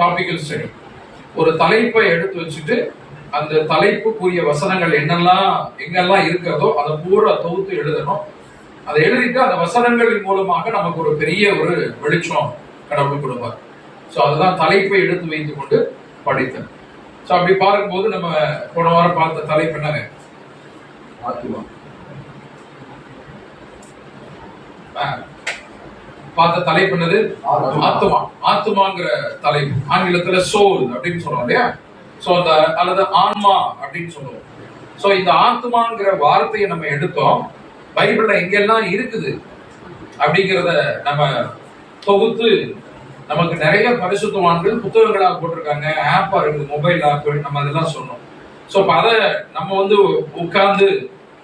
Topical study. ஒரு தலைப்பை எடுத்து வச்சுட்டு அந்த தலைப்புக்குரிய வசனங்கள் என்னெல்லாம் எங்கெல்லாம் இருக்கிறதோ அதை பூரா தொகுத்து எழுதணும். அதை எழுதிட்டு அந்த வசனங்களின் மூலமாக நமக்கு ஒரு பெரிய ஒரு வெளிச்சம் கடவுள் கொடுப்பார். ஸோ அதுதான் தலைப்பை எடுத்து வைத்துக் கொண்டு படித்தேன். ஸோ அப்படி பார்க்கும்போது நம்ம போன வாரம் பார்த்த தலைப்பு என்னங்க? பார்த்த தலைப்பு என்னது? ஆத்மா. ஆத்மாங்கிற தலைப்பு ஆங்கிலத்துல சோல் அப்படின்னு சொல்றோம் இல்லையா? சோ அந்த அல்லது ஆன்மா அப்படின்னு சொல்லுவோம். சோ இந்த ஆத்மாங்கிற வார்த்தையை நம்ம எடுத்தோம். பைபிள்ல எங்கெல்லாம் இருக்குது அப்படிங்கிறத நம்ம தொகுத்து நமக்கு நிறைய பரிசுத்தவான்கள் புத்தகங்களாக போட்டிருக்காங்க, ஆப்பா இருக்குது, மொபைல் ஆப், நம்ம அதெல்லாம் சொன்னோம். ஸோ இப்போ அதை நம்ம வந்து உட்கார்ந்து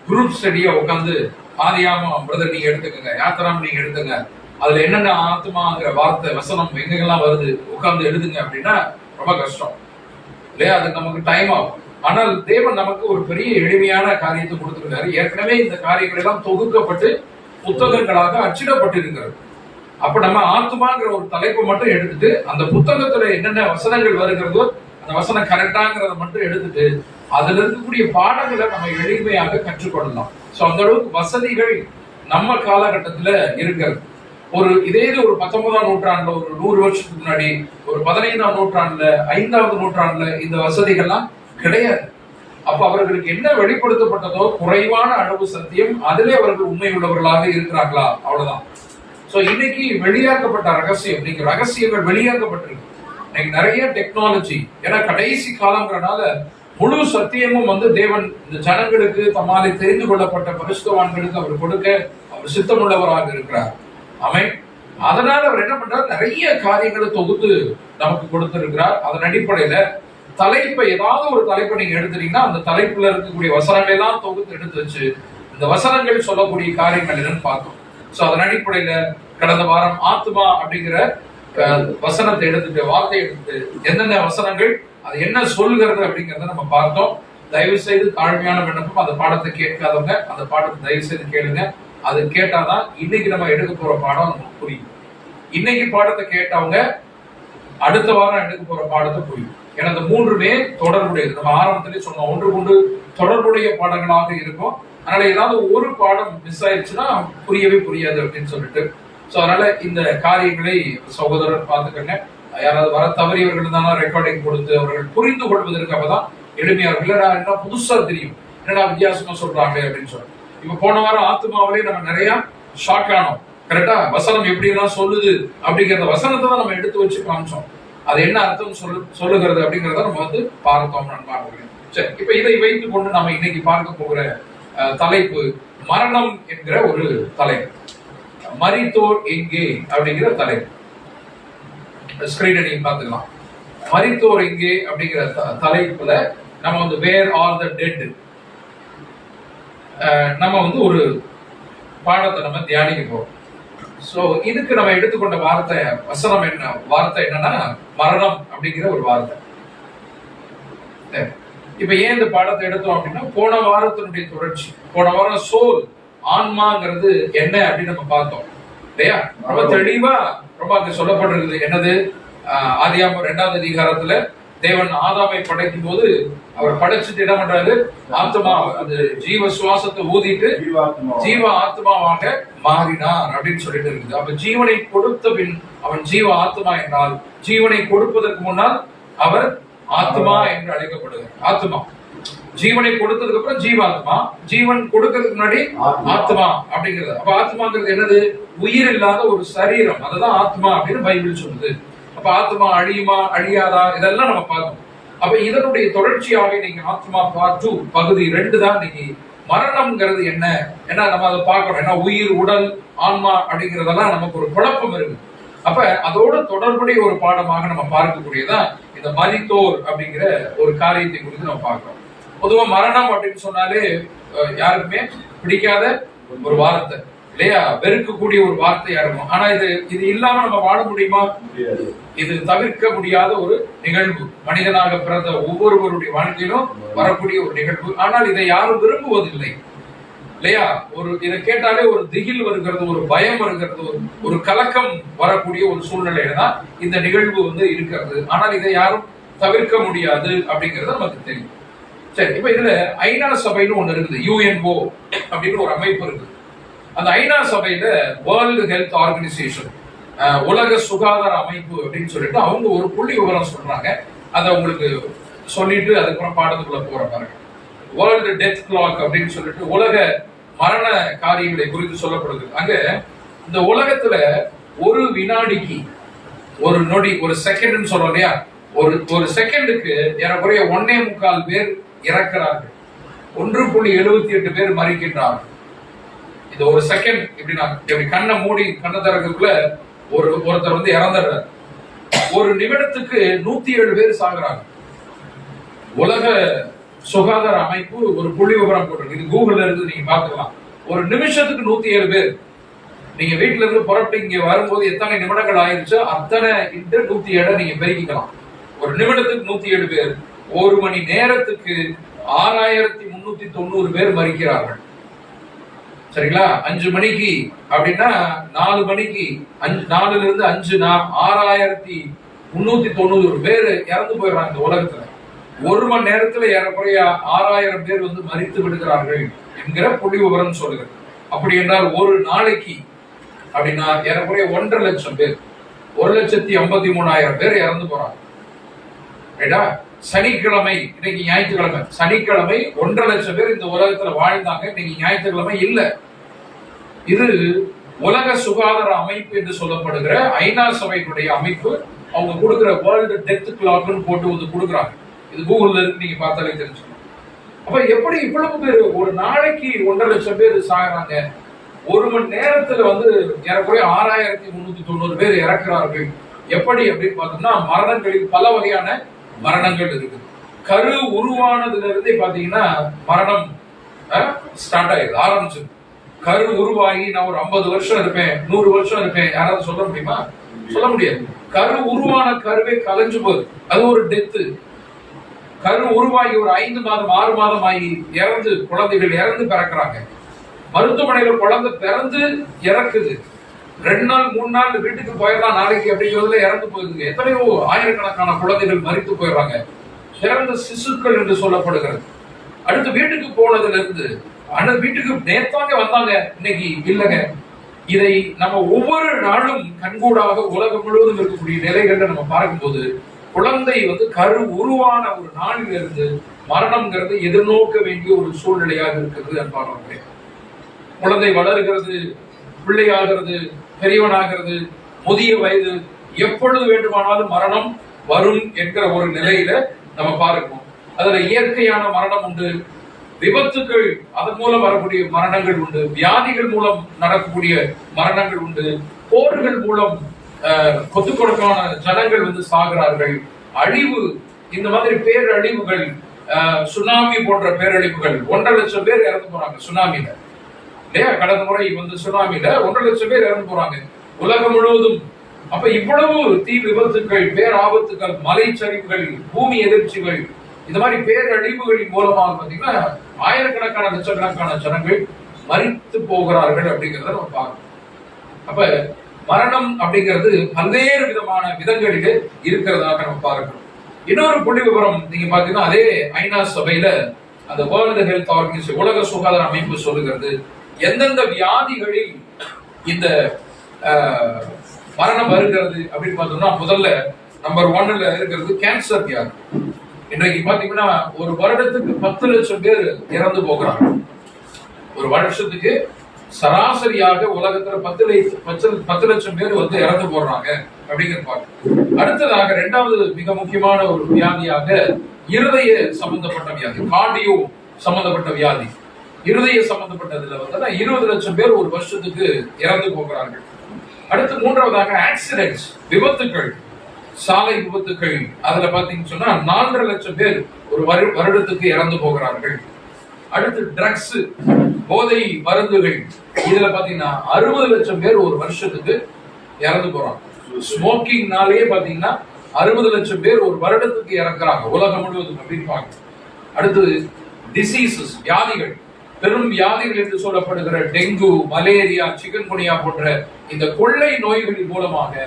குரூப் ஸ்டடியா உட்காந்து ஆதியாமம் பிரதர் நீங்க எடுத்துக்கோங்க, யாத்திராம் நீங்க எடுத்துங்க, அதுல என்னென்ன ஆத்மாங்கிற வார்த்தை வசனம் எங்கெல்லாம் வருது உட்கார்ந்து எழுதுங்க அப்படின்னா ரொம்ப கஷ்டம் இல்லையா? அது நமக்கு டைம் ஆகும். ஆனால் தேவன் நமக்கு ஒரு பெரிய எளிமையான காரியத்தை கொடுத்திருக்காரு. ஏற்கனவே இந்த காரியங்கள் எல்லாம் தொகுக்கப்பட்டு புத்தகங்களாக அச்சிடப்பட்டிருக்கிறது. அப்ப நம்ம ஆத்மாங்கிற ஒரு தலைப்பை மட்டும் எடுத்துட்டு அந்த புத்தகத்துல என்னென்ன வசனங்கள் வருகிறதோ அந்த வசனம் கரெக்டாங்கிறத மட்டும் எடுத்துட்டு அதுல இருக்கக்கூடிய பாடங்களை நம்ம எளிமையாக கற்றுக்கொள்ளலாம். சோ அந்த அளவுக்கு வசதிகள் நம்ம காலகட்டத்துல இருக்கிறது. இதே ஒரு 19ஆம் நூற்றாண்டுல, ஒரு 100 வருஷத்துக்கு முன்னாடி, ஒரு 15ஆம் நூற்றாண்டுல, 5வது நூற்றாண்டுல இந்த வசதிகள்லாம் கிடையாது. அப்ப அவர்களுக்கு என்ன வெளிப்படுத்தப்பட்டதோ குறைவான அளவு சத்தியம், அதிலே அவர்கள் உண்மை உள்ளவர்களாக இருக்கிறார்களா, அவ்வளவுதான். சோ இன்னைக்கு வெளியாக்கப்பட்ட ரகசியங்கள் வெளியாக்கப்பட்டிருக்கு. இன்னைக்கு நிறைய டெக்னாலஜி, ஏன்னா கடைசி காலங்கிறனால முழு சத்தியமும் வந்து தேவன் இந்த ஜனங்களுக்கு தம்மாலே தெரிந்து கொள்ளப்பட்ட பரிசுத்தவான்களுக்கு அவர் கொடுக்க அவர் சித்தமுள்ளவராக இருக்கிறார். ஆமென். அதனால அவர் என்ன பண்றார், நிறைய காரியங்களை தொகுத்து நமக்கு கொடுத்திருக்கிறார். அதன் அடிப்படையில தலைப்பை, ஏதாவது ஒரு தலைப்பை நீங்க எடுத்துட்டீங்கன்னா அந்த தலைப்புல இருக்கக்கூடிய வசனங்களை எல்லாம் தொகுத்து எடுத்து வச்சு இந்த வசனங்கள் சொல்லக்கூடிய காரியங்கள் என்னன்னு பார்த்தோம். சோ அதன் அடிப்படையில கடந்த வாரம் ஆத்மா அப்படிங்கிற வசனத்தை எடுத்துட்டு, வார்த்தை எடுத்துட்டு, என்னென்ன வசனங்கள் அது என்ன சொல்கிறது அப்படிங்கறத நம்ம பார்த்தோம். தயவு செய்து தாழ்மையான விண்ணப்பம், அந்த பாடத்தை கேட்காதவங்க அந்த பாடத்தை தயவு செய்து கேளுங்க. அது கேட்டாதான் இன்னைக்கு நம்ம எடுக்க போற பாடம் நமக்கு புரியும். இன்னைக்கு பாடத்தை கேட்டவங்க அடுத்த வாரம் எடுக்க போற பாடத்தை புரியும். ஏன்னா இந்த மூன்றுமே தொடர்புடையது. நம்ம ஆரம்பத்திலே சொன்னோம், ஒன்று கொண்டு தொடர்புடைய பாடங்களாக இருக்கும். அதனால ஏதாவது ஒரு பாடம் மிஸ் ஆயிடுச்சுன்னா புரியவே புரியாது அப்படின்னு சொல்லிட்டு, சோ அதனால இந்த காரியங்களை சகோதரர் பார்த்துக்கங்க. யாராவது வர தவறியவர்கள் தானே ரெக்கார்டிங் கொடுத்து அவர்கள் புரிந்து கொள்வதற்காக தான் எளிமையா இருக்கு. இல்லடா என்ன புதுசா தெரியும், என்னடா வித்தியாசமா சொல்றாங்க அப்படின்னு சொல்லி. இப்ப போன வாரம் ஆத்மாவிலே நம்ம நிறைய ஷாக் ஆனோம். கரெக்டா வசனம் எப்படி எல்லாம் சொல்லுது அப்படிங்கிற வசனத்தை தான் நம்ம எடுத்து வச்சு காமிச்சோம். அது என்ன அர்த்தம் சொல்லுகிறது அப்படிங்கறத நம்ம வந்து பார்த்தோம். நான் பார்க்கிறேன். சரி, இப்ப இதை வைத்துக் கொண்டு நம்ம இன்னைக்கு பார்க்க போகிற தலைப்பு மரணம் என்கிற ஒரு தலைப்பு. மரித்தோர் எங்கே அப்படிங்கிற தலைப்பு. ஸ்கிரீனை நீங்க பாத்துக்கலாம். மரித்தோர் எங்கே அப்படிங்கிற தலைப்புல நம்ம வந்து வேர் ஆர் த டெட் நம்ம வந்து ஒரு பாடத்தை நம்ம தியானிக்க போறோம். சோ இதுக்கு நம்ம எடுத்துக்கொண்ட வார்த்தை வசனம் என்ன, வார்த்தை என்னன்னா மரணம் அப்படிங்கிற ஒரு வார்த்தை. இப்ப ஏன் இந்த பாடத்தை எடுத்தோம் அப்படின்னா போன வாரத்தினுடைய தொடர்ச்சி. போன வாரம் சோல், ஆன்மாங்கிறது என்ன அப்படின்னு நம்ம பார்த்தோம் இல்லையா? ரொம்ப தெளிவா ரொம்ப அங்க சொல்லப்பட்டிருக்குது. என்னது? ஆதியாகமம் 2வது அதிகாரத்துல தேவன் ஆதாமை படைக்கும் போது அவர் படைச்சிட்டு என்ன பண்றாரு, ஆத்மா, அது ஜீவ சுவாசத்தை ஊதிட்டு ஜீவ ஆத்மாவாக மாறினார் அப்படின்னு சொல்லிட்டு இருக்குது. அப்ப ஜீவனை கொடுத்த பின் அவன் ஜீவ ஆத்மா என்றால், ஜீவனை கொடுப்பதற்கு முன்னால் அவர் ஆத்மா என்று அழைக்கப்படுகிறார். ஆத்மா ஜீவனை கொடுத்ததுக்கு அப்புறம் ஜீவாத்மா, ஜீவன் கொடுக்கறதுக்கு முன்னாடி ஆத்மா அப்படிங்கிறது. அப்ப ஆத்மாங்கிறது என்னது? உயிர் இல்லாத ஒரு சரீரம், அதுதான் ஆத்மா அப்படின்னு பைபிள் சொல்லுது. அப்ப ஆத்மா அழியுமா அழியாதா இதெல்லாம் நம்ம பார்த்தோம். அப்ப இதனுடைய தொடர்ச்சியாக நீங்க ஆத்மா பார்ட் 2 பகுதி 2 தான் இன்னைக்கு மரணம்ங்கிறது என்ன, ஏன்னா நம்ம அதை பார்க்கணும். ஏன்னா உயிர், உடல், ஆன்மா அப்படிங்கிறதெல்லாம் நமக்கு ஒரு குழப்பம் இருக்கு. அப்ப அதோட தொடர்புடைய ஒரு பாடமாக நம்ம பார்க்கக்கூடியதான் இந்த மரித்தோர் அப்படிங்கிற ஒரு காரியத்தை குறித்து நம்ம பார்க்கிறோம். பொதுவா மரணம் அப்படின்னு சொன்னாலே யாருக்குமே பிடிக்காத ஒரு வார்த்தை இல்லையா? வெறுக்கக்கூடிய ஒரு வார்த்தையா இருக்கும். ஆனா இது இல்லாம நம்ம வாழ முடியுமா? இது தவிர்க்க முடியாத ஒரு நிகழ்வு. மனிதனாக பிறந்த ஒவ்வொருவருடைய வாழ்க்கையிலும் வரக்கூடிய ஒரு நிகழ்வு. ஆனால் இதை யாரும் விரும்புவதில்லை. இல்லையா? இதை கேட்டாலே ஒரு திகில் வருகிறது, ஒரு பயம் வருகிறது, ஒரு கலக்கம் வரக்கூடிய ஒரு சூழ்நிலையில தான் இந்த நிகழ்வு இருக்கிறது. ஆனால் இதை யாரும் தவிர்க்க முடியாது அப்படிங்கிறது நமக்கு தெரியும். சரி, இப்ப இதுல ஐநா சபைன்னு ஒண்ணு இருக்குது, யுஎன்ஓ அப்படின்னு ஒரு அமைப்பு இருக்குது. அந்த ஐநா சபையில வேர்ல்டு ஹெல்த் ஆர்கனைசேஷன், உலக சுகாதார அமைப்பு அப்படின்னு சொல்லிட்டு அவங்க ஒரு புள்ளி விவரம் சொல்றாங்க. அதை உங்களுக்கு சொல்லிட்டு அதுக்கப்புறம் பாடத்துக்குள்ள போற பாருங்க. வேர்ல்டு டெத் கிளாக் அப்படின்னு சொல்லிட்டு உலக மரண காரியங்களை குறித்து சொல்லப்படுது. அங்க இந்த உலகத்துல ஒரு வினாடிக்கு ஒரு நொடி, ஒரு செகண்ட் சொல்றோம் இல்லையா, ஒரு செகண்டுக்கு ஏறக்குறைய 1.25 பேர் இறக்கிறார்கள், 1.78 பேர் மறிக்கின்றார்கள். இந்த ஒரு செகண்ட் இப்படி கண்ணை மூடி கண்ணை திறக்கக்குள்ள ஒருத்தர் இறந்துடுறாரு. ஒரு நிமிடத்துக்கு 107 பேர் சாகுறாங்க. உலக சுகாதார அமைப்பு ஒரு புள்ளி விவரம் போட்டிருக்கு, இது கூகுள்ல இருந்து நீங்க பாத்துக்கலாம். ஒரு நிமிஷத்துக்கு 107 பேர். நீங்க வீட்டுல இருந்து புறப்பட்டு இங்க வரும்போது எத்தனை நிமிடங்கள் ஆயிடுச்சோ அத்தனை 107 நீங்க பெருக்கிக்கலாம். ஒரு நிமிடத்துக்கு 107 பேர். ஒரு மணி நேரத்துக்கு 6390 பேர் மறிக்கிறார்கள். சரிங்களா? 5 மணிக்கு அப்படின்னா 4 மணிக்கு 4ல இருந்து 5 6390 பேர் இறந்து போயிடுறாங்க இந்த உலகத்துல. ஒரு மணி நேரத்துல ஏறக்குறைய 6000 பேர் மறித்து விடுகிறார்கள் என்கிற புள்ளி விவரம் சொல்லுகிறது. அப்படி என்றால் ஒரு நாளைக்கு அப்படின்னா ஏறக்குறைய 1.5 லட்சம் பேர், 1,53,000 பேர் இறந்து போறாங்க. ரைட்டா? சனிக்கிழமை, இன்னைக்கு ஞாயிற்றுக்கிழமை, சனிக்கிழமை 1.5 லட்சம் பேர் இந்த உலகத்துல வாழ்ந்தாங்க. இன்னைக்கு ஞாயிற்றுக்கிழமை இல்ல. இது உலக சுகாதார அமைப்பு என்று சொல்லப்படுகிற ஐநா சபையினுடைய அமைப்பு. அவங்க கொடுக்கிற வேர்ல்டு டெத் கிளாக்னு போட்டு கொடுக்குறாங்க. இது கூகுள்ல இருக்கு, நீங்க பார்த்தாலே தெரிஞ்சுக்கணும். அப்ப எப்படி இவ்வளவு பேர் ஒரு நாளைக்கு 1.5 லட்சம் பேர் சாகுறாங்க, ஒரு மணி நேரத்துல ஏறக்குறைய 6390 பேர் இறக்குறார்கள். எப்படி அப்படின்னு பார்த்தோம்னா மரணங்களில் பல வகையான மரணங்கள் இருக்கு. கரு உருவானதுல இருந்தே பாத்தீங்கன்னா மரணம் ஸ்டார்ட் ஆயிடுது, ஆரம்பிச்சு. கரு உருவாகி நான் ஒரு 50 வருஷம் இருப்பேன், 100 வருஷம் இருப்பேன், யாராவது சொல்ல முடியுமா? சொல்ல முடியாது. கரு உருவான கருவே கலைஞ்சு போகுது, அது ஒரு டெத்து. கரு உருவாகி ஒரு 5 மாதம் 6 மாதம் ஆகி இறந்து, குழந்தைகள் இறந்து பிறக்கிறாங்க. மருத்துவமனையில குழந்தை பிறந்து இறக்குது, 2 நாள் 3 நாள் வீட்டுக்கு போயிடலாம் நாளைக்கு அப்படிங்கிறதுல இறந்து போயிருது. எத்தனையோ ஆயிரக்கணக்கான குழந்தைகள் மரித்து போயிடுறாங்க, பிறந்த சிசுக்கள் என்று சொல்லப்படுகிறது. அடுத்து வீட்டுக்கு போனதுல இருந்து வீட்டுக்கு நேத்தாங்க வந்தாங்க, இன்னைக்கு இல்லைங்க. இதை நம்ம ஒவ்வொரு நாளும் கண்கூடாக உலகம் முழுவதும் இருக்கக்கூடிய நிலைகளை நம்ம பார்க்கும்போது குழந்தை கரு உருவான ஒரு நாளில் இருந்து மரணம்ங்கிறது எதிர்நோக்க வேண்டிய ஒரு சூழ்நிலையாக இருக்கிறது என்பார்கள். குழந்தை வளர்கிறது, பிள்ளையாகிறது, பெரியவனாகிறது, முதிய வயது, எப்பொழுது வேண்டுமானாலும் மரணம் வரும் என்கிற ஒரு நிலையில நம்ம பார்க்கணும். அதுல இயற்கையான மரணம் உண்டு, விபத்துக்கள் அதன் மூலம் வரக்கூடிய மரணங்கள் உண்டு, வியாதிகள் மூலம் நடக்கக்கூடிய மரணங்கள் உண்டு, போர்கள் மூலம் கொத்துக்கொடுக்கான ஜனங்கள் சாகிறார்கள், அழிவு, இந்த மாதிரி பேரழிவுகள், சுனாமி போன்ற பேரழிவுகள். 1.5 லட்சம் பேர் இறந்து போறாங்க சுனாமில இல்லையா? கடந்த முறை சுனாமில 1.5 லட்சம் பேர் இறந்து போறாங்க உலகம் முழுவதும். அப்ப இவ்வளவு தீ விபத்துக்கள், பேராபத்துக்கள், மலைச்சரிவுகள், பூமி எதிர்ச்சிகள், இந்த மாதிரி பேரழிவுகளின் மூலமாக பாத்தீங்கன்னா ஆயிரக்கணக்கான லட்சக்கணக்கான ஜனங்கள் மரித்து போகிறார்கள் அப்படிங்கிறத நம்ம பார்க்கணும். அப்ப மரணம் அப்படிங்கிறது பல்வேறு விதமான விதங்களிலே இருக்கிறதாக நம்ம பார்க்கணும். இன்னொரு புள்ளி விவரம் நீங்க பாத்தீங்கன்னா அதே ஐநா சபையில அந்த வேர்ல்டு ஹெல்த் ஆர்கனைசேஷன், உலக சுகாதார அமைப்பு சொல்லுகிறது எந்தெந்த வியாதிகளில் இந்த மரணம் வருகிறது அப்படின்னு பார்த்தோம்னா முதல்ல நம்பர் 1ல இருக்கிறது கேன்சர் வியாதி. இன்றைக்கு பாத்தீங்கன்னா ஒரு வருடத்துக்கு 10 லட்சம் பேர் இறந்து போகிறாங்க. ஒரு வருஷத்துக்கு சராசரியாக உலகத்துல 10 லட்சம் பேர் இறந்து போடுறாங்க அப்படிங்கிறாங்க. அடுத்ததாக 2வது மிக முக்கியமான ஒரு வியாதியாக இருதய சம்பந்தப்பட்ட வியாதி, கார்டியோ சம்பந்தப்பட்ட வியாதி. இருதய சம்பந்தப்பட்டதுல 20 லட்சம் பேர் ஒரு வருஷத்துக்கு இறந்து போகிறார்கள். அடுத்து 3வதாக ஆக்சிடென்ட்ஸ், விபத்துக்கள், சாலை விபத்துக்கள். அதுல பாத்தீங்கன்னு சொன்னா 4.5 லட்சம் பேர் ஒரு வருடத்துக்கு இறந்து போகிறார்கள். அடுத்து ட்ரக்ஸ், போதை மருந்துகள். இதுல பாத்தீங்கன்னா 60 லட்சம் பேர் ஒரு வருஷத்துக்கு இறந்து போறாங்க. ஸ்மோக்கிங்னாலே பாத்தீங்கன்னா 60 லட்சம் பேர் ஒரு வருடத்துக்கு இறக்குறாங்க உலகம் முழுவதும் அப்படின்னு பாருங்க. அடுத்தது டிசீசஸ், வியாதிகள். பெரும் வியாதிகள் என்று சொல்லப்படுகிற டெங்கு, மலேரியா, சிக்கன்குனியா போன்ற இந்த கொள்ளை நோய்களின் மூலமாக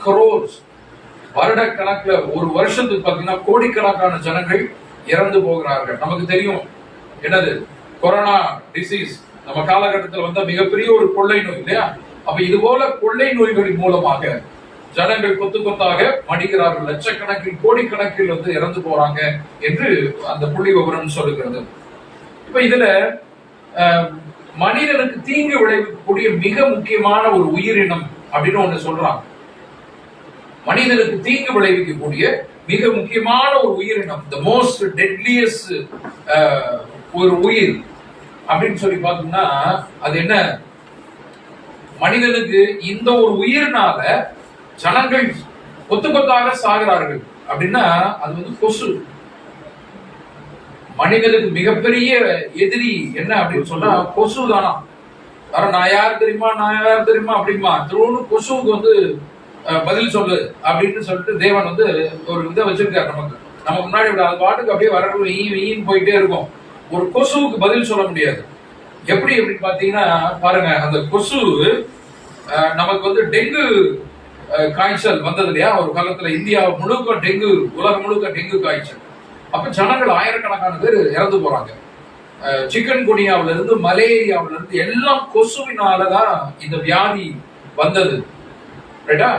crores, வருடக்கணக்கில் ஒரு வருஷத்துக்கு பார்த்தீங்கன்னா கோடிக்கணக்கான ஜனங்கள் இறந்து போகிறார்கள். நமக்கு தெரியும் என்னது கொரோனா டிசீஸ் நம்ம காலகட்டத்தில் வந்த மிகப்பெரிய ஒரு கொள்ளை நோய் இல்லையா? அப்ப இது போல கொள்ளை நோய்களின் மூலமாக ஜனங்கள் கொத்து கொத்தாக மடிக்கிறார்கள், லட்சக்கணக்கில் கோடிக்கணக்கில் இறந்து போறாங்க என்று அந்த புள்ளி விவரம் சொல்லுகிறது. இப்ப இதுல மனிதனுக்கு தீங்கு விளைவிக்கக்கூடிய மிக முக்கியமான ஒரு உயிரினம் அப்படின்னு ஒண்ணு சொல்றாங்க. மனிதனுக்கு தீங்கு விளைவிக்கக்கூடிய மிக முக்கியமான ஒரு உயிரினம், த மோஸ்ட் டெட்லியஸ்ட் ஒரு உயிர் அப்படின்னு சொல்லி பார்த்தோம்னா அது என்ன? மனிதனுக்கு இந்த ஒரு உயிரினால ஜனங்கள் கொத்து கொத்தாக சாகிறார்கள் அப்படின்னா அது கொசு. மனிதனுக்கு மிகப்பெரிய எதிரி என்ன அப்படின்னு சொன்னா கொசு தானா. நான் யார் தெரியுமா, நான் யார் தெரியுமா அப்படிமா திருவண்ணு கொசுவுக்கு பதில் சொல்லு அப்படின்னு சொல்லிட்டு தேவன் ஒரு இதை வச்சிருக்காரு நமக்கு முன்னாடி. அது பாட்டுக்கு அப்படியே வரணும், ஈன்னு போயிட்டே இருக்கும். ஒரு கொசுவுக்கு பதில் சொல்ல முடியாது. எப்படி அப்படின்னு பாத்தீங்கன்னா பாருங்க, அந்த கொசு நமக்கு டெங்கு காய்ச்சல் வந்தது இல்லையா ஒரு காலத்துல, இந்தியா முழுக்க டெங்கு, உலகம் முழுக்க டெங்கு காய்ச்சல். அப்ப ஜனங்கள் ஆயிரக்கணக்கான பேர் இறந்து போறாங்க. சிக்கன் குனியாவில இருந்து மலேரியாவில இருந்து எல்லாம் கொசுவினாலதான் இந்த வியாதி வந்தது. ரைட்டா?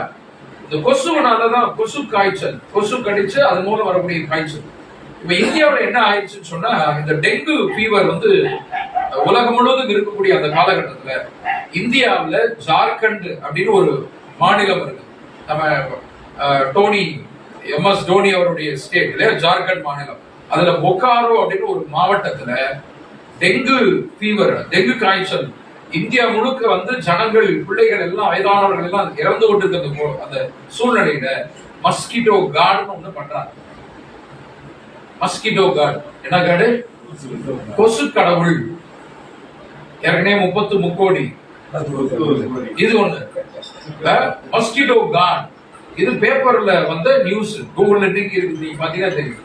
இந்த கொசுவினாலதான் கொசு காய்ச்சல், கொசு கடிச்சு அது மூலம் வரக்கூடிய காய்ச்சல். இப்ப இந்தியாவில் என்ன ஆயிடுச்சுன்னு சொன்னா, இந்த டெங்கு ஃபீவர் உலகம் முழுவதும் இருக்கக்கூடிய அந்த காலகட்டத்துல இந்தியாவில் ஜார்க்கண்ட் அப்படின்னு ஒரு மாநிலம் இருக்கு. நம்ம டோனி MS டோனி அவருடைய ஸ்டேட் இல்லையா, ஜார்க்கண்ட் மாநிலம். அதுல பொக்காரோ அப்படின்னு ஒரு மாவட்டத்துல டெங்கு ஃபீவர், டெங்கு காய்ச்சல் இந்தியா முழுக்க ஜனங்கள், பிள்ளைகள் எல்லாம், வயதானவர்கள் எல்லாம் இறந்து கொண்டிருக்கிறது. அந்த சூழ்நிலையில மஸ்கிட்டோ கார்டுன்னு ஒண்ணு பண்றாங்க. மஸ்கிட்டோ கார்டு என்ன கார்டு? கொசு கடவுள். ஏற்கனவே 30 முக்கோடி, இது ஒண்ணு மஸ்கிட்டோ கார்டு. இது பேப்பர்ல வந்த நியூஸ், கூகுள்ல இருக்கு, நீங்க பாத்தீங்கன்னா தெரியும்.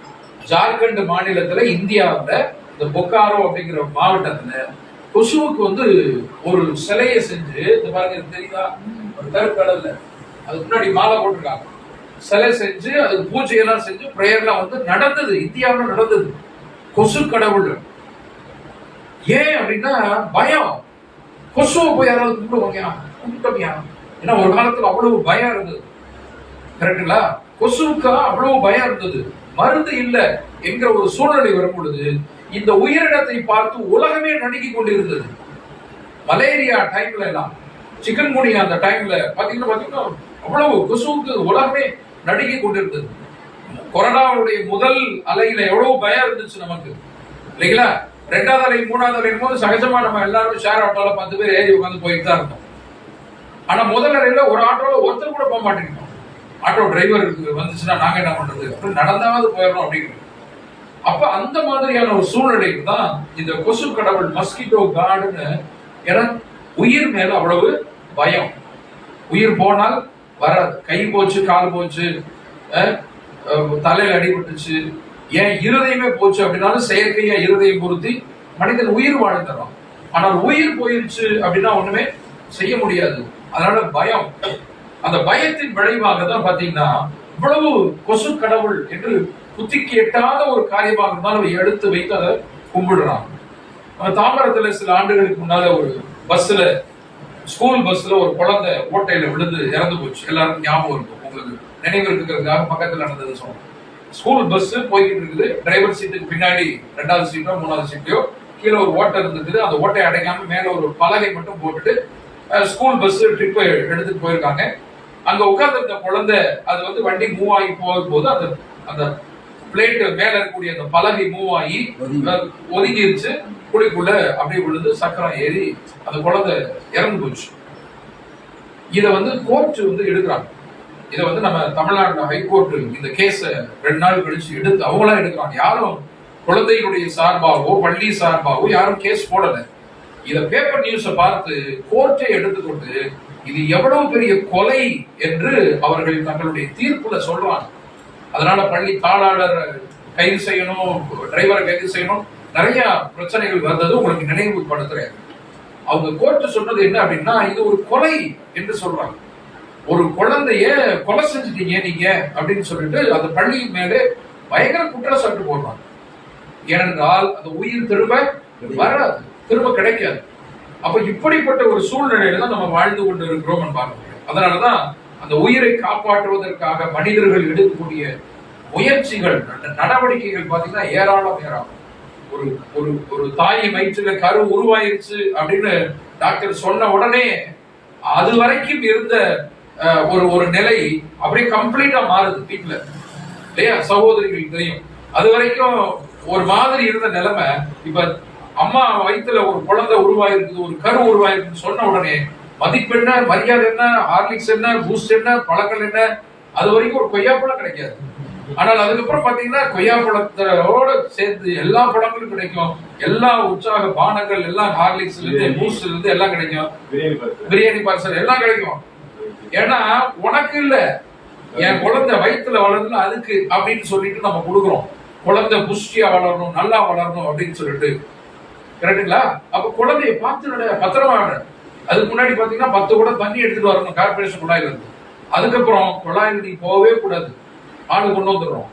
ஜார்க்கண்ட் மாநிலத்துல இந்தியாவுல இந்த பொக்காரோ அப்படிங்கிற மாவட்டத்துல கொசுவுக்கு ஒரு சிலையை செஞ்சு, இந்த பாருங்க தெரியுதா, ஒரு கருக்கடல்ல அதுக்கு முன்னாடி மாலை போட்டிருக்காங்க. சிலை செஞ்சு அதுக்கு பூஜையெல்லாம் செஞ்சு பிரேயர்லாம் நடந்தது, இந்தியாவில் நடந்தது. கொசு கடவுள். ஏன் அப்படின்னா பயம். கொசுவை போய் யாராவது கும்பிடுவாங்க? ஏன்னா ஒரு காலத்துல அவ்வளவு பயம் இருந்தது. கரெக்டுங்களா? கொசுவுக்கு அவ்வளவு பயம் இருந்தது. மருந்து இல்ல என்கிற ஒரு சூழ்நிலை வரும் பொழுது இந்த உயிரினத்தை பார்த்து உலகமே நடுங்கி கொண்டிருந்தது. மலேரியா டைம்ல எல்லாம், சிக்கன் குனியா அந்த டைம்ல பாத்தீங்கன்னா அவ்வளவு கொசுவுக்கு உலகமே நடுங்கி கொண்டிருந்தது. கொரோனாவுடைய முதல் அலையில எவ்வளவு பயம் இருந்துச்சு நமக்கு இல்லைங்களா? 2வது அலை 3வது அலை போது சகஜமா நம்ம எல்லாரும் ஷேர் ஆட்டோல 10 பேர் ஏறி உட்காந்து போயிட்டு தான் இருந்தோம். ஆனா முதல் அலையில ஒரு ஆட்டோல ஒருத்தர் கூட போக மாட்டேங்கிறோம். ஆட்டோ டிரைவர் வந்துச்சுன்னா நாங்க என்ன பண்றது, அப்படி நடந்தாவது போயிடணும் அப்படின்னு. அப்ப அந்த மாதிரியான ஒரு சூழ்நிலைக்கு தான் இந்த கொசு கடவுள் மஸ்கிட்டோ கார்டுன்னு, ஏன்னா உயிர் மேல அவ்வளவு பயம். உயிர் போனால் வராது. கை போச்சு, கால் போச்சு, தலையில அடிபட்டுச்சு, ஏன் இருதயமே போச்சு அப்படின்னாலும் செயற்கையா இருதயம் பொருத்தி மனிதன் உயிர் வாழ்ந்துடும். ஆனால் உயிர் போயிருச்சு அப்படின்னா ஒண்ணுமே செய்ய முடியாது. அதனால பயம். அந்த பயத்தின் விளைவாக தான் பாத்தீங்கன்னா இவ்வளவு கொசு கடவுள் என்று புத்திக்கு எட்டாத ஒரு காரியமாக இருந்தாலும் எடுத்து வைத்து அதை கும்பிடுறாங்க. தாம்பரத்துல சில ஆண்டுகளுக்கு முன்னால ஒரு பஸ்ல, ஸ்கூல் பஸ்ல ஒரு குழந்தை ஓட்டையில விழுந்து இறந்து போச்சு. எல்லாருக்கும் ஞாபகம் இருக்கும், உங்களுக்கு நினைவு இருக்கிறதுக்காக பக்கத்துல நடந்தது சொன்னோம். ஸ்கூல் பஸ் போய்கிட்டு இருக்குது, டிரைவர் சீட்டுக்கு பின்னாடி 2வது சீட்டோ 3வது சீட்டையோ கீழே ஒரு ஓட்டை இருந்தது. அந்த ஓட்டையை அடைக்காம மேல ஒரு பலகை மட்டும் போட்டுட்டு ஸ்கூல் பஸ் ட்ரிப் எடுத்துட்டு போயிருக்காங்க. அங்க உட்கார்ந்த குழந்தை அது வண்டி மூவ் ஆகி போகும்போது அந்த அந்த பிளேட் மேல இருக்கக்கூடிய அந்த பலகை மூவ் ஆகி ஒதுங்கிருச்சு. குழிக்குள்ள அப்படியே விழுந்து சக்கரம் ஏறி அந்த குழந்தை இறந்து போச்சு. இத கோர்ட் எடுக்கிறாங்க. இதை நம்ம தமிழ்நாடு ஹைகோர்ட் இந்த கேஸ 2 நாள் கழிச்சு எடுத்து அவங்களா எடுக்கிறாங்க. யாரும் குழந்தைகளுடைய சார்பாகவோ பள்ளி சார்பாகவோ யாரும் கேஸ் போடல. இத பேப்பர் நியூஸ பார்த்து கோர்ட்டை எடுத்துக்கொண்டு இது எவ்வளவு பெரிய கொலை என்று அவர்கள் தங்களுடைய தீர்ப்புல சொல்றாங்க. அதனால பள்ளி தாளாளர் கைது செய்யணும், டிரைவரை கைது செய்யணும், நிறைய பிரச்சனைகள் வந்தது உங்களுக்கு நினைவுபடுத்துறேன். அவங்க கோர்ட்டு சொன்னது என்ன அப்படின்னா, இது ஒரு கொலை என்று சொல்றாங்க. ஒரு குழந்தைய கொலை செஞ்சுட்டீங்க நீங்க அப்படின்னு சொல்லிட்டு அந்த பள்ளியின் மேலே பயங்கர குற்றச்சாட்டு போடுறாங்க. ஏனென்றால் அந்த உயிர் திரும்ப வராது, திரும்ப கிடைக்காது. அப்ப இப்படிப்பட்ட ஒரு சூழ்நிலையில தான் நம்ம வாழ்ந்து கொண்டு இருக்கிறோம் பாருங்க. அதனாலதான் அந்த உயிரை காப்பாற்றுவதற்காக மனிதர்கள் எடுக்கக்கூடிய முயற்சிகள், நடவடிக்கைகள் பாத்தீங்கன்னா ஏராளம். ஒரு ஒரு ஒரு தாய் வயிற்றுல கரு உருவாயிருச்சு அப்படின்னு டாக்டர் சொன்ன உடனே அது வரைக்கும் இருந்த ஒரு நிலை அப்படியே கம்ப்ளீட்டா மாறுது வீட்டுல இல்லையா? சகோதரிகள் தெரியும், அது வரைக்கும் ஒரு மாதிரி இருந்த நிலைமை இப்ப அம்மா வயிற்றுல ஒரு குழந்தை உருவாயிருக்குது, ஒரு கரு உருவாயிருக்குன்னு சொன்ன உடனே மதிப்பு என்ன, மரியாதை என்ன, ஹார்லிக்ஸ் என்ன, பூஸ்ட் என்ன, பழங்கள் என்ன, அது வரைக்கும் ஒரு கொய்யாப்பழம் கிடைக்காது. ஆனால் அதுக்கப்புறம் பாத்தீங்கன்னா கொய்யாப்பழத்தோட சேர்த்து எல்லா பழங்களும் கிடைக்கும், எல்லா உற்சாக பானங்கள் எல்லாம், ஹார்லிக்ஸ்ல இருந்து பூஸ்ட்ல இருந்து எல்லாம் கிடைக்கும், பிரியாணி பார்சல் எல்லாம் கிடைக்கும். ஏன்னா உனக்கு இல்ல, என் குழந்தை வயிற்றுல வளரணும் அதுக்கு அப்படின்னு சொல்லிட்டு நம்ம கொடுக்குறோம். குழந்தை புஷ்டியா வளரணும், நல்லா வளரணும் அப்படின்னு சொல்லிட்டு. கரெக்டுங்களா? அப்ப குழந்தைய பார்த்து பத்திரமா. அதுக்கு முன்னாடி பாத்தீங்கன்னா 10 குடம் தண்ணி எடுத்துட்டு வரணும் கார்பரேஷன் குழாயில இருந்து. அதுக்கப்புறம் குழாயில் நீ போகவே கூடாது, ஆளு கொண்டு வந்துடுறோம்.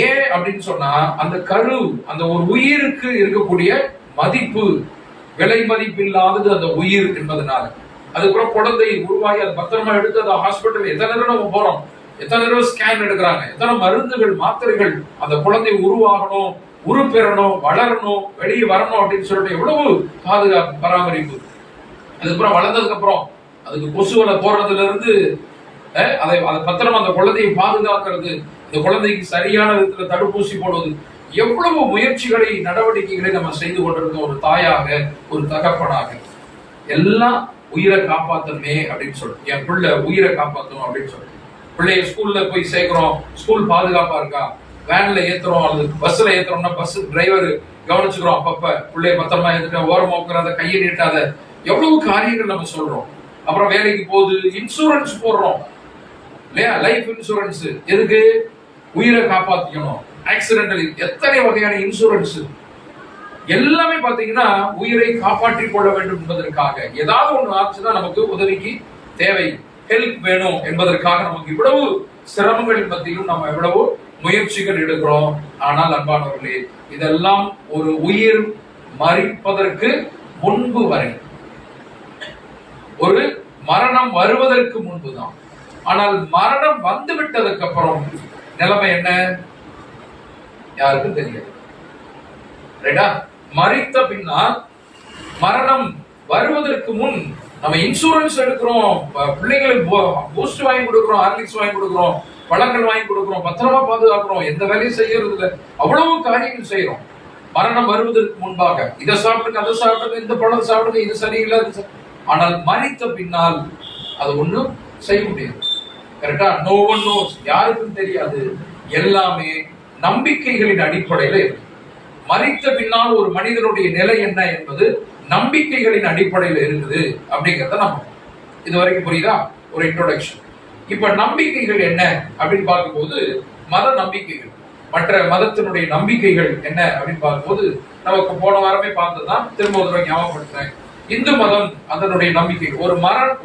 ஏன் அப்படின்னு சொன்னா அந்த கரு, அந்த ஒரு உயிருக்கு இருக்கக்கூடிய மதிப்பு, விலை மதிப்பு இல்லாதது அந்த உயிர் என்பதனால. அதுக்கப்புறம் குழந்தை உருவாகி அது பத்திரமா எடுத்து அந்த ஹாஸ்பிட்டல் எத்தனை தடவை நம்ம போறோம், எத்தனை தடவை ஸ்கேன் எடுக்கிறாங்க, எத்தனை மருந்துகள் மாத்திரைகள், அந்த குழந்தை உருவாகணும், உருப்பெறணும், வளரணும், வெளியே வரணும் அப்படின்னு சொல்லிட்டு எவ்வளவு பாதுகாப்பு, பராமரிப்பு. அதுக்கப்புறம் வளர்ந்ததுக்கு அப்புறம் அதுக்கு கொசுவலை போடுறதுல இருந்து அதை பத்திரமா அந்த குழந்தையை பாதுகாக்கிறது, இந்த குழந்தைக்கு சரியான விதத்துல தடுப்பூசி போடுவது, எவ்வளவு முயற்சிகளை, நடவடிக்கைகளை நம்ம செய்து கொண்டிருக்கோம். ஒரு தாயாக, ஒரு தகப்பனாக, எல்லாம் உயிரை காப்பாத்தணுமே அப்படின்னு சொல்லிட்டு, என் பிள்ளை உயிரை காப்பாற்றணும் அப்படின்னு சொல்லிட்டு பிள்ளைய ஸ்கூல்ல போய் சேர்க்கிறோம், ஸ்கூல் பாதுகாப்பா இருக்கா, வேன்ல ஏத்துறோம் அல்லது பஸ்ல ஏத்துறோம்னா பஸ் டிரைவர் கவனிச்சுக்கிறோம், அப்பப்ப பிள்ளைய பத்திரமா ஏத்துட்டு ஓரமா உட்காராத, கையை நீட்டாத, எவ்வளவு காரியங்கள் நம்ம சொல்றோம். அப்புறம் வேலைக்கு போகுது, இன்சூரன்ஸ் போடுறோம் இல்லையா? லைஃப் இன்சூரன்ஸ் எதுக்கு? உயிரை காப்பாத்திக்கணும். ஆக்சிடென்டல் எத்தனை வகையான இன்சூரன்ஸ், எல்லாமே பாத்தீங்கன்னா உயிரை காப்பாற்றிக் கொள்ள வேண்டும் என்பதற்காக. ஏதாவது ஒண்ணு ஆச்சுன்னா நமக்கு உதவிக்கு தேவை, ஹெல்ப் வேணும் என்பதற்காக நமக்கு இவ்வளவு சிரமங்களின் மத்தியிலும் நம்ம எவ்வளவு முயற்சிகள் எடுக்கிறோம். ஆனால் அன்பானவர்களே, இதெல்லாம் ஒரு உயிர் மரிப்பதற்கு முன்பு வரை, ஒரு மரணம் வருவதற்கு முன்புதான். ஆனால் மரணம் வந்து விட்டதுக்கு அப்புறம் நிலைமை என்ன யாருக்கும் தெரியாது. ரைட்டா? மரித்த பின்னால், மரணம் வருவதற்கு முன் நம்ம இன்சூரன்ஸ் எடுக்கிறோம், பிள்ளைங்களுக்கு பூஸ்ட் வாங்கி கொடுக்கிறோம், ஹார்லிக்ஸ் வாங்கி கொடுக்கிறோம், பழங்கள் வாங்கி கொடுக்கிறோம், பத்திரமா பாதுகாக்கிறோம், எந்த வேலையும் செய்யறது இல்லை, அவ்வளவு காரியங்கள் செய்யறோம். மரணம் வருவதற்கு முன்பாக இதை சாப்பிடுங்க, அதை சாப்பிடுங்க, இந்த பழம் சாப்பிடுங்க, இது சரியில்லை. ஆனால் மரித்த பின்னால் அது ஒண்ணும் செய்ய முடியாது. கரெக்டா? நோ ஒன் நோஸ், யாருக்கும் தெரியாது. எல்லாமே நம்பிக்கைகளின் அடிப்படையில இருக்கு. மரித்த பின்னால் ஒரு மனிதனுடைய நிலை என்ன என்பது நம்பிக்கைகளின் அடிப்படையில் இருக்குது அப்படிங்கறத நம்ம இது வரைக்கும் புரியுதா? ஒரு இன்ட்ரோடக்ஷன். இப்ப நம்பிக்கைகள் என்ன அப்படின்னு பார்க்கும்போது, மத நம்பிக்கைகள், மற்ற மதத்தினுடைய நம்பிக்கைகள் என்ன அப்படின்னு பார்க்கும்போது, நமக்கு போன வாரமே பார்த்ததுதான், திரும்ப ஒரு தடவை ஞாபகப்படுத்துறேன். இந்து மதம் அதனுடைய நம்பிக்கை,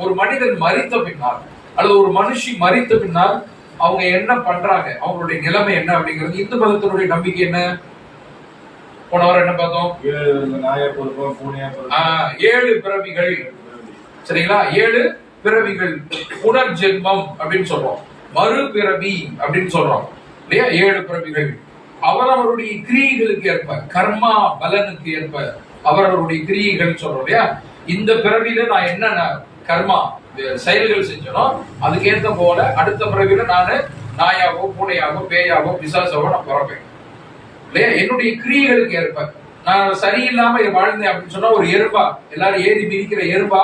ஒரு மனிதன் மரித்த பின்னால் அல்லது ஒரு மனுஷி மரித்த பின்னால் அவங்க என்ன பண்றாங்க, அவங்களுடைய நிலைமை என்ன அப்படிங்கிறது இந்து மதத்தினுடைய நம்பிக்கை என்ன. போன வாரம் என்ன பார்த்தோம்? 7 பிறவிகள். சரிங்களா? 7 பிறவிகள், புனர்ஜென்மம் அப்படின்னு சொல்றோம், மறுபிறவி அப்படின்னு சொல்றோம் இல்லையா? 7 பிறவிகள் அவரவருடைய கிரியைகளுக்கு ஏற்ப, கர்மா பலனுக்கு ஏற்ப அவரவருடைய கிரியைகள் சொல்றோம் இல்லையா? இந்த பிறவியில நான் என்ன கர்மா செயல்கள் செஞ்சனோ அதுக்கேற்ற போல அடுத்த பிறவியில நானு நாயாவோ, பூனையாவோ, பேயாவோ, பிசாசாவோ நான் பிறப்பேன் இல்லையா? என்னுடைய கிரியைகளுக்கு ஏற்ப நான் சரியில்லாம வாழ்ந்தேன் அப்படின்னு சொன்னா ஒரு எறும்பா, எல்லாரும் ஏறி மிதிக்கிற எறும்பா,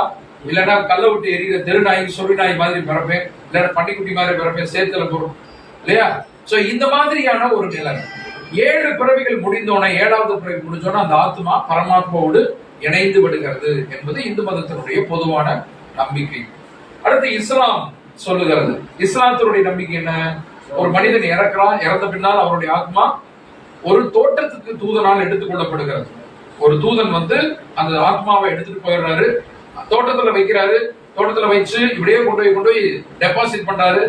இல்லைன்னா கல்ல விட்டு எரிகிற தெருநாய், சொறி நாய் மாதிரி பிறப்பேன், இல்லைன்னா பண்டிக்குட்டி மாதிரி பிறப்பேன், சேத்துல போறோம் இல்லையா? சோ இந்த மாதிரியான ஒரு நிலை. 7 பிறவிகள் முடிந்தோன, 7வது பிறவி முடிஞ்சோன்னா அந்த ஆத்மா பரமாத்மாவோடு இணைந்து விடுகிறது என்பது இந்து மதத்தினுடைய பொதுவான நம்பிக்கை. அடுத்து இஸ்லாம் சொல்லுகிறது. இஸ்லாத்தினுடைய நம்பிக்கை என்ன? ஒரு மனிதன் இறக்குறான், இறந்த பின்னால் அவருடைய ஆத்மா ஒரு தோட்டத்துக்கு தூதனால் எடுத்துக் கொள்ளப்படுகிறது. ஒரு தூதன் வந்து அந்த ஆத்மாவை எடுத்துட்டு போயிடுறாரு, தோட்டத்துல வைக்கிறாரு, தோட்டத்துல வச்சு இப்படியே கொண்டு போய் டெபாசிட் பண்றாரு.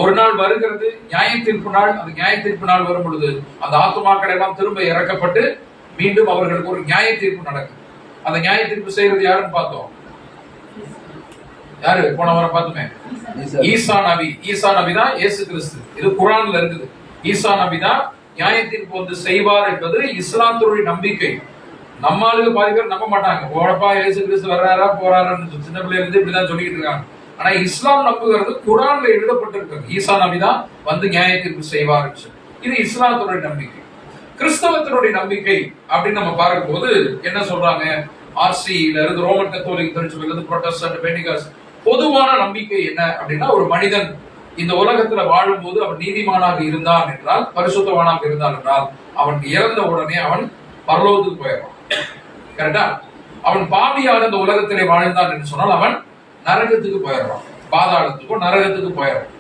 ஒரு நாள் வருகிறது நியாய தீர்ப்பு நாள். அந்த நியாய தீர்ப்பு நாள் வரும் பொழுது அந்த ஆத்துமாக்கள் எல்லாம் திரும்ப இறக்கப்பட்டு மீண்டும் அவர்களுக்கு ஒரு நியாய தீர்ப்பு நடக்குது. அந்த நியாய தீர்ப்பு செய்யறது யாருன்னு பார்த்தோம். யாரு போன வாரம் பார்த்துமே? ஈசா நபி. ஈசா நபி தான் இயேசு கிறிஸ்து. இது குர்ஆன்ல இருக்குது. ஈசா நபி தான் நியாய தீர்ப்பு வந்து செய்வார் என்பது இஸ்லாத்துடைய நம்பிக்கை. நம்ம ஆளுங்க பாதி பேர் நம்ப மாட்டாங்க. ஓடப்பா இயேசு கிறிஸ்து வர்றாரா போறாரான்னு சின்ன பிள்ளைல இருந்து இப்படிதான் சொல்லிட்டு இருக்காங்க. ஆனா இஸ்லாம் நம்புகிறது குர்ஆன்ல எழுதப்பட்டிருக்கிறது. ஈசா நபி தான் வந்து நியாய தீர்ப்பு செய்வார். இது இஸ்லாத்துடைய நம்பிக்கை. கிறிஸ்தவத்தினுடைய நம்பிக்கை அப்படின்னு நம்ம பார்க்கும்போது என்ன சொல்றாங்க? ஆர்சியில இருந்து ரோமன் கத்தோலிக் திருச்சபையில இருந்து புரோட்டஸ்டன்ட் பெண்டிகாஸ்ட் பொதுவான நம்பிக்கை என்ன அப்படின்னா, ஒரு மனிதன் இந்த உலகத்துல வாழும்போது அவன் நீதிமானாக இருந்தான் என்றால், பரிசுத்தவானாக இருந்தான் என்றால், அவன் இறந்த உடனே அவன் பரலோகத்துக்கு போயிடுவான். கரெக்டா? அவன் பாவியாக இந்த உலகத்திலே வாழ்ந்தான் என்று சொன்னால் அவன் நரகத்துக்கு போயிடுறான். பாதாளத்துக்கும் நரகத்துக்கு போயிடுறான்.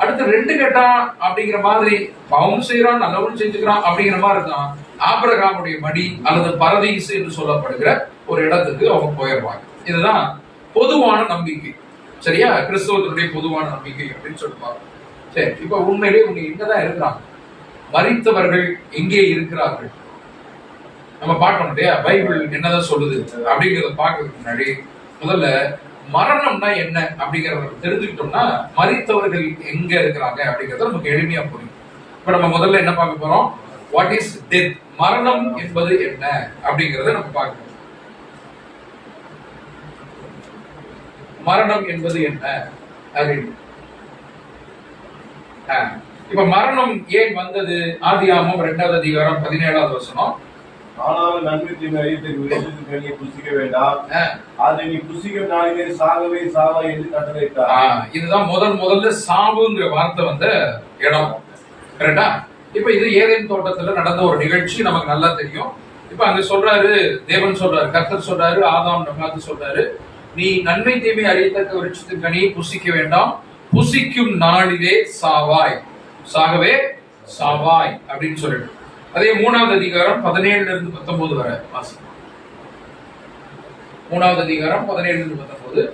அடுத்து 2 கட்டா அப்படிங்கிற மாதிரி பாவம் செய்யறான், நல்லவன் செஞ்சுக்கிறான் அப்படிங்கிற மாதிரி இருக்கான். ஆபிரகாமுடைய மடி அல்லது பரதீசு என்று சொல்லப்படுகிற ஒரு இடத்துக்கு அவங்க போயிடுவாங்க. இதுதான் பொதுவான நம்பிக்கை. சரியா? கிறிஸ்தவத்தினுடைய பொதுவான நம்பிக்கை அப்படின்னு சொல்லுவாங்க. சரி, இப்ப உண்மையிலே உங்க இங்கதான் இருக்கிறாங்க. மரித்தவர்கள் எங்கே இருக்கிறார்கள் நம்ம பார்க்கணும் இல்லையா? பைபிள் என்னதான் சொல்லுது அப்படிங்கிறத பார்க்கறதுக்கு முன்னாடி முதல்ல மரணம்னா என்ன அப்படிங்கறத தெரிஞ்சுக்கிட்டோம்னா மரித்தவர்கள் எங்க இருக்கிறாங்க அப்படிங்கறத நமக்கு எளிமையா புரியும். இப்ப நம்ம முதல்ல என்ன பார்க்க போறோம்? What is death? மரணம் என்பது என்ன அப்படிங்கறத நம்ம பார்க்கணும். மரணம் என்பது என்ன அப்படின்னு இப்ப மரணம் ஏன் வந்தது? ஆதியாகமம் 2வது அதிகாரம் 17வது வசனம். ஆனால் நன்மை தீமை அறியத்தக்க விருட்சத்தின் கனியை புசிக்க வேண்டாம், அதை நீ புசிக்கும் நாளிலே சாகவே சாவா என்று கட்டளையிட்டார். இதுதான் முதல்ல சாவுங்கிற வார்த்தை வந்த இடம். கரெக்டா? இப்ப இது ஏதேன் தோட்டத்துல நடந்த ஒரு நிகழ்ச்சி, நமக்கு நல்லா தெரியும். இப்ப அங்க சொல்றாரு, தேவன் சொல்றாரு, கர்த்தர் சொல்றாரு, ஆதாம் பார்த்து சொல்றாரு, நீ நன்மை தீமை அறியத்தக்க விருட்சத்தின் கனியை புசிக்க வேண்டாம், புசிக்கும் நாளிலே சாவாய், சாகவே சாவாய் அப்படின்னு சொல்லிட்டு. அதே 3வது அதிகாரம் 17ல இருந்து 19 வரை வாசிப்போம். 3வது அதிகாரம் 17ல இருந்து 19.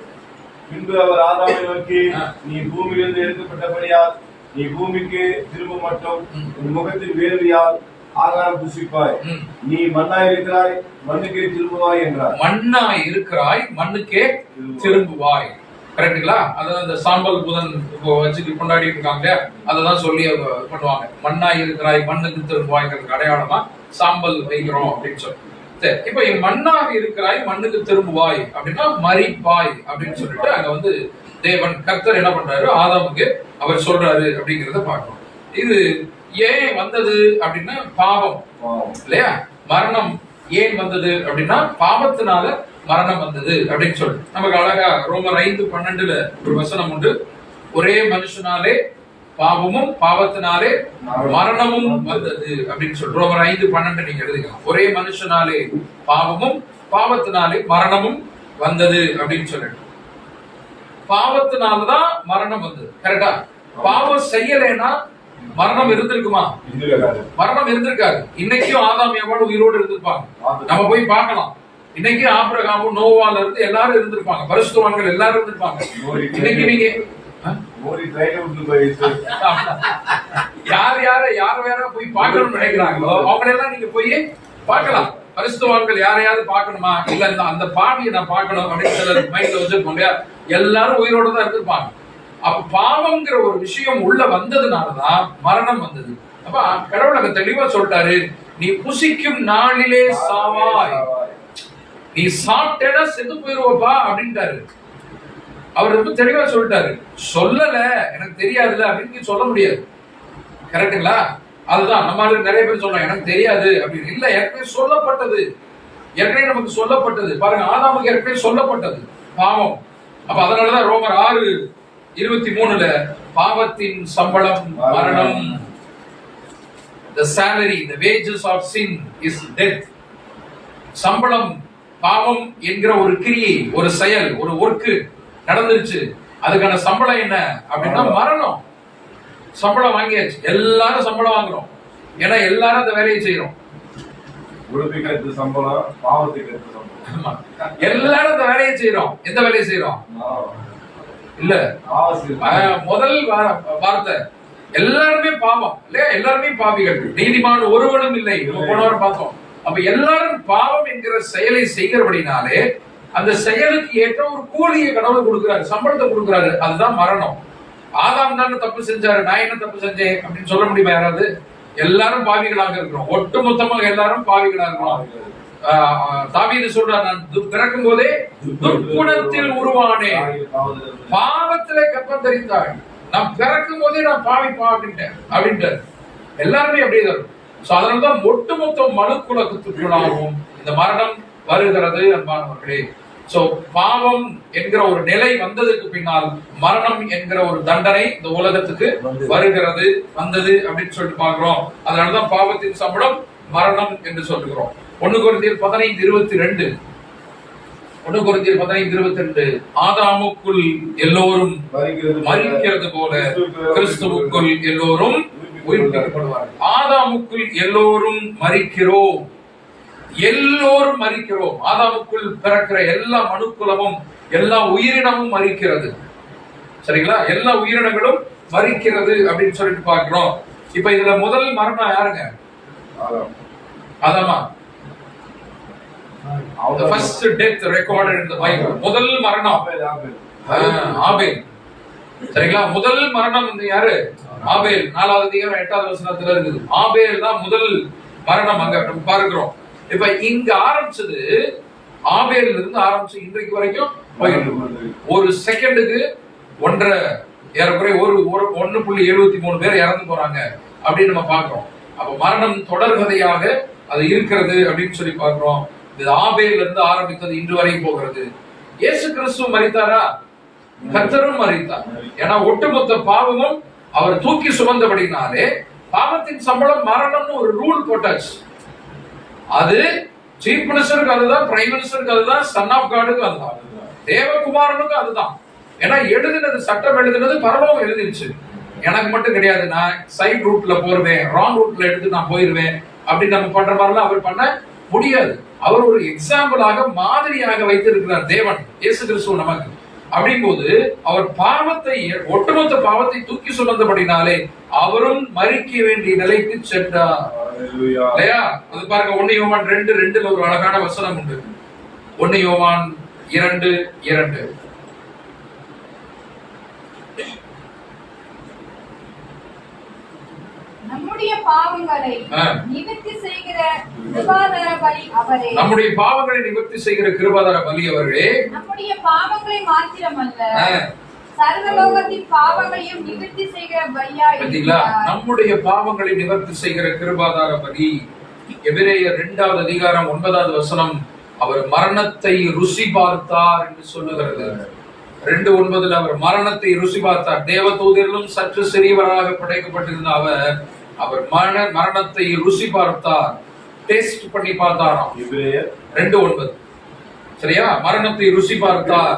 பின்பு அவர் ஆதாமை நோக்கி, நீ பூமியிலிருந்து எடுக்கப்பட்டபடியால் நீ பூமிக்கு திரும்ப மட்டும் உன் முகத்தின் வேர்வையால் ஆகாரம் புசிப்பாய், நீ மண்ணாய் இருக்கிறாய் மண்ணுக்கே திரும்புவாய் என்றார். மண்ணாய் இருக்கிறாய் மண்ணுக்கே திரும்புவாய். கரெக்டுங்களா? அதாவது அந்த சாம்பல் புதன் வச்சுட்டு கொண்டாடி இருக்காங்க, அததான் சொல்லி பண்ணுவாங்க. மண்ணாய் இருக்கிறாய் மண்ணுக்கு திரும்புவாய்ங்கிறதுக்கு அடையாளமா சாம்பல் வைக்கிறோம் அப்படின்னு சொல்லி. சரி, இப்ப மண்ணாக இருக்கிறாய் மண்ணுக்கு திரும்புவாய் அப்படின்னா மரிப்பாய் அப்படின்னு சொல்லிட்டு அங்க வந்து தேவன் கர்த்தர் என்ன பண்றாரு? ஆதாமுக்கு அவர் சொல்றாரு அப்படிங்கிறத பார்க்கணும். இது ஏன் வந்தது அப்படின்னா பாவம் இல்லையா? மரணம் ஏன் வந்தது அப்படின்னா பாவத்தினால மரணம் வந்தது அப்படின்னு சொல்லி நமக்கு அழகா ரோமர் 5:12 ஒரு வசனம் உண்டு. ஒரே மனுஷனாலே பாவமும் பாவத்தினாலே மரணமும் வந்தது அப்படின்னு சொல்லி ரோமர் 5:12 நீங்க எழுதிக்கலாம். ஒரே மனுஷனாலே பாவமும் பாவத்தினாலே மரணமும் வந்தது அப்படின்னு சொல்லிட்டு. பாவத்தினாலதான் மரணம் வந்தது. கரெக்டா? பாவம் செய்யலைன்னா மரணம் இருந்திருக்குமா? மரணம் இருந்திருக்காது. இன்னைக்கும் ஆதாம் எவ்வளவு உயிரோடு இருந்திருப்பாங்க. நம்ம போய் பார்க்கலாம். இன்னைக்கு ஆபிரகாமும் நோவால இருந்து எல்லாரும் இருந்திருப்பாங்க. பரிசுத்தவான்கள் எல்லாரும் இருந்திருப்பாங்க. இன்னைக்கு நீங்க யார் வேற போய் பார்க்கணும்னு நினைக்கிறாங்களோ அவங்களெல்லாம் நீங்க போய் பார்க்கலாம். பரிசுத்தவான்கள் யாரையாவது பார்க்கணுமா? இல்ல அந்த பாவியை நான் பார்க்கணும் அப்படின்னு சிலர் மைண்ட்ல வச்சிருக்கோம். எல்லாரும் உயிரோட தான் இருந்திருப்பாங்க. அப்ப பாவம்ங்கிற ஒரு விஷயம் உள்ள வந்ததுனாலதான் மரணம் வந்தது. அப்ப கடவுள் அங்க தெளிவா சொல்லிட்டாரு, நீ புசிக்கும் நாளிலே சாவாய், நீ சாப்பிட்டேன்னா செத்து போயிருவப்பா அப்படின்ட்டாரு. அவர் ரொம்ப தெளிவா சொல்லிட்டாரு. சொல்லல எனக்கு தெரியாதுல்ல அப்படின்னு சொல்ல முடியாது. கரெக்டுங்களா? அதுதான் நம்ம நிறைய பேர் சொல்றாங்க எனக்கு தெரியாது அப்படின்னு. இல்ல, ஏற்கனவே சொல்லப்பட்டது. ஏற்கனவே நமக்கு சொல்லப்பட்டது. பாருங்க, ஆதாமுக்கு ஏற்கனவே சொல்லப்பட்டது பாவம். அப்ப அதனாலதான் ரோமர் 6:23 பாவத்தின் சம்பளம் மரணம். The salary, the wages of sin is death. சம்பளம் பாவம் என்கிற ஒரு கிரியை, ஒரு செயல், ஒரு ஒர்க்கு நடந்துருச்சு. அதுக்கான சம்பளம் என்ன அப்படின்னா மரணம். சம்பளம் வாங்கியாச்சு, எல்லாரும் சம்பளம் வாங்குறோம். ஏன்னா எல்லாரும் அந்த வேலையை செய்யறோம். உழைப்புக்கு எடுத்த சம்பளம், பாவத்துக்கு எடுத்த சம்பளம். எல்லாரும் அந்த வேலையை செய்யறோம். எந்த வேலையை செய்யறோம்? இல்ல, முதல் வார்த்தை எல்லாருமே பாவம் இல்லையா? எல்லாருமே பாவிகள், நீதிமான் ஒருவனும் இல்லை. போன வாரம் பார்த்தோம். அப்ப எல்லாரும் பாவம் என்கிற செயலை செய்கிறபடினாலே அந்த செயலுக்கு ஏற்ற ஒரு கூலியை கடவுள் கொடுக்கிறாரு, சம்பளத்தை கொடுக்கிறாரு. அதுதான் மரணம். ஆதாம் தானே தப்பு செஞ்சாரு, நான் என்ன தப்பு செஞ்சேன் அப்படின்னு சொல்ல முடியுமா யாராவது? எல்லாரும் பாவிகளாக இருக்கிறோம், ஒட்டுமொத்தமாக எல்லாரும் பாவிகளாக இருக்கிறோம். தாவீது சொல்றார், நான் பிறக்கும் போதே துர்க்குணத்தில் உருவானேன், பாவத்திலே கற்பம் தரித்தாள், நான் பிறக்கும் போதே நான் பாவி அப்படின்ட்டு எல்லாருமே அப்படியே. அதனால்தான் ஒட்டுமொத்த மனுக்குலத்துக்குள்ளாகவும் இந்த மரணம் வருகிறது அன்பானவர்களே. சோ பாவம் என்கிற ஒரு நிலை வந்ததுக்கு பின்னால் மரணம் என்கிற ஒரு தண்டனை இந்த உலகத்துக்கு வருகிறது, வந்தது அப்படின்னு சொல்லிட்டு பாக்குறோம். அதனாலதான் பாவத்தின் சம்பளம் மரணம் என்று சொல்லுகிறோம். 1 கொரிந்தியர் 15:22, 1 கொரிந்தியர் 15:22, ஆதாமுக்குள் எல்லோரும் மரிக்கிறது போல கிறிஸ்துவுக்குள் எல்லோரும் உயிர்ப்பிக்கப்படுவார்கள். ஆதாமுக்குள் எல்லோரும் மரிக்கிறோம், எல்லோரும் மரிக்கிறோம். ஆதாமுக்குள் பிறக்கிற எல்லா மனுக்குலமும் எல்லா உயிரினமும் மரிக்கிறது. சரிங்களா? எல்லா உயிரினங்களும் மரிக்கிறது அப்படின்னு சொல்லிட்டு பாக்குறோம். இப்ப இதுல முதல் மரணம் யாருங்க? ஆதாமா. The first death recorded in the Bible. முதல் மரணம் ஆபேல். சரிங்களா? முதல் மரணம் வந்து யாரு? ஆபேல். 4வது அதிகாரம் 8வது வசனத்துல இருக்குது. ஆபேல் தான் முதல் மரணம் அங்க நம்ம பார்க்கிறோம். இப்ப இங்க ஆரம்பிச்சது ஆபேல் இருந்து ஆரம்பிச்சு இன்றைக்கு வரைக்கும் ஒரு செகண்டுக்கு 1.5 ஏறக்குறைய 1.73 பேர் இறந்து போறாங்க அப்படின்னு நம்ம பாக்குறோம். அப்ப மரணம் தொடர்கதையாக அது இருக்கிறது அப்படின்னு சொல்லி பாக்குறோம். இது ஆபேல் இருந்து ஆரம்பித்தது இன்று வரை போகிறது. இயேசு கிறிஸ்து மரித்தாரா? கர்த்தரும் மரித்தார். ஏன்னா ஒட்டுமொத்த பாவமும் அவர் தூக்கி சுமந்தபடினாலே பாவத்தின் சம்பளம் மரணம்னு ஒரு ரூல் போட்டாச்சு. அது சீஃப் மினிஸ்டருக்கு அதுதான், பிரைம் மினிஸ்டருக்கு அதுதான், சன் ஆஃப் காடுக்கு அதுதான், தேவகுமாரனுக்கு அதுதான். ஏன்னா எழுதினது, சட்டம் எழுதினது பரலோகம் எழுதிருச்சு. எனக்கு மட்டும் கிடையாது, நான் சைட் ரூட்ல போருவேன், ராங் ரூட்ல எடுத்து நான் போயிருவேன் அப்படின்னு நம்ம பண்ற மாதிரிலாம் அவர் பண்ண முடியாது. அவர் ஒரு எக்ஸாம்பிளாக, மாதிரியாக வைத்திருக்கிறார் தேவன் இயேசு கிறிஸ்துவ நமக்கு. அப்படிங்கும்போது அவர் பாவத்தை, ஒட்டுமொத்த பாவத்தை தூக்கி சுமந்தபடினாலே அவரும் மரிக்க வேண்டிய நிலைக்கு சென்றார். இல்லையா? அது பாருங்க, 1 யோவான் 2:2 ஒரு அழகான வசனம் உண்டு. 1 யோவான் 2:2. நம்முடைய பாவங்களை நிவர்த்தி செய்கிற கிருபாதார பலி அவரே. நம்முடைய பாவங்களை நிவர்த்தி செய்கிற கிருபாதார பலி அவரே. நம்முடைய பாவங்களை மாத்திரமல்ல, சர்வலோகத்தின் பாவங்களையும் நிவர்த்தி செய்கிற பலியா இருக்கிறார். நம்முடைய பாவங்களை நிவர்த்தி செய்கிற கிருபாதார பலி. எபிரேயர் 2வது அதிகாரம் 9வது வசனம், அவர் மரணத்தை ருசி பார்த்தார் என்று சொல்லுகிறது. 2:9 அவர் மரணத்தை ருசி பார்த்தார். தேவதூதரிலும் சற்று சிறியவராக படைக்கப்பட்டிருந்த அவர் மரணத்தை ருசி பார்த்தார், டேஸ்ட் பண்ணி பார்த்தாராம். 2:9. சரியா? மரணத்தை ருசி பார்த்தார்.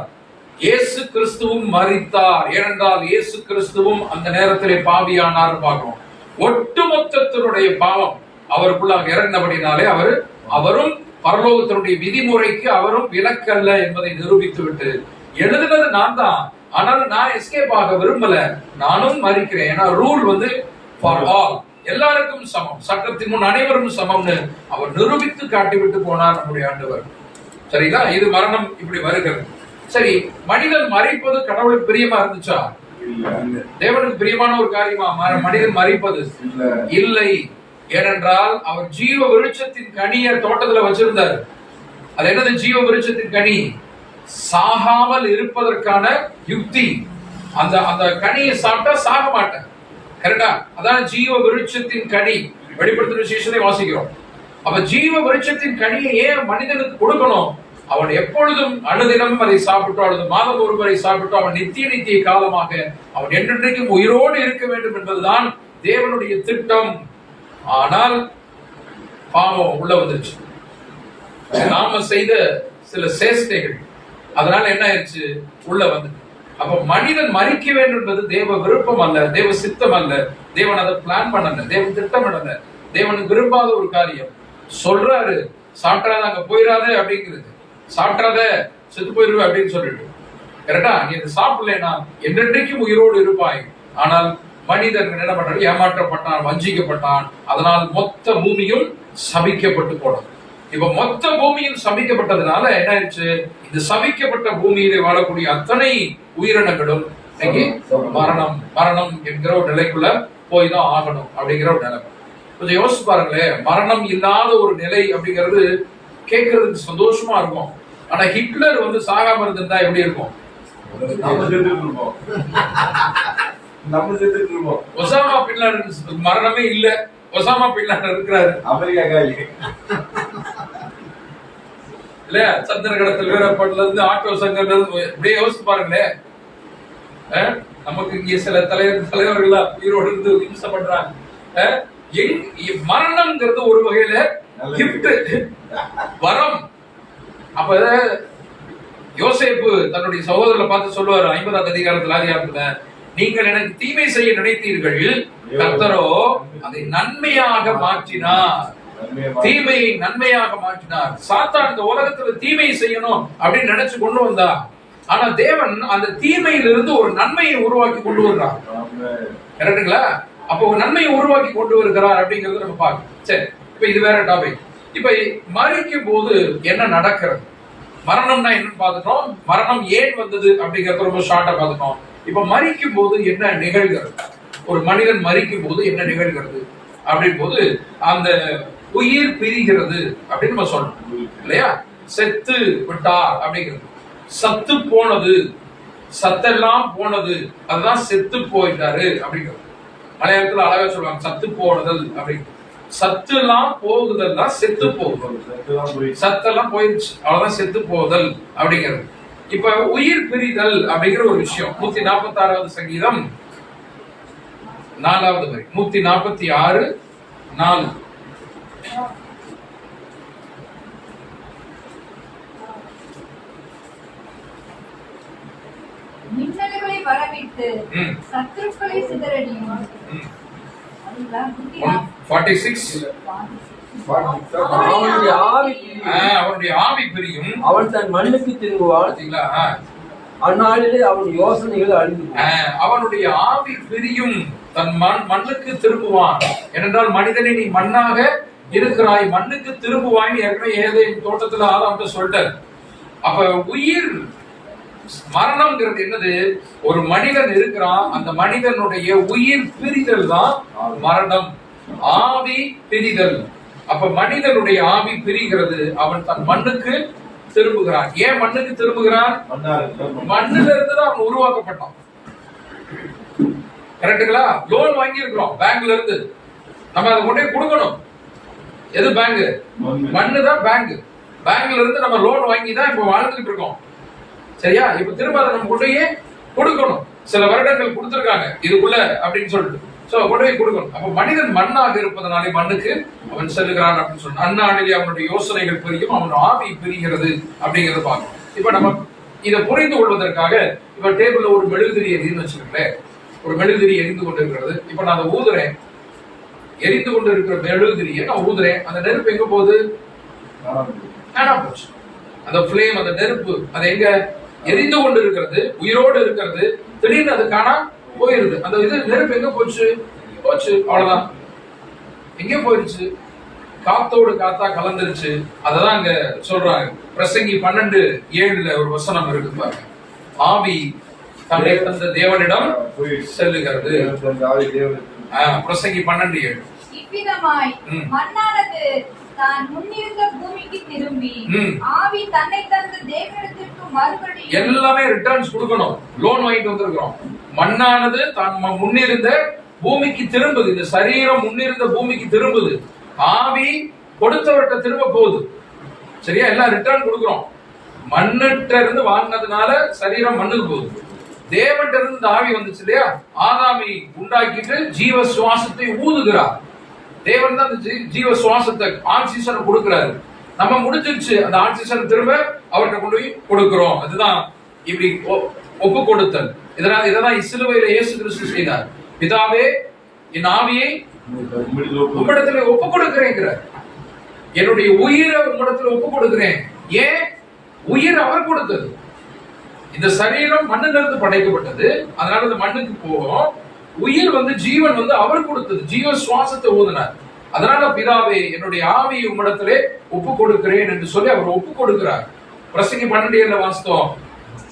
இயேசு கிறிஸ்துவும் மரித்தார். ஏனென்றால் இயேசு கிறிஸ்துவும் அந்த நேரத்திலே பாவியானார் பார்க்கிறோம். ஒட்டுமொத்தத்தினுடைய பாவம் அவருக்குள்ளாக இறங்கினபடினாலே அவரும் பரலோகத்தினுடைய விதிமுறைக்கு அவரும் விலக்கல்ல என்பதை நிரூபித்து விட்டு, எழுதுனது நான் தான், ஆனால் நான் எஸ்கேப் ஆக விரும்பல, நானும் மரிக்கிறேன். ஏன்னா ரூல் வந்து ஃபார் ஆல், எல்லாருக்கும் சமம், சட்டத்தின் முன் அனைவரும் சமம்னு அவர் நிரூபித்து காட்டிவிட்டு போனார் நம்முடைய ஆண்டவர். சரிங்களா? இது மரணம் இப்படி வருகிறது. சரி, மனிதன் மரிப்பது கடவுளுக்கு பிரியமா இருந்துச்சா? தேவனுக்கு பிரியமான ஒரு காரியமா மனிதன் மரிப்பது? இல்லை. ஏனென்றால் அவர் ஜீவ விருட்சத்தின் கனியை தோட்டத்துல வச்சிருந்தார். அது என்னது ஜீவ விருட்சத்தின் கனி? சாகாமல் இருப்பதற்கான யுக்தி. அந்த கனியை சாப்பிட்டா சாக மாட்டேன். கரெக்டா? அதான் ஜீவ விருட்சத்தின் கனி. வெளிப்படுத்தின விசேஷத்தை வாசிக்கிறோம். அப்ப ஜீவ விருட்சத்தின் கனியை ஏன் மனிதனுக்கு கொடுக்கணும்? அவன் எப்பொழுதும் அனுதினமும் அதை சாப்பிட்டோ அல்லது மாதம் ஒருவரை சாப்பிட்டோ அவன் நித்திய காலமாக அவன் என்றென்றைக்கும் உயிரோடு இருக்க வேண்டும் என்பதுதான் தேவனுடைய திட்டம். ஆனால் பாவம் உள்ள வந்துருச்சு. நாம செய்த சில சேஷ்டைகள், அதனால என்ன ஆயிடுச்சு? உள்ள வந்து. அப்ப மனிதன் மரிக்க வேண்டும் என்பது தேவ விருப்பம் அல்ல, தேவ சித்தம் அல்ல. தேவன் அதை பிளான் பண்ணல, தேவன் திட்டம் பண்ணல. தேவனுக்கு விரும்பாத ஒரு காரியம். சொல்றாரு, சாப்பிடாத அங்க போயிடாத அப்படிங்கிறது, சாப்பிடாத செத்து போயிருவே அப்படின்னு சொல்லிட்டு. கரெக்டா? நீ இதை சாப்பிடலன்னா என்றென்றைக்கும் உயிரோடு இருப்பாய். ஆனால் மனிதன் என்ன பண்றான்? ஏமாற்றப்பட்டான், வஞ்சிக்கப்பட்டான். அதனால் மொத்த பூமியும் சபிக்கப்பட்டு போனது. இப்ப மொத்த பூமியும் சபிக்கப்பட்டதுனால என்ன ஆயிடுச்சு? இந்த சபிக்கப்பட்ட பூமியிலே வாழக்கூடிய அத்தனை உயிரினங்களும் மரணம் மரணம் என்கிற ஒரு நிலைக்குள்ள போய் தான் ஆகணும் அப்படிங்கிற ஒரு நிலைமை. கொஞ்சம் யோசிச்சு பாருங்களேன். மரணம் இல்லாத ஒரு நிலை அப்படிங்கிறது கேட்கறதுக்கு சந்தோஷமா இருக்கும். ஆனா ஹிட்லர் வந்து சாகாம இருந்திருந்தா எப்படி இருக்கும்? ஒசாமா பின் லாடன் மரணமே இல்ல, ஒசாமா பின் லாடன் இருக்கிறாரு அமெரிக்கா இல்ல. சந்திர கடத்தல் வீரப்படல இருந்து ஆட்டோ சங்கர்ல இருந்து இப்படியே யோசிச்சு பாருங்களேன். நமக்கு இங்க சில தலைவர்களா உயிரோடு இருந்து இம்சை பண்றாங்க. மரணம்ங்கிறது ஒரு வகையில கிஃப்ட், வரம். அப்ப யோசேப்பு தன்னுடைய சகோதரரை பார்த்து சொல்லுவாரு 50ஆம் அதிகாரத்துல ஆதியாகமத்துல, நீங்கள் எனக்கு தீமை செய்ய நினைத்தீர்கள், கர்த்தரோ அதை நன்மையாக மாற்றினார். தீமையை நன்மையாக மாற்றினார். சாத்தான் இந்த உலகத்துல தீமை செய்யணும் அப்படின்னு நினைச்சு கொண்டு வந்தா, ஆனா தேவன் அந்த தீமையிலிருந்து ஒரு நன்மையை உருவாக்கி கொண்டு வருகிறார். கரெக்டுங்களா? அப்போ ஒரு நன்மையை உருவாக்கி கொண்டு வருகிறார் அப்படிங்கறது நம்ம பார்க்கணும். சரி, இப்ப இது வேற டாபிக். இப்ப மரிக்கும் போது என்ன நடக்கிறது? மரணம்னா என்னன்னு பார்த்துட்டோம். மரணம் ஏன் வந்தது அப்படிங்கறது ரொம்ப ஷார்ட்டா பார்த்துட்டோம். இப்ப மரிக்கும் போது என்ன நிகழ்கிறது? ஒரு மனிதன் மரிக்கும் போது என்ன நிகழ்கிறது அப்படின் போது அந்த உயிர் பிரிகிறது அப்படின்னு நம்ம சொல்றோம் இல்லையா? செத்து விட்டார் அப்படிங்கிறது. சத்து போனது, சத்தெல்லாம் போனது, அதுதான் செத்து போயிட்டாரு அப்படிங்கிறது. மலையாளத்துல அழகா சொல்லுவாங்க சத்து போனதல் அப்படின்னு. சத்து எல்லாம் போகுதல் தான் செத்து போகுதல். சத்தெல்லாம் போயிருச்சு, அவ்வளவுதான் செத்து போகுதல் அப்படிங்கிறது. இப்ப உயிர் பிரிதல் அப்படிங்கிற ஒரு விஷயம் 146வது சங்கீதம் 4வது வரி. 146:4. மின்னல்களை வரவிட்டு சத்துருக்களை சிதறடியும். 46. அவனுடைய ஆவி பிரியும், அவன் தன் மண்ணுக்கு திரும்புவான். அந்நாளிலே அவன் யோசனைகள் அழிந்து. அவனுடைய ஆவி பிரியும், தன் மண்ணுக்கு திரும்புவான். ஏனென்றால் மனிதனை நீ மண்ணாக இருக்கிறாய், மண்ணுக்கு திரும்புவாய். ஏற்கனவே ஏதேன் தோட்டத்துல ஆதாம்கிட்ட சொல்லிட்டார். அப்ப உயிர் மரணம்ங்கிறது என்னது? ஒரு மனிதன் இருக்கிறான், அந்த மனிதனுடைய உயிர் பிரிதல் தான் மரணம். ஆவி பிரிதல். அப்ப மனிதனுடைய ஆவி பிரிகிறது, அவன் தன் மண்ணுக்கு திரும்புகிறான். ஏன் மண்ணுக்கு திரும்புகிறான்? மண்ணுல இருந்து தான் அவன் உருவாக்கப்பட்டான். கரெக்டுங்களா? லோன் வாங்கி இருக்கிறோம் பேங்க்ல இருந்து, நம்ம அதை கொண்டே கொடுக்கணும். எது பேங்க்? மண்ணு தான் பேங்க். பேங்க்ல இருந்து நம்ம லோன் வாங்கி தான் இப்ப வாழ்ந்துட்டு இருக்கோம். சரியா? இப்ப திரும்ப அதை நம்ம கொண்டு கொடுக்கணும். சில வருடங்கள் கொடுத்திருக்காங்க இதுக்குள்ள அப்படின்னு சொல்லிட்டு, சோ கொண்டு போய் கொடுக்கணும். அப்ப மனிதன் மண்ணாக இருப்பதனாலே மண்ணுக்கு அவன் செல்லுகிறான் அப்படின்னு சொன்ன. அந்நாளிலே அவனுடைய யோசனைகள் பிரியும், அவன் ஆவி பிரிகிறது அப்படிங்கறத பார்க்கணும். இப்ப நம்ம இதை புரிந்து கொள்வதற்காக இப்ப டேபிள்ல ஒரு மெழுகுதிரி எரிந்து வச்சுருக்கேன். ஒரு மெழுகுதிரி எரிந்து கொண்டிருக்கிறது. இப்ப நான் அதை ஊதுறேன். எரிந்து கொண்டு இருக்கிற மெழுகுதிரியை நான் ஊதுறேன். அந்த நெருப்பு எங்க போகுது? காணாம போச்சு. அந்த பிளேம், அந்த நெருப்பு, அது எங்க? எரிந்து கொண்டு இருக்கிறது, உயிரோடு இருக்கிறது. திடீர்னு அது காணாம போயிருது. அந்த இது நெருப்பு எங்க போச்சு? போச்சு, அவ்வளவுதான். எங்க போயிருச்சு? காத்தோடு காத்தா கலந்துருச்சு. அததான் அங்க சொல்றாங்க. பிரசங்கி 12:7 ஒரு வசனம் இருக்கு பாருங்க. ஆவி தன்னை தந்த தேவனிடம் செல்லுகிறது. பிரசங்கி 12:7. இவ்விதமாய் மண்ணானது தான் முன்னிருந்த பூமிக்கு திரும்பி ஆவி தன்னை தந்த தேவனிடத்திற்கு மறுபடியும் எல்லாமே ரிட்டர்ன்ஸ் கொடுக்கணும். லோன் வாங்கிட்டு வந்திருக்கிறோம். மண்ணானது தான் முன்னிருந்த பூமிக்கு திரும்புது. இந்த சரீரம் முன்னிருந்த பூமிக்கு திரும்புது. ஆவி கொடுத்தவர்கிட்ட திரும்ப போகுது. சரியா? எல்லாம் ரிட்டர்ன் கொடுக்கிறோம். மண்ணிட்ட இருந்து வாங்கினதுனால சரீரம் மண்ணுக்கு போகுது. தேவன்கிட்ட இருந்து ஆவி வந்துச்சு இல்லையா? ஆதாமை உண்டாக்கிட்டு ஜீவ சுவாசத்தை ஊதுகிறார். தேவன் தான் ஜீவ சுவாசத்தை ஆக்சிஜனை கொடுக்கிறாரு. நம்ம முடிஞ்சிருச்சு, அந்த ஆக்சிஜனை திரும்ப அவர்கிட்ட கொண்டு போய் கொடுக்கிறோம். அதுதான் இப்படி ஒப்பு கொடுத்தல். இததான் சிலுவையில இயேசு கிறிஸ்து செய்தார். பிதாவே, என் ஆவியை உம்மிடத்துல ஒப்பு கொடுக்கிறேங்கிற. என்னுடைய உயிரை உம்மிடத்துல ஒப்பு கொடுக்கிறேன். ஏன்? உயிர் அவர் கொடுத்தது. இந்த சரீரம் மண்ணிலிருந்து படைக்கப்பட்டது, அதனால இந்த மண்ணுக்கு போகும். உயிர் ஜீவன் அவர் கொடுத்தது, ஜீவ சுவாசத்தை ஊதினார். அதனால பிதாவே என்னுடைய ஆவியை உம்மிடத்திலே ஒப்பு கொடுக்கிறேன் என்று சொல்லி அவர் ஒப்பு கொடுக்கிறார். பிரசங்கி 12 வாசித்தோம்,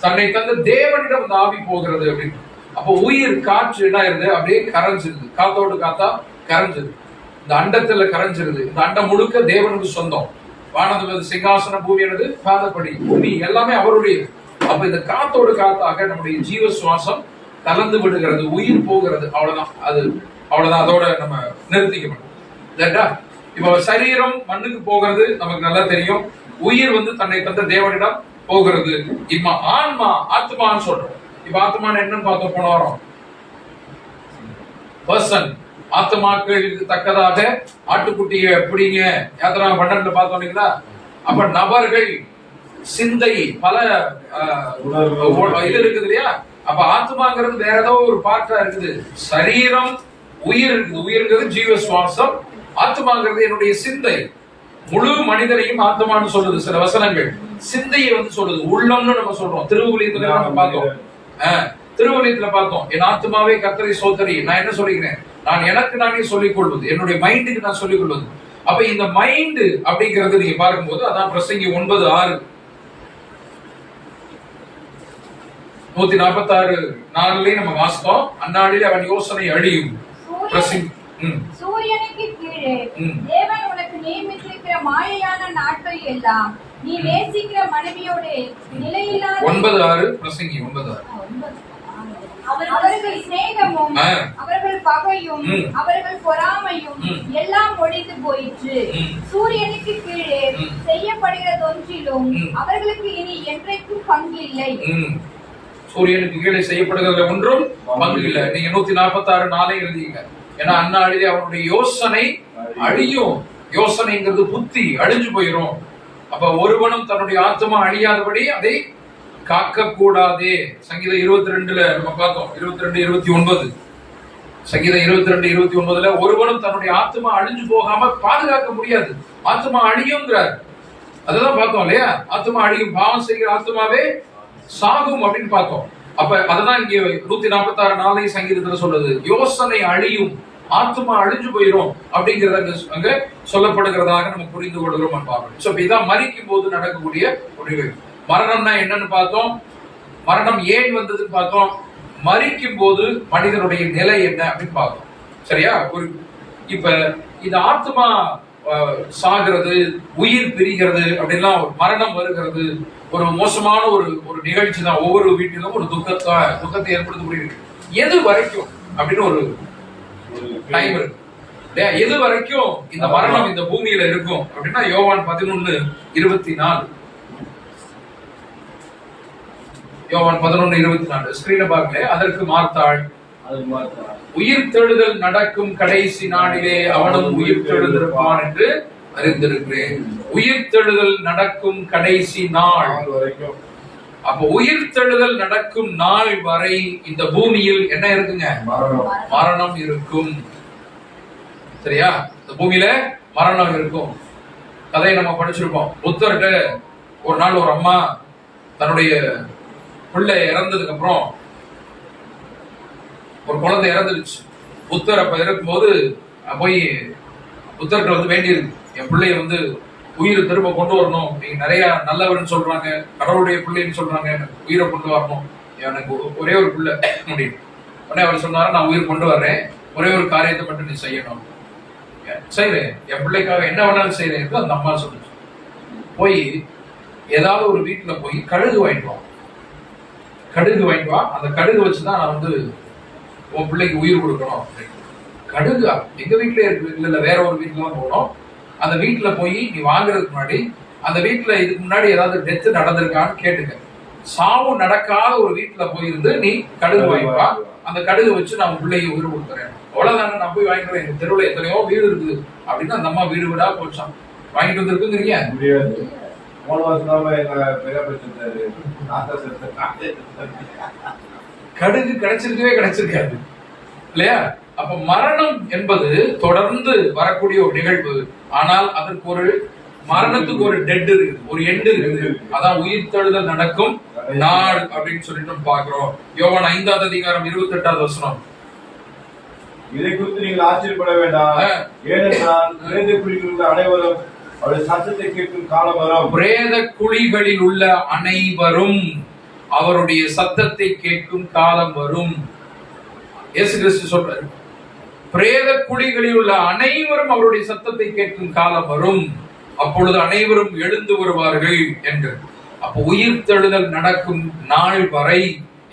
தன்னை தந்த தேவனிடம் அந்த ஆவி போகிறது அப்படின்னு. அப்போ உயிர் காற்று என்ன ஆயிருது? அப்படியே கரைஞ்சிருது, காத்தோடு காத்தா கரைஞ்சிருது, இந்த அண்டத்துல கரைஞ்சிருது. இந்த அண்டம் முழுக்க தேவனுக்கு சொந்தம். வானது சிங்காசன, பூமி எனது பாதப்படி, பூமி எல்லாமே அவருடையது. அப்ப இந்த காத்தோடு காத்தாக நம்முடைய ஜீவ சுவாசம் கலந்து விடுகிறது, உயிர் போகிறது. அவ்வளவுதான், அது அவ்வளவுதான், அதோட நம்ம நிறுத்திக்கணும். இப்ப சரீரம் மண்ணுக்கு போகிறது நமக்கு நல்லா தெரியும். உயிர் தன்னை தந்த தேவனிடம் போகிறது. இப்ப ஆன்மா, ஆத்மான்னு சொல்றோம். இப்ப ஆத்மான என்னன்னு பார்த்தோம் போன வாரம். பர்சன், ஆத்மாக்களுக்கு தக்கதாக ஆட்டுக்குட்டியை எப்படிங்க யாத்திரா 12 பார்த்தோம் இல்லைங்களா? அப்ப நபர்கள், சிந்தை, பல இது இருக்குது இல்லையா? அப்ப ஆத்மாங்கிறது வேற ஏதோ ஒரு பார்ட்டா இருக்குது. சரீரம், உயிர் இருக்குது. உயிர்ங்கிறது ஜீவ சுவாசம், ஆத்மாங்கிறது என்னுடைய சிந்தை. முழு மனிதனையும் ஆத்மான்னு சொல்லுது சில வசனங்கள். சிந்தையை சொல்லுது, உள்ளம்னு நம்ம சொல்றோம். திருவுலியத்துல நம்ம பார்த்தோம், திருவள்ளியத்துல பார்த்தோம், என் ஆத்மாவே கர்த்தரை சோதரி. நான் என்ன சொல்லிக்கிறேன்? நான் எனக்கு நானே சொல்லிக் கொள்வது, என்னுடைய மைண்டுக்கு நான் சொல்லிக் கொள்வது. அப்ப இந்த மைண்ட் அப்படிங்கிறது நீங்க பார்க்கும்போது அதான் பிரசங்கி 9:6 146 நம்ம வாசித்தோம். அந்நாளில் அவன் யோசனை அழியும். சூரியனுக்கு கீழே தேவன் உனக்கு நியமித்திருக்கிற மாயையான நாட்கள் எல்லாம் நீ நேசிக்கிற மனைவியோட நிலையில்லாத 9:6 பிரசங்கி 9:6 அவர்கள் சிநேகமும் அவர்கள் பகையும் அவர்கள் பொறாமையும் எல்லாம் ஒழிந்து போயிற்று. சூரியனுக்கு கீழே செய்யப்படுகிறதொன்றிலும் அவர்களுக்கு இனி என்றைக்கும் பங்கு இல்லை. சூரியனுக்கு கீழே செய்யப்படுகிறதுல ஒன்றும் பங்கு இல்லை. நீங்க 146:4 எழுதிங்க. ஏன்னா அந்நாளிலே அவனுடைய யோசனை அழியும். யோசனைங்கிறது புத்தி அழிஞ்சு போயிரும். அப்ப ஒருவனும் தன்னுடைய ஆத்மா அழியாதபடி அதை காக்க கூடாதே. சங்கீதம் 22 நம்ம பார்த்தோம், 22:29. சங்கீதம் 22:29 ஒருவனும் தன்னுடைய ஆத்மா அழிஞ்சு போகாம பாதுகாக்க முடியாது. ஆத்மா அழியுங்கிறார். அததான் பார்த்தோம் இல்லையா? ஆத்மா அழியும், பாவம் செய்கிற ஆத்மாவே சாகும் அப்படின்னு பார்த்தோம். அப்ப அததான் இங்க 146:4 சங்கீதத்துல சொல்றது. யோசனை அழியும், ஆத்மா அழிஞ்சு போயிரும் அப்படிங்கறத அங்க சொல்லப்படுகிறதாக நம்ம புரிந்து கொள்கிறோம் பார்க்கணும். சோ இதான் மரிக்கும் போது நடக்கக்கூடிய ஒரு மரணம்னா என்னன்னு பார்த்தோம். மரணம் ஏன் வந்ததுன்னு பார்த்தோம். மரிக்கும் போது மனிதனுடைய நிலை என்ன அப்படின்னு பார்த்தோம். சரியா? ஒரு இப்ப இந்த ஆத்மா சாகிறது, உயிர் பிரிகிறது அப்படின்லாம், மரணம் வருகிறது ஒரு மோசமான ஒரு நிகழ்ச்சி தான். ஒவ்வொரு வீட்டிலும் ஒரு துக்கத்தை ஏற்படுத்தக்கூடிய எது வரைக்கும் அப்படின்னு ஒரு டைம் இருக்கு. எது வரைக்கும் இந்த மரணம் இந்த பூமியில இருக்கும் அப்படின்னா யோவான் 11:24. யோவான் 11:24 ஸ்கிரீனை பார்க்கல. அதற்கு மார்த்தாள், உயிர் தெழுதல் நடக்கும் கடைசி நாளிலே அவனும் உயிர் தெழுந்திருப்பான் என்று அறிந்திருக்கிறேன். உயிர் தெழுதல் நடக்கும் கடைசி நாள் வரைக்கும். அப்ப உயிர் தெழுதல் நடக்கும் நாள் வரை இந்த பூமியில் என்ன இருக்குங்க? மரணம் இருக்கும். சரியா? இந்த பூமியில மரணம் இருக்கும். கதையை நம்ம படிச்சிருக்கோம். புத்தர்கிட்ட ஒரு நாள் ஒரு அம்மா தன்னுடைய பிள்ளை இறந்ததுக்கு அப்புறம், ஒரு குழந்தை இறந்துருச்சு. புத்தர் அப்ப இருக்கும்போது போய் புத்தர்கிட்ட வேண்டியிருக்கு, என் பிள்ளைய உயிரை திரும்ப கொண்டு வரணும், நீங்க நிறைய நல்லவர்னு சொல்றாங்க, கடவுளுடைய பிள்ளைன்னு சொல்றாங்க, உயிரை கொண்டு வரணும், எனக்கு ஒரே ஒரு பிள்ளை அப்படின்னு. உடனே அவர் சொன்னாரு, நான் உயிர் கொண்டு வர்றேன், ஒரே ஒரு காரியத்தை மட்டும் நீ செய்யணும். செய்யறேன், என் பிள்ளைக்காக என்ன வேணாலும் செய்யறேன். அந்த அம்மா சொல்லுச்சு, போய் ஏதாவது ஒரு வீட்டுல போய் கடுகு வாங்கிட்டு வா, கடுகு வாங்கிட்டு வா, அந்த கடுகு வச்சுதான் நான் உன் பிள்ளைக்கு உயிர் கொடுக்கணும். கடுகா? எங்க வீட்டுல இருக்கு? இல்ல வேற ஒரு வீட்டுல தான் போகணும். அந்த வீட்டுல போய் நீ வாங்குறதுக்கு முன்னாடி அந்த வீட்டுல இதுக்கு முன்னாடி ஏதாவது டெத்து நடந்திருக்கான்னு கேட்டுக்க. சாவு நடக்காத ஒரு வீட்டுல போயிருந்து நீ கடுகு வாங்கிப்பா, அந்த கடுகு வச்சு நான் பிள்ளைக்கு உயிர் கொடுக்குறேன். அவ்வளவுதானே, நான் போய் வாங்கிக்கிறேன், எங்க தெருவில் எத்தனையோ வீடு இருக்குது அப்படின்னு அந்த அம்மா வீடு வீடா போச்சான். வாங்கிட்டு வந்திருக்குங்கிறீங்க? கடுகு கிடைச்சிருக்கவே கிடைச்சிருக்காது இல்லையா? அப்ப மரணம் என்பது தொடர்ந்து வரக்கூடிய ஒரு நிகழ்வு. ஆனால் அதற்கு ஒரு மரணத்துக்கு ஒரு டெட் இருக்கு, ஒரு எண்டு இருக்கு. அதான் உயிர்த்தெழுதல் நடக்கும் நாள் அப்படின்னு சொல்லிட்டு பாக்குறோம். யோவான் 5ஆம் அதிகாரம் 28ஆவது வசனம். இதை குறித்து நீங்கள் ஆச்சரியப்பட வேண்டாம், ஏனென்றால் பிரேத குழிகளில் உள்ள அனைவரும் அவருடைய சத்தத்தை கேட்கும் காலம் வரும். பிரேத குழிகளில் உள்ள அனைவரும் அவருடைய சத்தத்தை கேட்கும் காலம் வரும். இயேசு கிறிஸ்து சொல்றாரு, பிரேத குழிகளில் உள்ள அனைவரும் அவருடைய சத்தத்தை கேட்கும் காலம் வரும், அப்பொழுது அனைவரும் எழுந்து வருவார்கள் என்று. அப்ப உயிர்த்தெழுதல் நடக்கும் நாள் வரை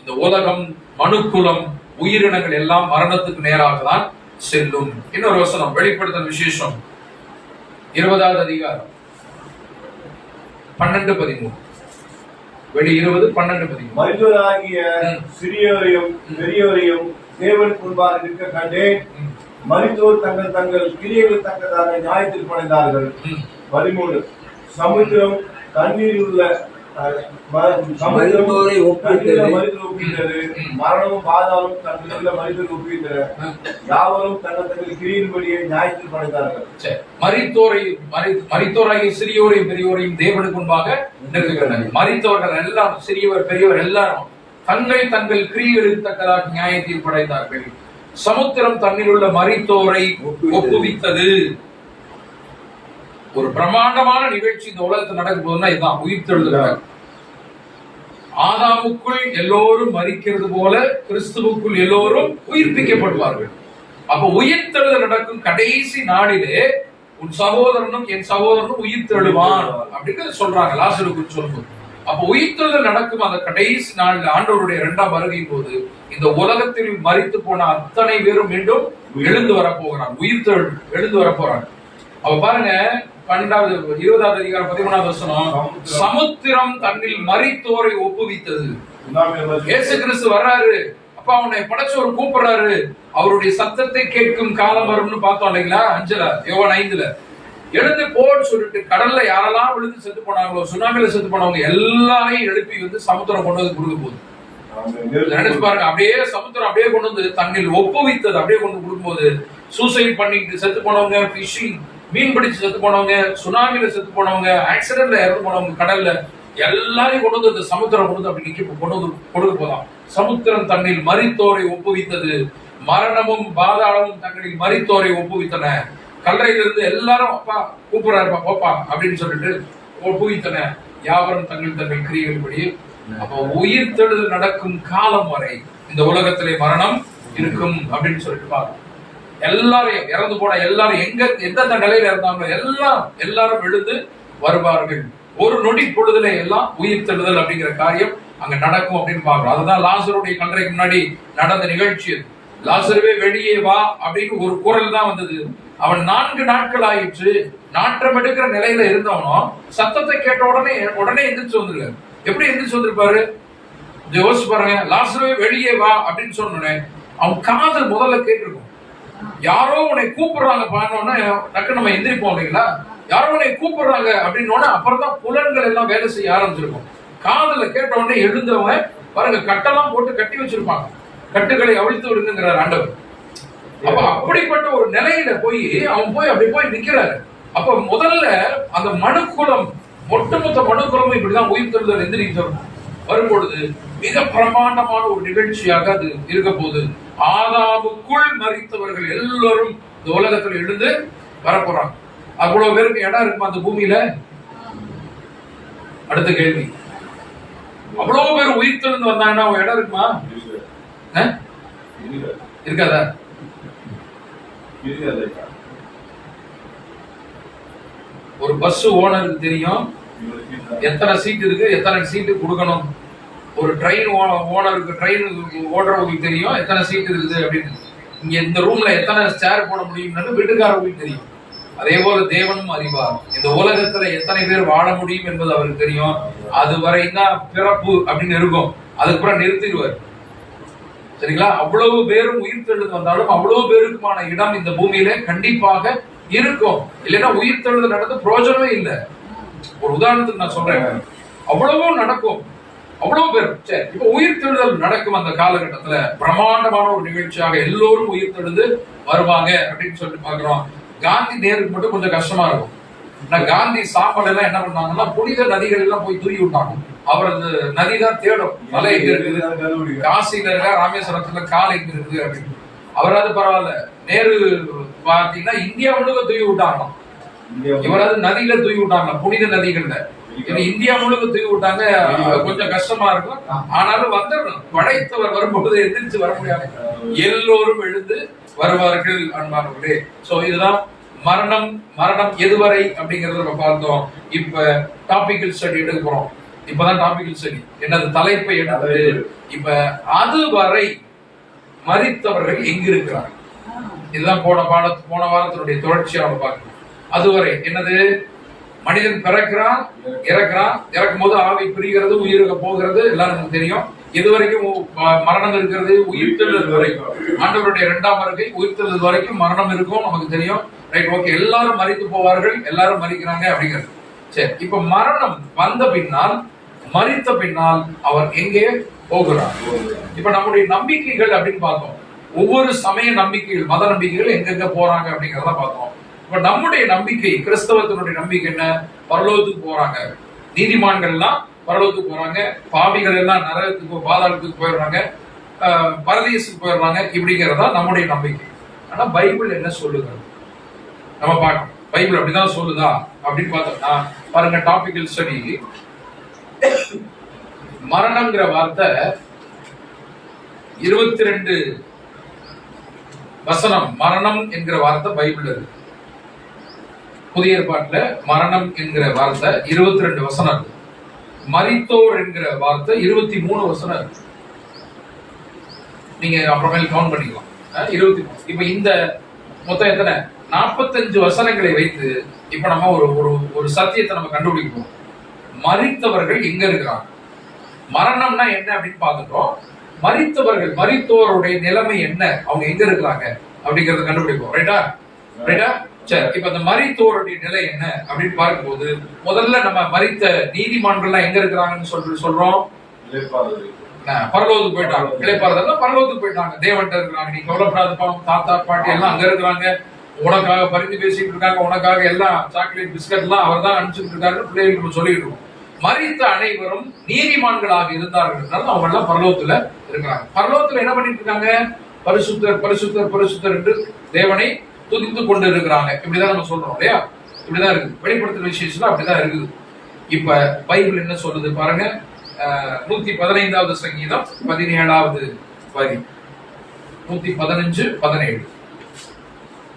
இந்த உலகம், மனுக்குலம், உயிரினங்கள் எல்லாம் மரணத்துக்கு நேராக தான் செல்லும். இன்னொரு வசனம், வெளிப்படுத்தல் விசேஷம் 20ஆவது அதிகாரம் 12-13. வெளி 20:12-13. மரித்தோராகிய சிறியோரையும் பெரியோரையும் தேவனுக்கு முன்பாக நிற்க கண்டேன். மரித்தோர் தங்கள் தங்கள் கிரியைகள் தக்கதாக நியாயத்தில் படைந்தார்கள். 13. சமுத்திரம் தண்ணீர் உள்ள மரித்தோரை ஒப்புவித்தது, மரணமும் பாதாளமும் தங்களுள்ள மரித்தோரை ஒப்புவித்தன. யாவரும் தங்கள் தங்கள் கிரியின்படியே நியாயத்தில் படைத்தார்கள். மரித்தோராகிய சிறியோரையும் பெரியோரையும் தேவனுக்கு முன்பாக நிறுத்துகிறார்கள். மரித்தவர்கள் எல்லாம், சிறியவர் பெரியவர் எல்லாரும் தங்கள் தங்கள் கிரியைகளுக்கு தக்கதாக நியாயத்தில் படைத்தார்கள். சமுத்திரம் தண்ணீர் உள்ள மரித்தோரை ஒப்புவித்தது. ஒரு பிரமாண்டமான நிகழ்ச்சி இந்த உலகத்தில் நடக்கும் போதுன்னா இதுதான் உயிர்த்தெழுதல். ஆதாமுக்குள் எல்லோரும் மரிக்கிறது போல கிறிஸ்துவுக்குள் எல்லோரும் உயிர்ப்பிக்கப்படுவார்கள். அப்ப உயிர்த்தெழுதல் நடக்கும் கடைசி நாளிலே உன் சகோதரனும் என் சகோதரனும் உயிர்த்தெழுவான் அப்படின்னு சொல்றாங்க லாசருக்கு சொல்லும்போது. அப்ப உயிர்த்தெழுதல் நடக்கும் அந்த கடைசி நாளில் ஆண்டவருடைய 2ஆம் வருகையின் போது இந்த உலகத்தில் மரித்து போன அத்தனை பேரும் மீண்டும் எழுந்து வரப்போகிறாங்க, எழுந்து வரப்போறாங்க. அப்ப பாருங்க, 20ஆவது அதிகாரம் 13ஆவது வசனம், சமுத்திரம் தன்னில் மரித்தோரை ஒப்புவித்தது. இயேசு கிறிஸ்து வர்றாரு, அப்பா அவனை படைச்சவர் கூப்பிடுறாரு, அவருடைய சத்தத்தை கேட்கும் காலம் வரும்னு பார்த்தோம் இல்லைங்களா? 5ல யோவான் 5ல எழுந்து போன்னு சொல்லிட்டு கடல்ல யாரெல்லாம் விழுந்து செத்து போனாங்களோ, சுனாமில செத்து போனவங்க எல்லாரையும் எழுப்பி வந்து சமுத்திரம் கொண்டு வந்து கொடுக்க போகுது. நினைச்சு பாருங்க, அப்படியே சமுத்திரம் அப்படியே கொண்டு வந்து தண்ணில் ஒப்புவித்தது அப்படியே கொண்டு கொடுக்கும்போது சூசைட் பண்ணிட்டு செத்து போனவங்க, பிஷிங் மீன் பிடிச்சு செத்து போனவங்க, சுனாமில செத்து போனவங்க, ஆக்சிடென்ட்ல இறந்து போனவங்க, கடல்ல எல்லாரையும் கொண்டு வந்து சமுத்திரம் கொண்டு வந்து அப்படி கொண்டு வந்து கொடுக்க போலாம். சமுத்திரம் தன்னில் மரித்தோரை ஒப்புவித்தது, மரணமும் பாதாளமும் தங்களில் மரித்தோரை ஒப்புவித்தன. கல்லறையில இருந்து எல்லாரும் அப்பா கூப்பிடுறாருப்பா போப்பா அப்படின்னு சொல்லிட்டு ஒப்புவித்தன. யாவரும் தங்கள் தங்கள் கிரியைகளின்படி. அப்போ உயிர்த்தெழுதல் நடக்கும் காலம் வரை இந்த உலகத்திலே மரணம் இருக்கும் அப்படின்னு சொல்லிட்டு பாருங்க. எல்லாரையும் இறந்து போன எல்லாரும் எந்தெந்த நிலையில இருந்தாங்களோ எல்லாரும் எழுந்து வருவார்கள். ஒரு நொடி பொழுதுல எல்லாம் உயிர்த்தெழுதல் அப்படிங்கிற காரியம் அங்க நடக்கும் அப்படின்னு பாக்குறோம். அதுதான் லாசருடைய கல்லறைக்கு முன்னாடி நடந்த நிகழ்ச்சி. லாசருவே வெளியே வா அப்படின்னு ஒரு குரல் தான் வந்தது. அவன் 4 நாட்கள் ஆயிற்று, நாற்றம் எடுக்கிற நிலையில இருந்தவனும் சத்தத்தை கேட்ட உடனே எந்திரிச்சு வந்துருக்காரு. எப்படி எந்திரிச்சு வந்திருப்பாரு யோசிச்சு பாருங்க. லாசருவே வெளியே வா அப்படின்னு சொன்னோன்னே அவன் காதல் முதல்ல கேட்டிருக்கும். யாரோ உன்னை கூப்பிடுறாங்க பானோன்னா டக்கு நம்ம எந்திரிப்போம் இல்லைங்களா? யாரோ உன்னை கூப்பிடுறாங்க அப்படின்னோட அப்புறம் தான் புலன்கள் எல்லாம் வேலை செய்ய ஆரம்பிச்சிருக்கும். காதல கேட்ட உடனே எழுந்தவங்க பாருங்க, கட்டெல்லாம் போட்டு கட்டி வச்சிருப்பாங்க, கட்டுகளை அவிழ்த்து விடுங்கிறார் ஆண்டவர். அப்ப அப்படிப்பட்ட ஒரு நிலையில அவன் அப்படி போய் நிக்கிறாரு. அப்ப முதல்ல அந்த மனுக்குலம், ஒட்டுமொத்த மனுக்குலமும் இப்படிதான் உயிர்த்தெழுதல் எந்திரிச்சு வரும்பொழுது மிக பிரமாண்டமான ஒரு நிகழ்ச்சியாக அது இருக்க போகுது. ஆதாமுக்குள் மரித்தவர்கள் எல்லாரும் இந்த உலகத்தில் எழுந்து வரப்போறாங்க. அவ்வளவு பேருக்கு இடம் இருக்குமா அந்த பூமியில? அடுத்த கேள்வி, அவ்வளவு பேர் உயிர்த்தெழுந்து வந்தாங்கன்னா இடம் இருக்குமா? இருக்காதா? ஒரு பஸ் ஓனருக்கு தெரியும் எத்தனை சீட் இருக்கு, எத்தனை சீட்டு கொடுக்கணும். ஒரு ட்ரெயின் ஓனருக்கு, ட்ரெயின் ஓடுறவங்களுக்கு தெரியும் எத்தனை சீட் இருக்குது அப்படின்னு. இங்க இந்த ரூம்ல எத்தனை சேர் போட முடியும்னு வீட்டுக்காரங்களுக்கு தெரியும். அதே போல தேவனும் அறிவார். இந்த உலகத்துல எத்தனை பேர் வாழ முடியும் என்பது அவருக்கு தெரியும். அது வரைதான் பிறப்பு அப்படின்னு இருக்கும், அதுக்கப்புறம் நிறுத்திடுவார். சரிங்களா? அவ்வளவு பேரும் உயிர்த்தெழுந்து வந்தாலும் அவ்வளவு பேருக்குமான இடம் இந்த பூமியில கண்டிப்பாக இருக்கும். இல்லைன்னா உயிர்த்தெழுதல் நடந்து பிரயோஜனமே இல்லை. ஒரு உதாரணத்துக்கு நான் சொல்றேன், அவ்வளவும் நடக்கும். அவ்வளவு பேர். சரி, இப்ப உயிர்த்தெழுதல் நடக்கும் அந்த காலகட்டத்துல பிரம்மாண்டமான ஒரு நிகழ்ச்சியாக எல்லோரும் உயிர்த்தெழுந்து வருவாங்க அப்படின்னு சொல்லிட்டு பாக்குறோம். காந்தி நேருக்கு மட்டும் கொஞ்சம் கஷ்டமா இருக்கும். காந்தி சாப்பாடு எல்லாம் என்ன பண்ணாங்கன்னா புனித நதிகள் எல்லாம் போய் தூக்கி விட்டாங்க. அவரது நதி தான் தேடும், மலை எங்க இருக்குது, காசியில இருக்க ராமேஸ்வரத்துல கால் எங்க இருக்குது அப்படின்னு. அவராது பரவாயில்ல, நேரு பாத்தீங்கன்னா இந்தியா முழுக்க தூக்கி விட்டாங்களாம். இவராது நதியில தூக்கி விட்டாங்க, புனித நதிகள்ல. இந்தியா முழுக்க தூக்கி விட்டாங்க. கொஞ்சம் கஷ்டமா இருக்கும், ஆனாலும் வந்துடணும். படைத்தவர் வரும்போது எதிர்த்து வர முடியாது, எல்லோரும் எழுந்து வருவார்கள் அன்பானவர்களே. சோ இதுதான் மரணம். மரணம் எதுவரை அப்படிங்கறத நம்ம பார்த்தோம். இப்ப டாபிக்கல் ஸ்டடி எடுக்க போறோம். இப்பதான் டாபிக்கல் ஸ்டடி என்னது தலைப்பை எடுத்து இப்ப அதுவரை மரித்தவர்கள் எங்க இருக்கிறார்கள், இதுதான் போன வாரத்தினுடைய தொடர்ச்சியா நம்ம பார்க்கணும். அதுவரை என்னது, மனிதன் பிறக்கிறான், இறக்குறான், இறக்கும் போது ஆவி பிரிகிறது, உயிருக்கு போகிறது, எல்லாம் நமக்கு தெரியும். இதுவரைக்கும் மரணம் இருக்கிறது, உயிர்த்தெழுதல் வரைக்கும், ஆண்டவருடைய 2ஆம் வருகை, உயிர்த்தெழுதல் வரைக்கும் மரணம் இருக்கும், நமக்கு தெரியும். Right, okay. எல்லாரும் மரித்து போவார்கள், எல்லாரும் மரிக்கிறாங்க அப்படிங்கிறது. சரி, இப்ப மரணம் வந்த பின்னால், மரித்த பின்னால் அவர் எங்கே போகிறார்? இப்ப நம்முடைய நம்பிக்கைகள் அப்படின்னு பார்த்தோம். ஒவ்வொரு சமய நம்பிக்கைகள், மத நம்பிக்கைகள் எங்கெங்க போறாங்க அப்படிங்கறத பார்த்தோம். இப்ப நம்முடைய நம்பிக்கை, கிறிஸ்தவத்தினுடைய நம்பிக்கை என்ன? பரலோகத்துக்கு போறாங்க, நீதிமான்கள் எல்லாம் பரலோகத்துக்கு போறாங்க, பாவிகள் எல்லாம் நரகத்துக்கு பாதாளத்துக்கு போயிடுறாங்க, பரதேசுக்கு போயிடுறாங்க, இப்படிங்கிறதா நம்முடைய நம்பிக்கை. ஆனா பைபிள் என்ன சொல்லுகிறது நம்ம பார்க்கணும். பைபிள் அப்படிதான் சொல்லுதா அப்படின்னு பார்த்தோம்னா பாருங்க, டாபிக்கல் ஸ்டடி. மரணம்ங்கிற வார்த்தை 22 வசனம், மரணம் என்கிற வார்த்தை பைபிள் இருக்கு. புதிய ஏற்பாட்டுல மரணம் என்கிற வார்த்தை 22 வசனம் இருக்கு. மரித்தோர் என்கிற வார்த்தை 23 வசனம் இருக்கு. நீங்க அப்புறமேல் கவுண்ட் பண்ணிக்கலாம். 23. இப்ப இந்த மொத்தம் எத்தனை? 45 வசனங்களை வைத்து இப்ப நம்ம ஒரு சத்தியத்தை நம்ம கண்டுபிடிப்போம். மரித்தவர்கள் எங்க இருக்கிறாங்க, மரணம்னா என்ன அப்படின்னு பார்த்துட்டோம். மரித்தவர்கள், மரித்தோருடைய நிலைமை என்ன, அவங்க எங்க இருக்கிறாங்க அப்படிங்கறத கண்டுபிடிப்போம். ரைட்டா? ரைட்டா? சரி, இப்ப அந்த மரித்தோருடைய நிலை என்ன அப்படின்னு பார்க்கும்போது முதல்ல நம்ம மரித்த நீதிமான்கள்லாம் எங்க இருக்கிறாங்கன்னு சொல்றோம். பரலோகத்துக்கு போயிட்டாங்க. இளைப்பாறுதல் பரலோகத்துக்கு போயிட்டாங்க, தேவன்ட்ட இருக்கிறாங்க. நீ கவலைப்படாத, தாத்தா பாட்டி எல்லாம் அங்க இருக்கிறாங்க, உனக்காக பரிந்து பேசிட்டு இருக்காங்க, உனக்காக எல்லாம் சாக்லேட் பிஸ்கட் எல்லாம் அவர் தான் அனுப்பிச்சுட்டு இருக்காரு பிள்ளைகளுக்கு சொல்லிட்டு இருக்கோம். மரித்த அனைவரும் நீதிமான்களாக இருந்தார்கள், அவங்க எல்லாம் பரலோகத்துல இருக்கிறாங்க. பரலோகத்துல என்ன பண்ணிட்டு இருக்காங்க? பரிசுத்தர் பரிசுத்தர் பரிசுத்தர் என்று தேவனை துதித்து கொண்டு இருக்கிறாங்க. இப்படிதான் நம்ம சொல்றோம் இல்லையா? இப்படிதான் இருக்கு, வெளிப்படுத்துற விசேஷம் அப்படிதான் இருக்குது. இப்ப பைபிள் என்ன சொல்லுது பாருங்க. 115வது சங்கீதம் 17வது வரி, 115, 17.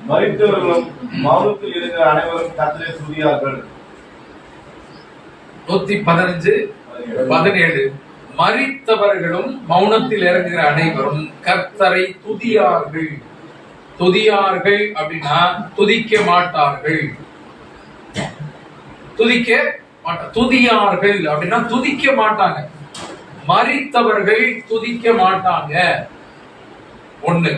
மரித்தவர்களும் மௌனத்தில் இருக்கிற அனைவரும் கர்த்தரை துதியார்கள். 115, 17. மரித்தவர்களும் மௌனத்தில் இறங்குகிற அனைவரும் கர்த்தரை துதியார்கள். துதியார்கள் அப்படின்னா துதிக்க மாட்டார்கள். துதிக்க மாட்டாங்க. துதியார்கள் அப்படின்னா துதிக்க மாட்டாங்க. மரித்தவர்கள் துதிக்க மாட்டாங்க. ஒண்ணு.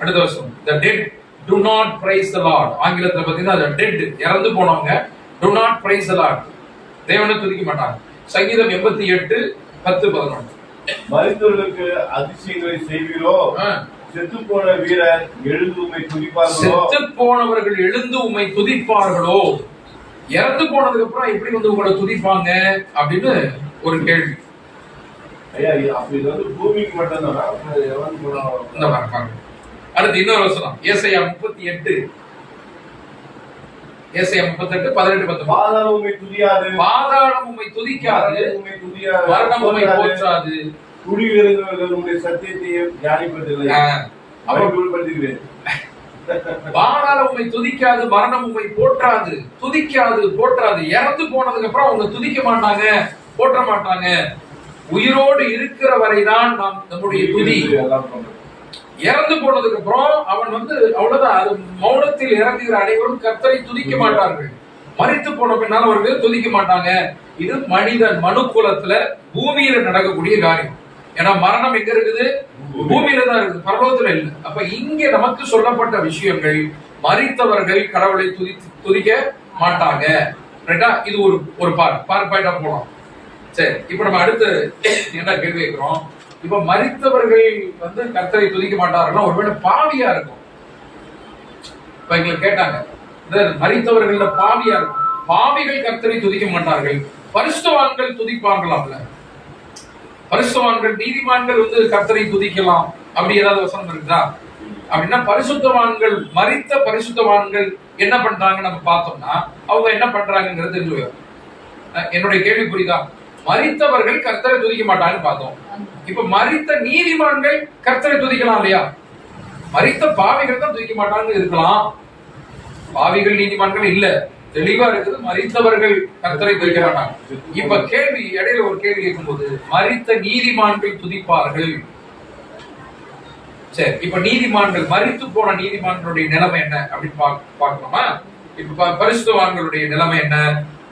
அடுத்த வருஷம் the dead do not praise the Lord. ஆங்கிலத்துல பாத்தீங்கன்னா the dead, இறந்து போனவங்க do not praise the Lord, தேவனை துதிக்க மாட்டாங்க. சங்கீதம் 88, 10, 11. மரித்தவர்களுக்கு அதிசயங்களை செய்வீரோ? செத்து போன வீரர் எழுந்து உம்மை துதிப்பார்களோ? செத்து போனவர்கள் எழுந்து உம்மை துதிப்பார்களோ? இறந்து போனதுக்கு அப்புறம் எப்படி வந்து உங்களை துதிப்பாங்க அப்படின்னு ஒரு கேள்வி. ஐயா, அப்ப இது வந்து பூமிக்கு மட்டும்தானா? அடுத்து இன்னொரு வசனம், ஏசாயா 38, 38, 18, 19. பாதாளம் உம்மை துதியாது, பாதாளம் உம்மை துதிக்காது, மரணம் உம்மை போற்றாது, குடியிருந்தவர்கள் உம்முடைய சத்தியத்தையும் தியானிப்பதில்லை. பாதாளம் உம்மை துதிக்காது, மரணம் உம்மை போற்றாது. துதிக்காது, போற்றாது. இறந்து போனதுக்கு அப்புறம் அவங்க துதிக்க மாட்டாங்க, போற்ற மாட்டாங்க. உயிரோடு இருக்கிற வரைதான் நாம் நம்முடைய துதி. இறந்து போனதுக்கு அப்புறம் அவன் வந்து அவ்வளவுதான், அது மௌனத்தில் இறங்குகிற அனைவரும் கர்த்தரை துதிக்க மாட்டார்கள். மரித்து போன பின்னால் அவர்கள் துதிக்க மாட்டாங்க. இது மனிதன் மனு குலத்துல பூமியில நடக்கக்கூடிய காரியம். ஏன்னா மரணம் எங்க இருக்குது? பூமியில தான் இருக்குது, பரலோகத்துல இல்லை. அப்ப இங்க நமக்கு சொல்லப்பட்ட விஷயங்கள், மரித்தவர்கள் கடவுளை துதிக்க மாட்டாங்க. ரைட்டா? இது ஒரு பாயிண்டா போலாம். சரி, இப்ப நம்ம அடுத்து என்ன கேள்வி கேட்கிறோம்? இப்ப மரித்தவர்கள் வந்து கர்த்தரை துதிக்க மாட்டார்களா? ஒருவேளை பாவியா இருக்கும். இப்ப எங்களை கேட்டாங்க, மரித்தவர்கள பாவியா இருக்கும், பாவிகள் கர்த்தரை துதிக்க மாட்டார்கள், பரிசுத்தவான்கள் துதிப்பாங்களாம்ல. பரிசுத்தவான்கள் நீதிமான்கள் வந்து கர்த்தரை துதிக்கலாம், அப்படி ஏதாவது வசனம் இருக்குதா? அப்படின்னா பரிசுத்தவான்கள், மரித்த பரிசுத்தவான்கள் என்ன பண்றாங்க நம்ம பார்த்தோம்னா அவங்க என்ன பண்றாங்கிறது தெரிஞ்சு. என்னுடைய கேள்வி புரியுதா? மரித்தவர்கள் கர்த்தரை துதிக்க மாட்டாங்கன்னு பார்த்தோம். இப்ப மரித்த நீதிமான்கள் கர்த்தரை துதிக்கலாம் இல்லையா? மரித்த பாவிகள் தான் துதிக்க மாட்டாங்கன்னு இருக்கலாம், பாவிகள் நீதிமான்கள் இல்ல. தெளிவா இருக்குது, மரித்தவர்கள் கர்த்தரை துதிக்க மாட்டாங்க. இப்ப கேள்வி, இடையில ஒரு கேள்வி கேட்கும்போது மரித்த நீதிமான்கள் துதிப்பார்கள். சரி, இப்ப நீதிமான்கள், மரித்து போன நீதிமான்களுடைய நிலைமை என்ன அப்படின்னு பார்க்கணுமா? இப்ப பரிசுத்தவான்களுடைய நிலைமை என்ன?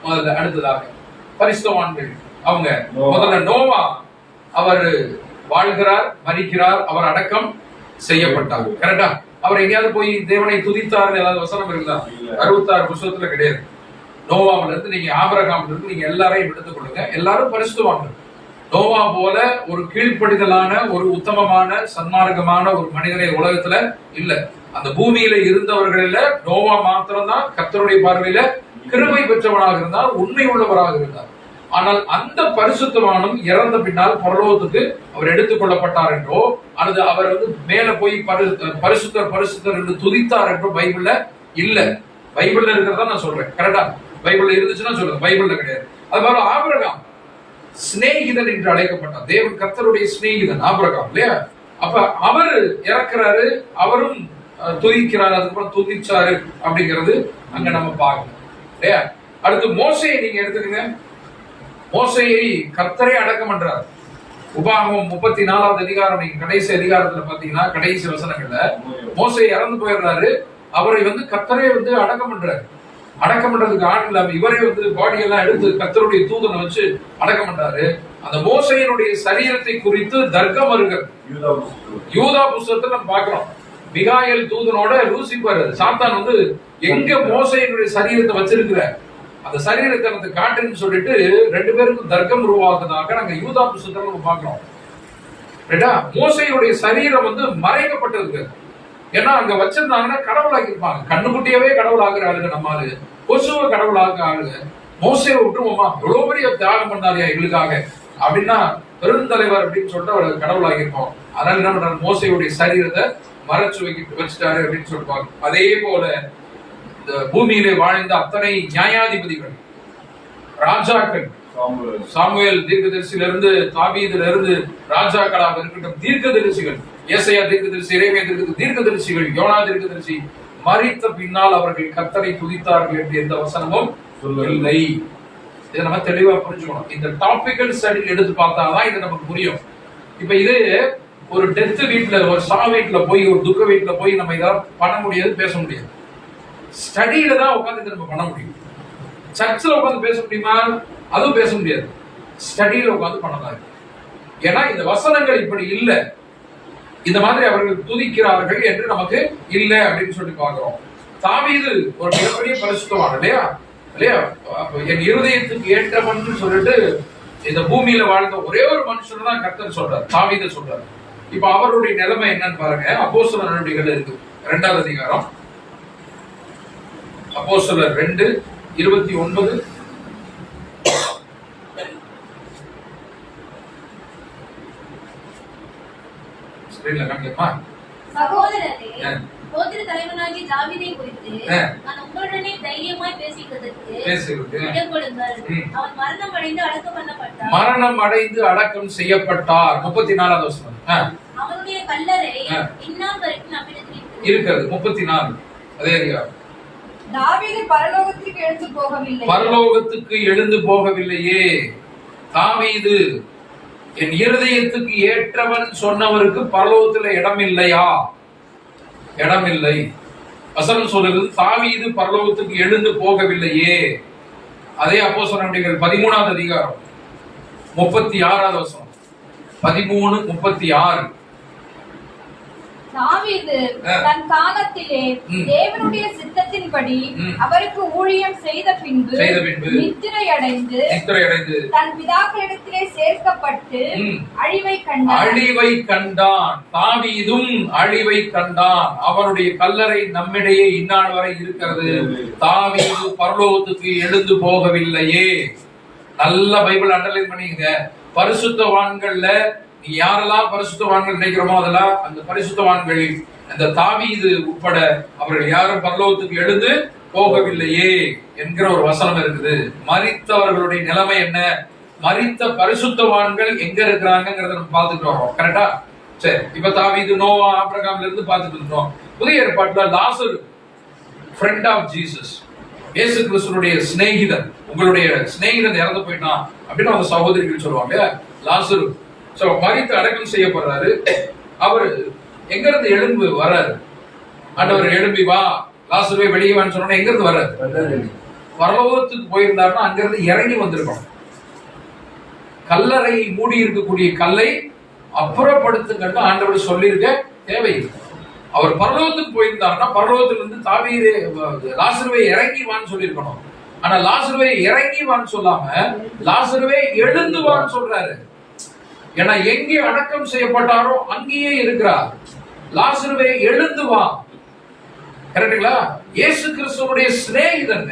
முதல்ல அடுத்ததாக பரிசுத்தவான்கள் அவங்க முதல்ல நோவா, அவர் வாழ்கிறார், மரிக்கிறார், அவர் அடக்கம் செய்யப்பட்டார். கரெக்டா? அவர் எங்கேயாவது போய் தேவனை துதித்தார் ஏதாவது வசனம் இருக்குதா? 66 புத்தகத்துல கிடையாது. நோவாவில இருந்து நீங்க ஆபிரகாம்ல இருந்து நீங்க எல்லாரையும் எடுத்துக் கொள்ளுங்க, எல்லாரும் பரிசுத்தவான்கள். நோவா போல ஒரு கீழ்ப்படிதலான, ஒரு உத்தமமான, சன்மார்க்கமான ஒரு மனிதனை உலகத்துல இல்ல. அந்த பூமியில இருந்தவர்கள நோவா மாத்திரம்தான் கர்த்தருடைய பார்வையில கிருபை பெற்றவனாக இருந்தார், உண்மை உள்ளவராக இருந்தார். ஆனால் அந்த பரிசுத்தவானும் இறந்த பின்னால் பரலோகத்துக்கு அவர் எடுத்துக் கொள்ளப்பட்டார் என்றோ, அல்லது அவர் வந்து மேல போய் பரிசுத்தர் பரிசுத்தர் என்று துதித்தார் என்றோ பைபிள்ல இல்ல. பைபிள்ல இருக்கிறதா நான் சொல்றேன். கரெக்டா? பைபிள்ல இருந்துச்சுன்னா சொல்றேன், பைபிள்ல கிடையாது. அது மாதிரி ஆபிரகாம் சிநேகிதன் என்று அழைக்கப்பட்டார். தேவன் கர்த்தருடைய சிநேகிதன் ஆபிரகாம் இல்லையா? அப்ப அவர் இறக்குறாரு, அவரும் துதிக்கிறாரு, அதுக்கப்புறம் துதிச்சாரு அப்படிங்கிறது அங்க நம்ம பார்க்கணும் இல்லையா? அடுத்து மோசையை நீங்க எடுத்துக்கங்க. மோசையை கர்த்தரே அடக்கம் பண்றார். உபாகமம் 34வது அதிகாரம் நீங்க கடைசி அதிகாரத்துல பாத்தீங்கன்னா, கடைசி வசனங்கள்ல மோசை இறந்து போயிடுறாரு, அவரை வந்து கர்த்தரே வந்து அடக்கம் பண்றாரு. அடக்கம் பண்றதுக்கு ஆள் இல்லாம இவரே வந்து பாடி எல்லாம் எடுத்து கர்த்தருடைய தூதனை வச்சு அடக்கம் பண்றாரு. அந்த மோசையினுடைய சரீரத்தை குறித்து தர்க்கம் வருகிறது. யூதா புஸ்தகத்தை நம்ம பாக்குறோம். மிகாயல் தூதனோட லூசிபர் சாத்தான் வந்து எங்க மோசையினுடைய சரீரத்தை வச்சிருக்கிற அந்த சரீரத்தை அந்த காட்டுன்னு சொல்லிட்டு ரெண்டு பேருக்கும் தர்க்கம் உருவாக்குறதாக நாங்க யூதா புஸ்தகத்தை நம்ம பாக்குறோம். மோசையுடைய சரீரம் வந்து மறைக்கப்பட்டிருக்கு. ஏன்னா அங்க வச்சிருந்தாங்கன்னா கடவுளாக்கி இருப்பாங்க. கண்ணுக்குட்டியவே கடவுள் ஆகுற ஆளுங்க, நம்மாரு கொசுவை கடவுளாக ஆளுங்க. மோசையை விட்டுருவோமா, எவ்வளவு பெரிய தியாகம் பண்ணாரியா எங்களுக்காக அப்படின்னா பெருந்தலைவர் அப்படின்னு சொல்லிட்டு அவர் கடவுளாகி இருப்போம். அதனால என்ன பண்றாரு, மோசையுடைய சரீரத்தை மறைச்சு வச்சுட்டாரு அப்படின்னு சொல்லிப்பாங்க. அதே போல இந்த பூமியிலே வாழ்ந்த அத்தனை நியாயாதிபதிகள், ராஜாக்கள், சாமுவேல் தீர்க்கதரிசியில இருந்து தாவீதுல இருந்து ராஜாக்களாக இருக்கட்டும், தீர்க்கதரிசிகள், ஏசாயா தீர்க்கதரிசி, எரேமியா தீர்க்கதரிசிகள், யோனா தீர்க்கதரிசி மரித்த பின்னால் அவர்கள் கர்த்தரை துதித்தார்கள் என்று எந்த வசனமும் இல்லை. இதை நம்ம தெளிவா புரிஞ்சுக்கணும். இந்த டாபிக்கல் ஸ்டடி எடுத்து பார்த்தாதான் இது நமக்கு புரியும். இப்ப இது ஒரு டெத் வீட்டுல, ஒரு சா வீட்டுல போய், ஒரு துக்க வீட்டுல போய் நம்ம இதெல்லாம் பண்ண முடியாது, பேச முடியாது. ஸ்டடியில தான் உட்காந்து நம்ம பண்ண முடியும். சர்ச்சில் உட்காந்து பேச முடியுமா? அதுவும் பேச முடியாது. ஸ்டடியில உட்காந்து பண்ணலாம். ஏன்னா இந்த வசனங்கள் இப்படி இல்லை, இந்த மாதிரி அவர்கள் துதிக்கிறார்கள் என்று நமக்கு இல்லை அப்படின்னு சொல்லி பார்க்கிறோம். தாவீது ஒரு மிகப்பெரிய பரிசுத்தவான் இல்லையா? இல்லையா? என் இருதயத்துக்கு ஏற்றவன் சொல்லிட்டு இந்த பூமியில வாழ்ந்த ஒரே ஒரு மனுஷன் தான் கர்த்தர் சொல்றார், தாவீது சொல்றாரு. இப்ப அவருடைய நிலைமை என்னன்னு பாருங்க. அப்போஸ்தலர் நடவடிக்கைகள் இருக்கு 2வது அதிகாரம், அப்போஸ்தலர் 2:29. சகோதரரே, கோத்திர தலைவனாகிய தாவீதை குறித்து நான் உங்களுடனே தைரியமாய் பேசுகிறதற்கு இடம் கொடுங்கள். அவன் மரணம் அடைந்து அடக்கம் பண்ணப்பட்டார். மரணம் அடைந்து அடக்கம் செய்யப்பட்டார். 34வது வசனம். அவனுடைய கல்லறை இந்நாள் வரைக்கும் நம்மிடத்தில் இருக்கிறது. 34 அதே அதிகாரம். தாவீது பரலோகத்துக்கு எழுந்து போகவில்லை. பரலோகத்துக்கு எழுந்து போகவில்லையே. தாவீது என் இருதயத்துக்கு ஏற்றவன் சொன்னவருக்கு பரலோகத்தில் இடம் இல்லையா? இடம் இல்லை. வசனம் சொல்லுகிறது தாவீது பரலோகத்துக்கு எழுந்து போகவில்லையே. அதே அப்போஸ்தலர் நடவடிக்கைகள் 13வது அதிகாரம் 36வது வசனம். 13:36. தாவீது தன் காலத்திலே தேவனுடைய சித்தத்தின்படி அவருக்கு ஊழியம் செய்த பின்பு நித்திரையடைந்து தன் பிதாக்களிடத்திலே சேர்க்கப்பட்டு அழிவை கண்டான். தாவீதும் அழிவை கண்டான். அவருடைய கல்லறை நம்மிடையே இந்நாள் வரை இருக்கிறது. தாவீது பரலோகத்துக்கு எழுந்து போகவில்லையே. நல்ல பைபிள் அண்டர்லைன் பண்ணிங்க. பரிசுத்தவான்கள்ல நீ யாரெல்லாம் பரிசுத்தவான்கள் நினைக்கிறோமோ அதெல்லாம் அந்த பரிசுத்தவான்கள் அந்த தாவீது உட்பட அவர்கள் யாரும் பரலோகத்துக்கு எழுந்து போகவில்லையே என்கிற ஒரு வசனம் இருக்குது. மரித்தவர்களுடைய நிலைமை என்ன, மரித்த பரிசுத்தவான்கள் எங்க இருக்கிறாங்கிறத நம்ம பார்த்துட்டு வரோம். கரெக்டா? சரி, இப்ப தாவீது, நோவா, ஆபிரகாம்ல இருந்து பார்த்துட்டு இருந்தோம். புதிய ஏற்பாட்டுல லாசரு, ஃப்ரெண்ட் ஆஃப் ஜீசஸ், இயேசு கிறிஸ்துனுடைய சிநேகிதன், உங்களுடைய சிநேகிதன் இறந்து போயிட்டான் அப்படின்னு அவங்க சகோதரிகள் சொல்லுவாங்க. லாசரு மரித்து அடக்கம் செய்யப்படுறாரு. அவரு எங்க இருந்து எழும்பி வர்றாரு? ஆண்டவர் எழும்பி வா, லாசருவே வெளியே வான்னு சொன்னா எங்க இருந்து வர்றாரு? பரலோகத்துக்கு போயிருந்தாருன்னா அங்கிருந்து இறங்கி வந்திருக்கணும். கல்லறை மூடி இருக்கக்கூடிய கல்லை அப்புறப்படுத்துங்கன்னு ஆண்டவர் சொல்லியிருக்க தேவையில்லை. அவர் பரலோகத்துக்கு போயிருந்தாருன்னா பரலோகத்திலிருந்து தாவீது லாசருவை இறங்கி வான்னு சொல்லியிருக்கணும். ஆனா லாசருவை இறங்கி வான்னு சொல்லாம லாசருவே எழுந்து வான்னு சொல்றாரு. ஏன்னா எங்கே அடக்கம் செய்யப்பட்டாரோ அங்கேயே இருக்கிறார். லாசருவே எழுந்து வா. கரெக்டுங்களா? இயேசு கிறிஸ்துவுடைய சிநேகிதன்,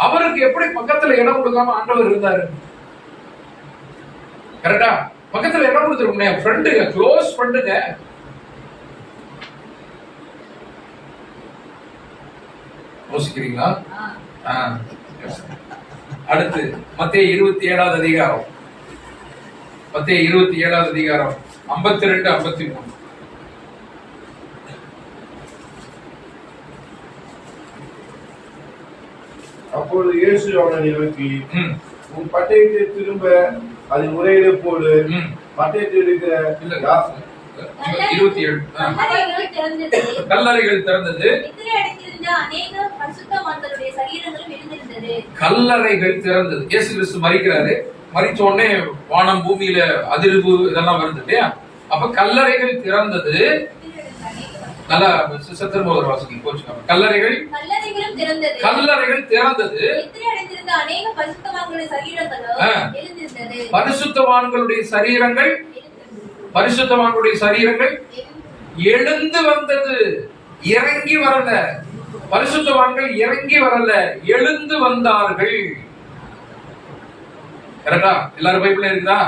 அவருக்கு எப்படி பக்கத்துல இடம் கொடுக்காம ஆண்டவர் இருந்தாரு? கரெக்டா? பக்கத்துல இடம் கொடுத்துருக்கோம். ஃப்ரெண்டுங்க, க்ளோஸ் ஃப்ரெண்டுங்க. யோசிக்கிறீங்களா? அடுத்து மத்தேயு 27வது அதிகாரம், மத்தேயு 27வது அதிகாரம் 52, 53. அப்பொழுது இயேசு அவனை நோக்கி, உன் பட்டயத்தை திரும்ப அதன் உரையிலே போடு. பட்டயத்தில் இருக்கிற 27 கல்லறைகள் திறந்தது, கல்லறைகள் திறந்தது. இயேசு கிறிஸ்து மரிக்கிறாரு. மரிச்ச உடனே வானம் பூமியில அதிர்வு இதெல்லாம் வருது இல்லையா? அப்ப கல்லறைகள் திறந்தது. நல்லா சித்தர் ஒரு வாசிங்க போச்சுக்காம. கல்லறைகள் திறந்தது, பரிசுத்தவான்களுடைய சரீரங்கள் எழுந்து வந்தது. இறங்கி வரல. பரிசுத்தவான்கள் இறங்கி வரல, எழுந்து வந்தார்கள். கரெக்டா? எல்லாரும் பைபிள்ல இருக்குதா?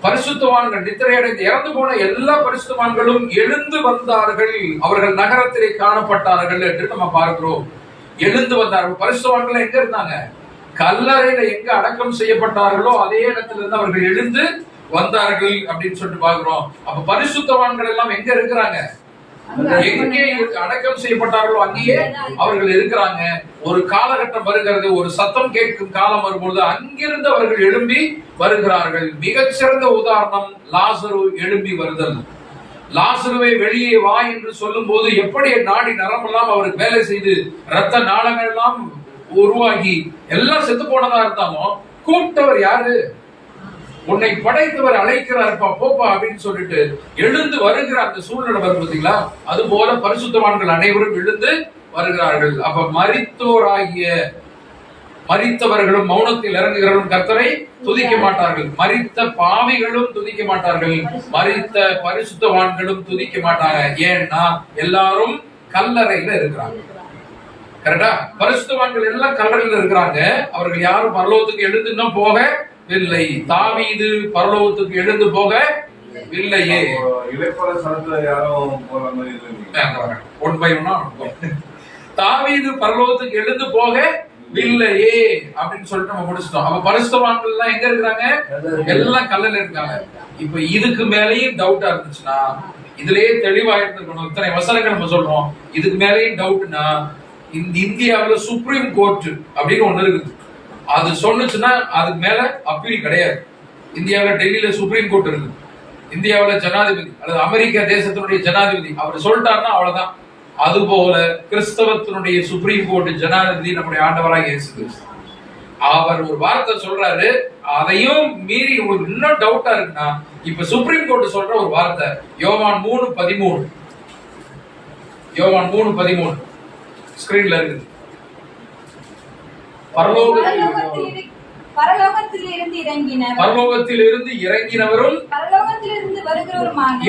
பரிசுத்தவான்கள் நித்திரையடைந்து இறந்து போன எல்லா பரிசுத்தவான்களும் எழுந்து வந்தார்கள். அவர்கள் நகரத்திலே காணப்பட்டார்கள் என்று நம்ம பார்க்கிறோம். எழுந்து வந்தார்கள். பரிசுத்தவான்கள் எங்க இருந்தாங்க? கல்லறையில எங்க அடக்கம் செய்யப்பட்டார்களோ அதே இடத்துல இருந்து அவர்கள் எழுந்து வந்தார்கள் அப்படின்னு சொல்லிட்டு பாக்குறோம். அப்ப பரிசுத்தவான்கள் எல்லாம் எங்க இருக்கிறாங்க? எங்கே அடக்கம் செய்யப்பட்டார்களோ அங்கேயே அவர்கள் இருக்கிறாங்க. ஒரு காலகட்டம் வருகிறது, ஒரு சத்தம் கேட்கும் காலம் வரும்பொழுது அங்கிருந்து அவர்கள் எழும்பி வருகிறார்கள். மிகச்சிறந்த உதாரணம் லாசரு எழும்பி வருதல். லாசருவை வெளியே வா என்று சொல்லும் போது எப்படி நாடி நரம்பெல்லாம் அவருக்கு வேலை செய்து ரத்த நாளங்கள் எல்லாம் உருவாகி எல்லாம் செத்து போனதா இருந்தாலும் கூப்பிட்டவர் யாரு? உன்னை படைத்தவர் அழைக்கிறார்ப்பா, போப்பா அப்படின்னு சொல்லிட்டு எழுந்து வருகிற அந்த சூழ்நிலை வரும் பார்த்தீங்களா? அது போல பரிசுத்தவான்கள் அனைவரும் எழுந்து வருகிறார்கள். அப்ப மரித்தவர்களும் மௌனத்தில் இறங்குகிறவர்களும் கர்த்தரை துதிக்க மாட்டார்கள். மரித்த பாவிகளும் துதிக்க மாட்டார்கள். மரித்த பரிசுத்தவான்களும் துதிக்க மாட்டாங்க. ஏன்னா எல்லாரும் கல்லறையில இருக்கிறாங்க. கரெக்டா? பரிசுத்தவான்கள் எல்லாம் கல்லறையில இருக்கிறாங்க. அவர்கள் யாரும் பரலோகத்துக்கு எழுந்து இன்னும் போகவில்லை. தாவீது பரலோகத்துக்கு எழுந்து போகவில்லையே. தாவீது பரலோகத்துக்கு எழுந்து போகவில்லையே அப்படின்னு சொல்லிட்டு நம்ம முடிச்சிட்டோம். அப்ப பரிசுத்தவான்கள் எல்லாம் எங்க இருக்கிறாங்க? எல்லாம் கல்லறையில இருக்காங்க. இப்ப இதுக்கு மேலேயும் டவுட்டா இருந்துச்சுன்னா இதுலயே தெளிவா இருந்திருக்கணும். இத்தனை வசனங்கள் நம்ம சொல்றோம். இதுக்கு மேலேயும் டவுட்னா இந்த இந்தியாவுல சுப்ரீம் கோர்ட் அப்படின்னு ஒண்ணு இருக்குது. அது சொன்னுச்சுன்னா அதுக்கு மேல அப்பீல் கிடையாது. இந்தியாவில் டெல்லியில சுப்ரீம் கோர்ட் இருக்கு. இந்தியாவில் ஜனாதிபதி அல்லது அமெரிக்க தேசத்தினுடைய ஜனாதிபதி அவர் சொல்லிட்டாருன்னா அவ்வளவுதான். அது போல கிறிஸ்தவத்தினுடைய சுப்ரீம் கோர்ட் ஜனாதிபதி நம்முடைய ஆண்டவராக இயேசு கிறிஸ்து. அவர் ஒரு வார்த்தை சொல்றாரு, அதையும் மீறி உங்களுக்கு இன்னும் டவுட்டா இருக்குன்னா இப்ப சுப்ரீம் கோர்ட் சொல்ற ஒரு வார்த்தை யோவான் 3:13 யோவான் 3:13 ஸ்கிரீன்ல இருக்குது. பரலோகத்தில் இருந்து இறங்கினவரும் பரலோகத்திலிருந்து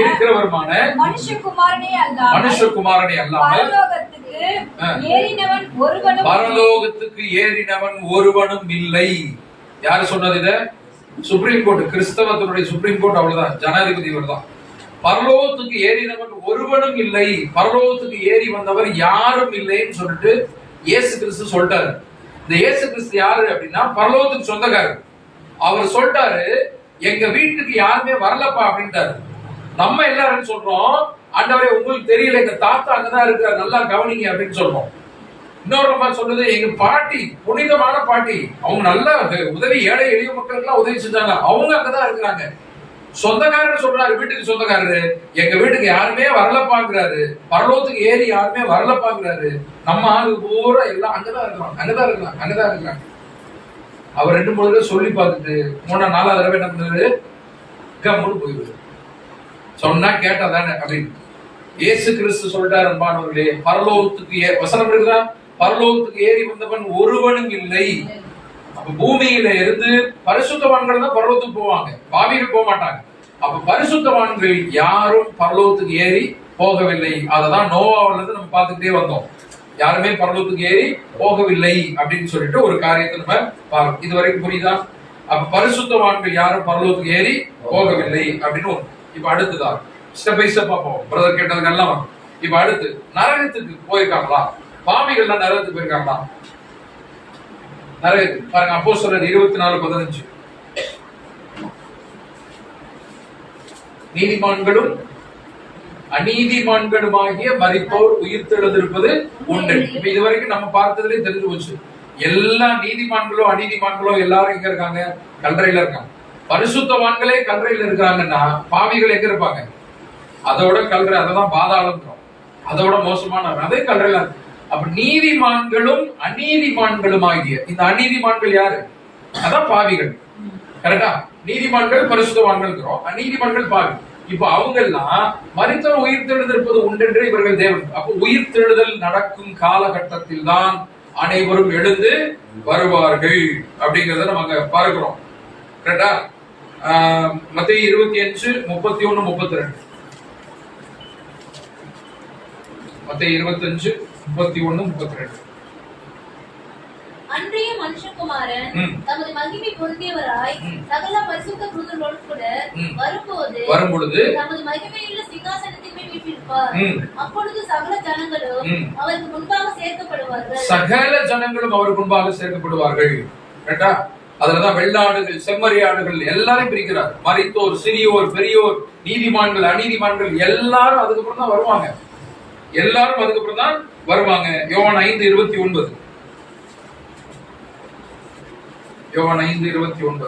இருக்கிறவருமான மனுஷகுமாரனே அல்லாமல் பரலோகத்துக்கு ஏறினவன் ஒருவனும் இல்லை. யாரு சொன்னது இத? சுப்ரீம் கோர்ட், கிறிஸ்தவத்தினுடைய சுப்ரீம் கோர்ட். அவ்வளவுதான், ஜனாதிபதி இவர்தான். பரலோகத்துக்கு ஏறினவன் ஒருவனும் இல்லை, பரலோகத்துக்கு ஏறி வந்தவர் யாரும் இல்லைன்னு சொல்லிட்டு இயேசு கிறிஸ்து சொல்லிட்டாரு. இந்த இயேசு கிறிஸ்து யாரு அப்படின்னா பரலோகத்துக்கு சொந்தக்காரர். அவர் சொல்லிட்டாரு, எங்க வீட்டுக்கு யாருமே வரலப்பா அப்படின்ட்டாரு. நம்ம எல்லாரும் சொல்றோம், ஆண்டவரே உங்களுக்கு தெரியல, எங்க தாத்தா அங்கதான் இருக்கிறார், நல்லா கவனிங்க அப்படின்னு சொல்றோம். இன்னொரு நம்ம சொல்றது, எங்க பாட்டி, புனிதமான பாட்டி, அவங்க நல்ல உதவி, ஏழை எளிய மக்களுக்கு எல்லாம் உதவி செஞ்சாங்க, அவங்க அங்கதான் இருக்கிறாங்க. சொந்தக்காரர் சொல்றாரு, வீட்டுக்கு சொந்தக்காரரு, எங்க வீட்டுக்கு யாருமே வரலப்பாங்கிறாரு, பரலோகத்துக்கு ஏறி யாருமே வரலப்பாங்கிறாரு. நம்ம ஆளு பூரா எல்லாம் அங்கதான் இருக்கிறாங்க. அவர் 2-3 தடவை சொல்லி பார்த்துட்டு 3-4 தடவை என்ன பண்ணாரு? கம்முன்னு போயிடுவாரு. சொன்னா கேட்டாதானே அப்படின்னு இயேசு கிறிஸ்து சொல்லிட்டாரு. அன்பானவர்களே, பரலோகத்துக்கு வசனம் இருக்குதா? பரலோகத்துக்கு ஏறி வந்தவன் ஒருவனும் இல்லை. அப்ப பூமியில இருந்து பரிசுத்தவான்கள் தான் பரலோகத்துக்கு போவாங்க, பாவிகள் போக மாட்டாங்க. அப்ப பரிசுத்தவான்கள் யாரும் பரலோகத்துக்கு ஏறி போகவில்லை. அததான் நோவாவில இருந்து நம்ம பார்த்துக்கிட்டே வந்தோம். யாருமே பரலோகத்துக்கு ஏறி போகவில்லை அப்படின்னு சொல்லிட்டு ஒரு காரியத்தை நம்ம பார்க்கணும். இது வரைக்கும் புரியுதா? அப்ப பரிசுத்தவான்கள் யாரும் பரலோகத்துக்கு ஏறி போகவில்லை அப்படின்னு ஒண்ணு. இப்ப அடுத்துதான் ஸ்டெப் பை ஸ்டெப்பா போவோம். பிரதர் கேட்டதுக்கெல்லாம் வரும். இப்ப அடுத்து நரகத்துக்கு போயிருக்காங்களா? பாவிகள்லாம் நரகத்துக்கு போயிருக்காங்களா? நரகத்துக்கு பாருங்க, அப்போஸ்தலர் 24:15. நீதிமான்களும் அநீதிமான்களுமாகிய மரித்தோர் உயிர்த்தெழுந்திருப்பது உண்டு. இப்ப இதுவரைக்கும் நம்ம பார்த்ததுலயே தெரிஞ்சு போச்சு. எல்லா நீதிமான்களோ அநீதிமான்களோ எல்லாரும் எங்க இருக்காங்க? கல்லறையில இருக்காங்க. பரிசுத்தவான்களே கல்லறையில இருக்காங்கன்னா பாவிகள் எங்க இருப்பாங்க? அதோட கல்லறை, அததான் பாதாளம், அதோட மோசமான அதே கல்லறையில. அப்ப நீதிமான்களும் அநீதிமான்களும் ஆகிய, இந்த அநீதிமான்கள் யாரு? அதான் பாவிகள். கரெக்டா? நீதிமான்கள் பரிசுத்தவான்கள் இருக்கிறோம், அநீதிமான்கள் பாவி. இப்ப அவங்க எல்லாம் மரித்தோர் உயிர்த்தெழுந்திருப்பது உண்டென்று இவர்கள் தேவன். அப்ப உயிர்த்தெழுதல் நடக்கும் காலகட்டத்தில் தான் அனைவரும் எழுந்து வருவார்கள் அப்படிங்கறத நம்ம பார்க்கிறோம். கரெக்டா? மத்தேயு 25:31-32. மத்தேயு 25:31-32. அன்றைய மனுஷகுமாரன் தமது மகிமை பொருந்தியவராய் சகல பரிசுத்த தூதர்களோடு கூட வரும்பொழுது தமது மகிமையுள்ள சிங்காசனத்தின் மேல் வீற்றிருப்பார். அப்பொழுது சகல ஜனங்களும் அவருக்கு முன்பாக சேர்க்கப்படுவார்கள். கரெக்டா? அதுலதான் வெள்ளாடுகள், செம்மறியாடுகள் எல்லாரும் பிரிக்கிறார். மரித்தோர், சிறியோர், பெரியோர், நீதிமான்கள், அநீதிமான்கள் எல்லாரும் அதுக்கப்புறம் தான் வருவாங்க. எல்லாரும் அதுக்கப்புறம் தான் வருவாங்க. யோவான் 5:29. யோவான் 5:29.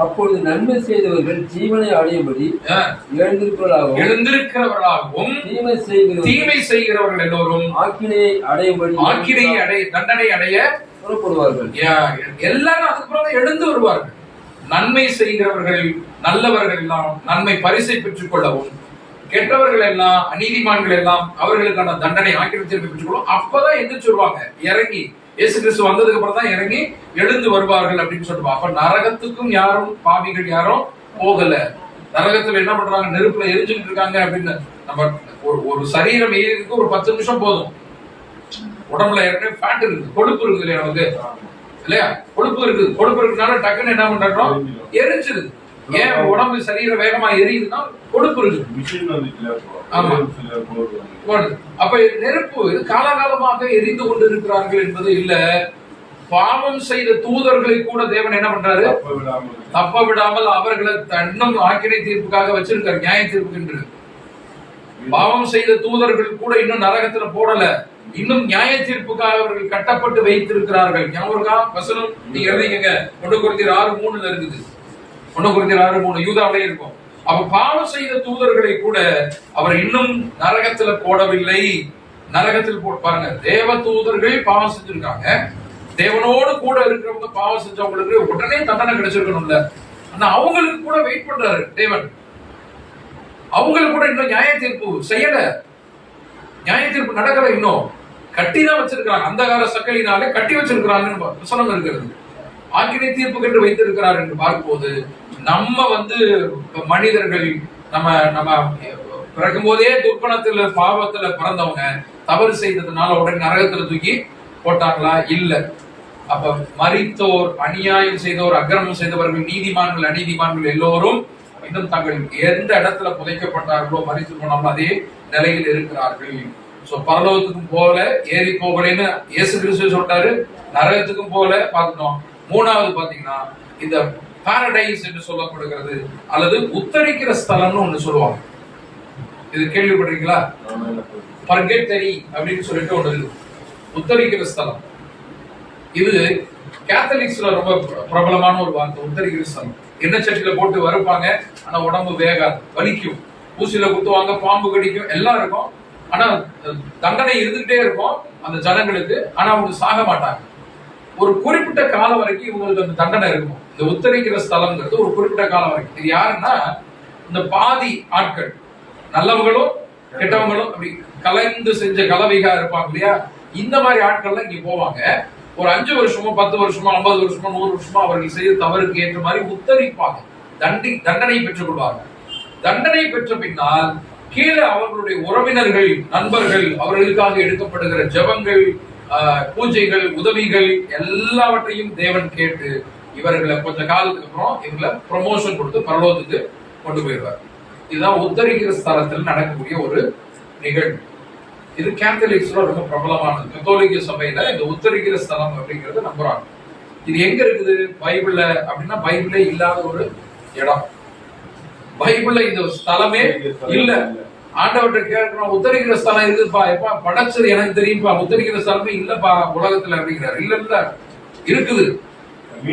அப்பொழுது நன்மை செய்தவர்கள் ஜீவனை அடையும்படி எழுந்திருக்கிறவர்களாகவும் தீமை செய்கிறவர்கள் எல்லோரும் ஆக்கினையை தண்டனை அடைய புறப்படுவார்கள். எல்லாரும் அதுக்கப்புறம் எழுந்து வருவார்கள். நன்மை செய்கிறவர்கள், நல்லவர்கள் எல்லாம் நன்மை பரிசை பெற்றுக் கொள்ளவும், கெட்டவர்கள் எல்லாம், அநீதிமான்கள் எல்லாம் அவர்களுக்கான தண்டனை ஆக்கினை திருப்பி பெற்றுக்கொள்ளும். அப்பதான் எந்திரிச்சு வருவாங்க. இறங்கி இயேசு கிறிஸ்து வந்ததுக்கு அப்புறம் தான் இறங்கி எழுந்து வருவார்கள் அப்படின்னு சொல்லுவாங்க. அப்ப நரகத்துக்கும் யாரும் பாவிகள் யாரும் போகல. நரகத்துல என்ன பண்றாங்க? நெருப்புல எரிஞ்சுக்கிட்டு இருக்காங்க அப்படின்னு. நம்ம ஒரு சரீரம் எரியுறதுக்கு ஒரு 10 நிமிஷம் போதும். உடம்புல ஏற்கனவே ஃபேட் இருக்கு, கொழுப்பு இருக்குது இல்லையா நமக்கு, இல்லையா? கொழுப்பு இருக்குனால டக்குன்னு என்ன பண்றோம்? எரிஞ்சிருது. ஏன் உடம்பு சரீரம் வேகமா எரியுதுன்னா கொழுப்பு இருக்கு. ஆமா, அப்ப நெருப்பு காலகாலமாக எரிந்து கொண்டு இருக்கிறார்கள் என்பது இல்ல. பாவம் செய்த தூதர்களை கூட தேவன் என்ன பண்றாரு? தப்ப விடாமல் அவர்களை தன்னும் ஆக்கினை தீர்ப்புக்காக வச்சிருக்காரு, நியாய தீர்ப்புக்கு. பாவம் செய்த தூதர்கள் கூட இன்னும் நரகத்துல போடல, இன்னும் நியாய தீர்ப்புக்காக அவர்கள் கட்டப்பட்டு வைத்திருக்கிறார்கள். ஞாபகம் வசனம் நீங்க எழுதிக்கங்க. 1 கொரிந்தியர் 6:3 இருக்குது. 1 கொரிந்தியர் 6:3 யூதாவிலே இருக்கும். அப்ப பாவம் செய்த தூதர்களை கூட அவர் இன்னும் நரகத்துல போடவில்லை. நரகத்தில் பாருங்க, தேவ தூதர்கள் பாவம் செஞ்சிருக்காங்க. தேவனோடு கூட இருக்கிறவங்க பாவம் செஞ்சவங்களுக்கு உடனே தண்டனை கிடைச்சிருக்கணும்ல. ஆனா அவங்களுக்கு கூட வெயிட் பண்றாரு தேவன். அவங்களுக்கு கூட இன்னும் நியாய தீர்ப்பு செய்யல, நியாய தீர்ப்பு நடக்கல, இன்னும் கட்டிதான் வச்சிருக்கிறாங்க. அந்த கால சக்கையினாலே கட்டி வச்சிருக்கிறாங்க வசனம் இருக்கிறது. ஆக்கினை தீர்ப்பு என்று வைத்திருக்கிறார் என்று பார்க்கும்போது நம்ம மனிதர்கள் நம்ம பிறக்கும் போதே துர்ப்பணத்துல பாவத்துல பிறந்தவங்க தவறு செய்ததுனால உடனே நரகத்துல தூக்கி போட்டாங்களா? இல்ல. அப்ப மரித்தோர், அநியாயம் செய்தோர், அக்கிரமம் செய்தவர்கள், நீதிமான்கள், அநீதிமான்கள் எல்லோரும் இன்னும் தங்கள் எந்த இடத்துல புதைக்கப்பட்டார்களோ, மரித்து போனாலும் அதே நிலையில் இருக்கிறார்கள். சோ பரலோகத்துக்கும் போல ஏறி போகலன்னு இயேசு கிறிஸ்து சொல்றாரு, நரகத்துக்கும் போல பார்த்துட்டோம். மூணாவது பாத்தீங்கன்னா இந்த பாரடைஸ் என்று சொல்லப்படுகிறது, அல்லது உத்தரிக்கிற ஸ்தலம்னு ஒண்ணு சொல்லுவாங்க. இது கேள்விப்பட்டிருக்கீங்களா? பர்கெட்டரி அப்படின்னு சொல்லிட்டு ஒண்ணு இருக்கு, உத்தரிக்கிற ஸ்தலம். இது கேத்தலிக்ஸ்ல ரொம்ப பிரபலமான ஒரு வார்த்தை, உத்தரிக்கிற ஸ்தலம். எண்ணெய் சட்டியில போட்டு வறுப்பாங்க, ஆனா உடம்பு வேகாது, வலிக்கும், ஊசியில குத்துவாங்க, பாம்பு கடிக்கும், எல்லாம் இருக்கும். ஆனா தண்டனை இருந்துகிட்டே இருக்கும் அந்த ஜனங்களுக்கு, ஆனா அவங்க சாக மாட்டாங்க. ஒரு குறிப்பிட்ட காலம் வரைக்கும் இவங்களுக்கு அந்த தண்டனை இருக்கும். இந்த உத்தரிக்கிற ஸ்தலம்ங்கிறது ஒரு குறிப்பிட்ட காலம் வரைக்கும். இது யாருன்னா இந்த பாதி ஆட்கள், நல்லவங்களும் கெட்டவங்களும் அப்படி கலந்து செஞ்ச கலவைகா இருப்பாங்க இல்லையா, இந்த மாதிரி ஆட்கள்லாம் இங்க போவாங்க. ஒரு 5 வருஷமோ 10 வருஷமோ 50 வருஷமோ 100 வருஷமோ அவர்கள் செய்த தவறுக்கு ஏற்ற மாதிரி உத்தரிப்பாங்க, தண்டனை பெற்றுக் கொள்வாங்க. தண்டனை பெற்ற பின்னால் கீழே அவர்களுடைய உறவினர்கள், நண்பர்கள், அவர்களுக்காக எடுக்கப்படுகிற ஜெபங்கள், பூஜைகள், உதவிகள் எல்லாவற்றையும் தேவன் கேட்டு இவர்களை கொஞ்ச காலத்துக்கு அப்புறம் இவங்களை ப்ரமோஷன் கொடுத்து பரலோகத்துக்கு கொண்டு போயிடுவார். இதுதான் உத்தரிக்கிற ஸ்தலத்தில் நடக்கக்கூடிய ஒரு நிகழ்வு. இது கேத்தலிக்ஸ்ல ரொம்ப பிரபலமானது. கத்தோலிக்க சபையில இந்த உத்தரிக்கிற ஸ்தலம் அப்படிங்கறது நம்புறாங்க. இது எங்க இருக்குது பைபிள்ல அப்படின்னா, பைபிளே இல்லாத ஒரு இடம். பைபிள்ல இந்த ஸ்தலமே இல்ல. ஆண்டவர்கிட்ட கேட்கிறோம், உத்தரிக்கிற ஸ்தலம் இருக்குப்பா, எப்பா படைச்சது எனக்கு தெரியும்பா, உத்தரிக்கிற ஸ்தலமே இல்லப்பா உலகத்துல அப்படிங்கிறாரு. இல்ல இல்ல இருக்குது.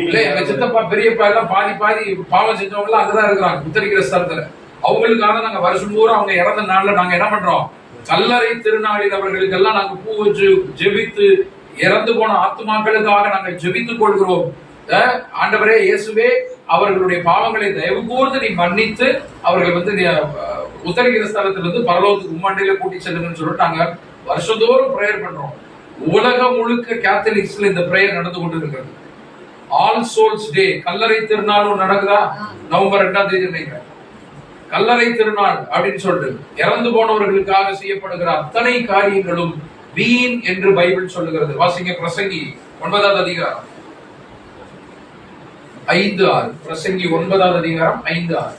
இல்ல எங்க சித்தப்பா பெரியப்பா எல்லாம் பாதி பாவம் செஞ்சவங்க எல்லாம் அங்கதான் இருக்கிறாங்க உத்தரிக்கிற ஸ்தலத்துல. அவங்களுக்காக நாங்க வருஷம் பூரா அவங்க இறந்த நாள்ல நாங்க என்ன பண்றோம், கல்லறை திருநாளில் அவர்களுக்கு எல்லாம் நாங்க பூ வச்சு ஜெபித்து, இறந்து போன ஆத்துமாக்களுக்காக நாங்கள் ஜெபித்துக் கொள்கிறோம். ஆண்டவரே இயேசுவே, அவர்களுடைய பாவங்களை தயவு கூர்ந்து நீ மன்னித்து அவர்கள் உத்தரிக்கிற ஸ்தலத்திலிருந்து பரலோகத்துக்கு உம்மண்டையில கூட்டி செல்லுங்கன்னு சொல்லிட்டு நாங்க வருஷந்தோறும் பிரேயர் பண்றோம். உலகம் முழுக்க கேத்தலிக்ஸ்ல இந்த பிரேயர் நடந்து கொண்டு இருக்கிறது. ஆல் சோல்ஸ் டே, கல்லறை திருநாளும் நடக்குதா, நவம்பர் 2ஆம் தேதி நினைக்கிறேன். கல்லறை திருநாள் அப்படின்னு சொல்லிட்டு இறந்து போனவர்களுக்காக செய்யப்படுகிற அத்தனை காரியங்களும் வீண் என்று பைபிள் சொல்லுகிறது. வாசிங்க பிரசங்கி 9ஆம் அதிகாரம் 5:6. பிரசங்கி 9ஆம் அதிகாரம் 5:6.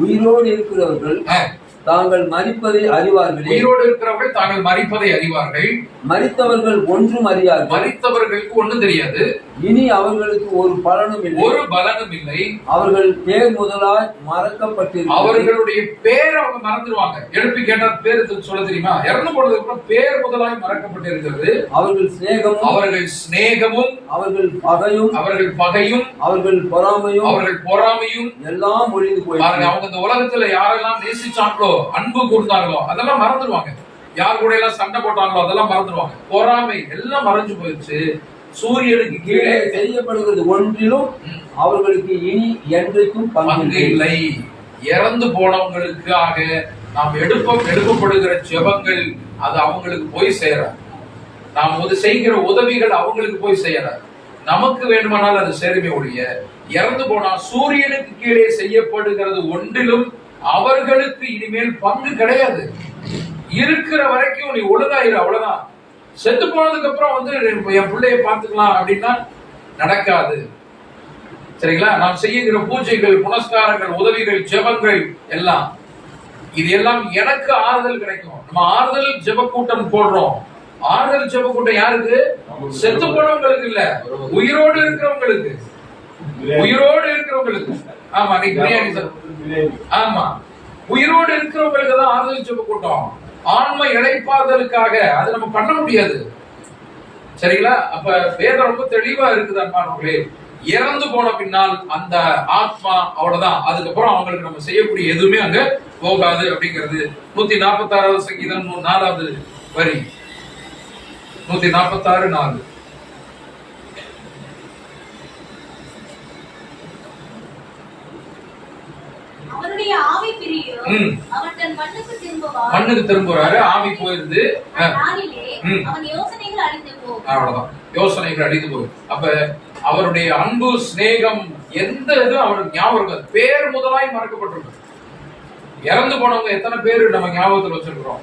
உயிரோடு இருக்கிறவர்கள் தாங்கள் மரிப்பதை அறிவார்கள். உயிரோடு இருக்கிறவர்கள் தாங்கள் மரிப்பதை அறிவார்கள். மரித்தவர்கள் ஒன்றும் அறியார்கள். மரித்தவர்களுக்கு ஒன்றும் தெரியாது. இனி அவர்களுக்கு ஒரு பலனும் இல்லை, ஒரு பலனும் இல்லை. அவர்கள் பேர் முதலாய் மறக்கப்பட்டிருக்கிறது. அவர்களுடைய பேர் அவங்க மறந்துடுவாங்க. எழுப்பி கேட்டா பேர் சொல்ல தெரியுமா? இறந்து போனதுக்கு அப்புறம் பேர் முதலாய் மறக்கப்பட்டிருக்கிறது. அவர்கள் சிநேகமும் அவர்கள் பகையும் அவர்கள் பொறாமையும் எல்லாம் ஒழிந்து போய் அவங்க இந்த உலகத்துல யாரெல்லாம் நேசிச்சாங்களோ, அன்பு கூர்ந்தாங்களோ அதெல்லாம் மறந்துடுவாங்க. யார் கூட எல்லாம் சண்டை போட்டாங்களோ அதெல்லாம் மறந்துடுவாங்க. பொறாமை எல்லாம் மறைஞ்சு போயிடுச்சு. சூரியனுக்கு கீழே செய்யப்படுகிறது ஒன்றிலும் அவர்களுக்கு இனி என்றைக்கும் பங்கு இல்லை. இறந்து போனவங்களுக்காக நாம் எடுக்கப்படுகிற ஜெபங்கள் அது அவங்களுக்கு போய் சேர, நாம் செய்கிற உதவிகள் அவங்களுக்கு போய் சேர, நமக்கு வேண்டுமானால் அது சேருமே ஒழிய, இறந்து போனா சூரியனுக்கு கீழே செய்யப்படுகிறது ஒன்றிலும் அவர்களுக்கு இனிமேல் பங்கு கிடையாது. இருக்கிற வரைக்கும் நீ ஒழுங்காயிரு, அவ்வளவுதான். செத்து போனதுக்கு அப்புறம் என் பிள்ளைய பார்த்துக்கலாம் அப்படின்னா நடக்காது. சரிங்களா? நாம் செய்கிற பூஜைகள், புனஸ்காரங்கள், உதவிகள், ஜெபங்கள் எல்லாம் இது எல்லாம் எனக்கு ஆறுதல் கிடைக்கும். நம்ம ஆறுதல் ஜெப கூட்டம் போடுறோம். ஆறுதல் ஜெப கூட்டம் யாருக்கு? செத்து போனவங்களுக்கு இல்ல, உயிரோடு இருக்கிறவங்களுக்கு. ஆமா, நீ பிரியாணி ஆமா, உயிரோடு இருக்கிறவங்களுக்கு தான் ஆறுதல் ஜெப கூட்டம். ஆன்ம இளைப்பாறுதலுக்காக அது நம்ம பண்ண முடியாது. சரிங்களா? அப்ப வேதம் ரொம்ப தெளிவா இருக்குது அன்பானவர்களே. இறந்து போன பின்னால் அந்த ஆத்மா அவ்வளவுதான். அதுக்கப்புறம் அவங்களுக்கு நம்ம செய்யக்கூடிய எதுவுமே அங்க போகாது அப்படிங்கிறது 146வது சங்கீதம் 4வது வரி. 146:4. அவருடைய ஆவி பிரியும், அவன் தன் மண்ணுக்கு திரும்புறாரு, ஆவி போயிருது. அவன் யோசனைகள் அழிந்து போகும். அவ்வளவுதான், யோசனைகள் அழிந்து போகுது. அப்ப அவருடைய அன்பு சிநேகம் எந்த இது அவருக்கு ஞாபகம் இருக்காது. பேர் முதலாய் மறக்கப்பட்டிருக்கு. இறந்து போனவங்க எத்தனை பேர் நம்ம ஞாபகத்துல வச்சிருக்கிறோம்?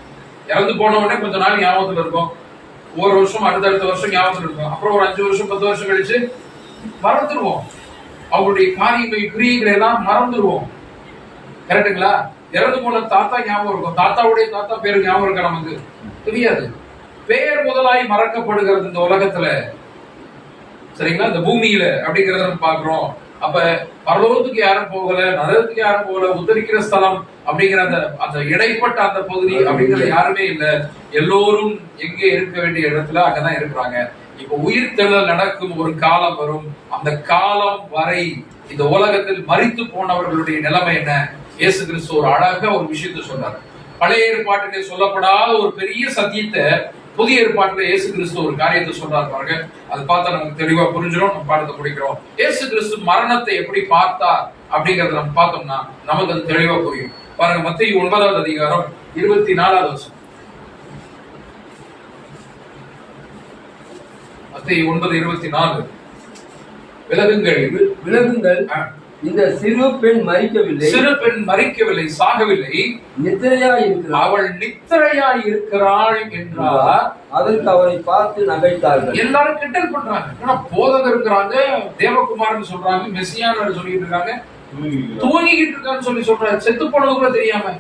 இறந்து போனவனே கொஞ்ச நாள் ஞாபகத்துல இருக்கும், ஒரு வருஷம் அடுத்தடுத்த வருஷம் ஞாபகத்துல இருக்கும், அப்புறம் ஒரு 5 வருஷம் 10 வருஷம் கழிச்சு மறந்துடுவோம். அவருடைய காரியங்கள் கிரியைகளை எல்லாம் மறந்துடுவோம். கரெக்டுங்களா? இறந்து போன தாத்தா ஞாபகம் இருக்கும், தாத்தாவுடைய தாத்தா பேரு ஞாபகம் இருக்கா? நமக்கு தெரியாது. பேர் முதலாய் மறக்கப்படுகிறது இந்த உலகத்துல, சரிங்களா? இந்த பூமியில அப்படிங்கறத நம்ம பாக்குறோம். அப்ப பரலோகத்துக்கு யாரும் போகல, நரகத்துக்கு யாரும் போகல, உத்தரிக்கிற ஸ்தலம் அப்படிங்கிற அந்த இடைப்பட்ட அந்த பகுதி அப்படிங்கிறது யாருமே இல்ல. எல்லோரும் எங்கே இருக்க வேண்டிய இடத்துல அங்கதான் இருக்கிறாங்க. இப்ப உயிர்த்தெழுதல் நடக்கும் ஒரு காலம் வரும். அந்த காலம் வரை இந்த உலகத்தில் மரித்து போனவர்களுடைய நிலைமை என்ன? இயேசு கிறிஸ்து ஒரு அழகா ஒரு விஷயத்த சொன்னார். பழைய ஏற்பாட்டிலே சொல்லப்படாத ஒரு பெரிய சத்தியத்தை புதிய ஏற்பாட்டில் இயேசு கிறிஸ்து ஒரு காரியத்தை சொல்றாரு பாருங்க. அதை பார்த்தா நமக்கு தெளிவா புரிஞ்சிடும். நம்ம பாடத்தை முடிக்கிறோம். இயேசு கிறிஸ்து மரணத்தை எப்படி பார்த்தார் அப்படிங்கறத நம்ம பார்த்தோம்னா நமக்கு அது தெளிவா புரியும். பாருங்க, மத்தேயு 9வது அதிகாரம் 24வது வசனம். மத்தேயு 9:24. விலகுங்கள், இந்த சிறு பெண் மரிக்கவில்லை, சாகவில்லை, அவள் நித்திரையாய் இருக்கிறாள் என்றார். அதற்கு அவரை பார்த்து நகைத்தார்கள். எல்லாரும் கிண்டல் பண்றாங்க. போதகர் இருக்கிறாங்க, தேவகுமார்னு சொல்றாங்க, மெசியான்னு சொல்லிட்டு இருக்காங்க, தூங்கிக்கிட்டு இருக்கான்னு சொல்றாரு, செத்து போனது கூட தெரியாம.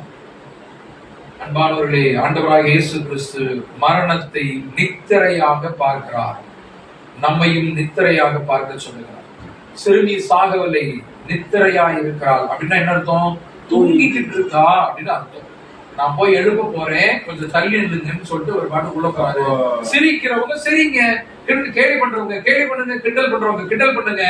அன்பானவர்களே, ஆண்டவராக இயேசு கிறிஸ்து மரணத்தை நித்திரையாக பார்க்கிறார், நம்மையும் நித்திரையாக பார்க்க சொல்லுகிறார். சிறுமி சாகவில்லை, நித்திரையா இருக்கிறாள் அப்படின்னா என்ன அர்த்தம்? தூங்கிக்கிட்டு இருக்கா அப்படின்னு அர்த்தம். நான் போய் எழுப்ப போறேன், கொஞ்சம் தள்ளி நில்லுங்கன்னு சொல்லிட்டு ஒரு பாட்டு உள்ள போறாரு. சிரிக்கிறவங்க சிரிங்க, கேலி பண்றவங்க கேலி பண்ணுங்க, கிண்டல் பண்றவங்க கிண்டல் பண்ணுங்க.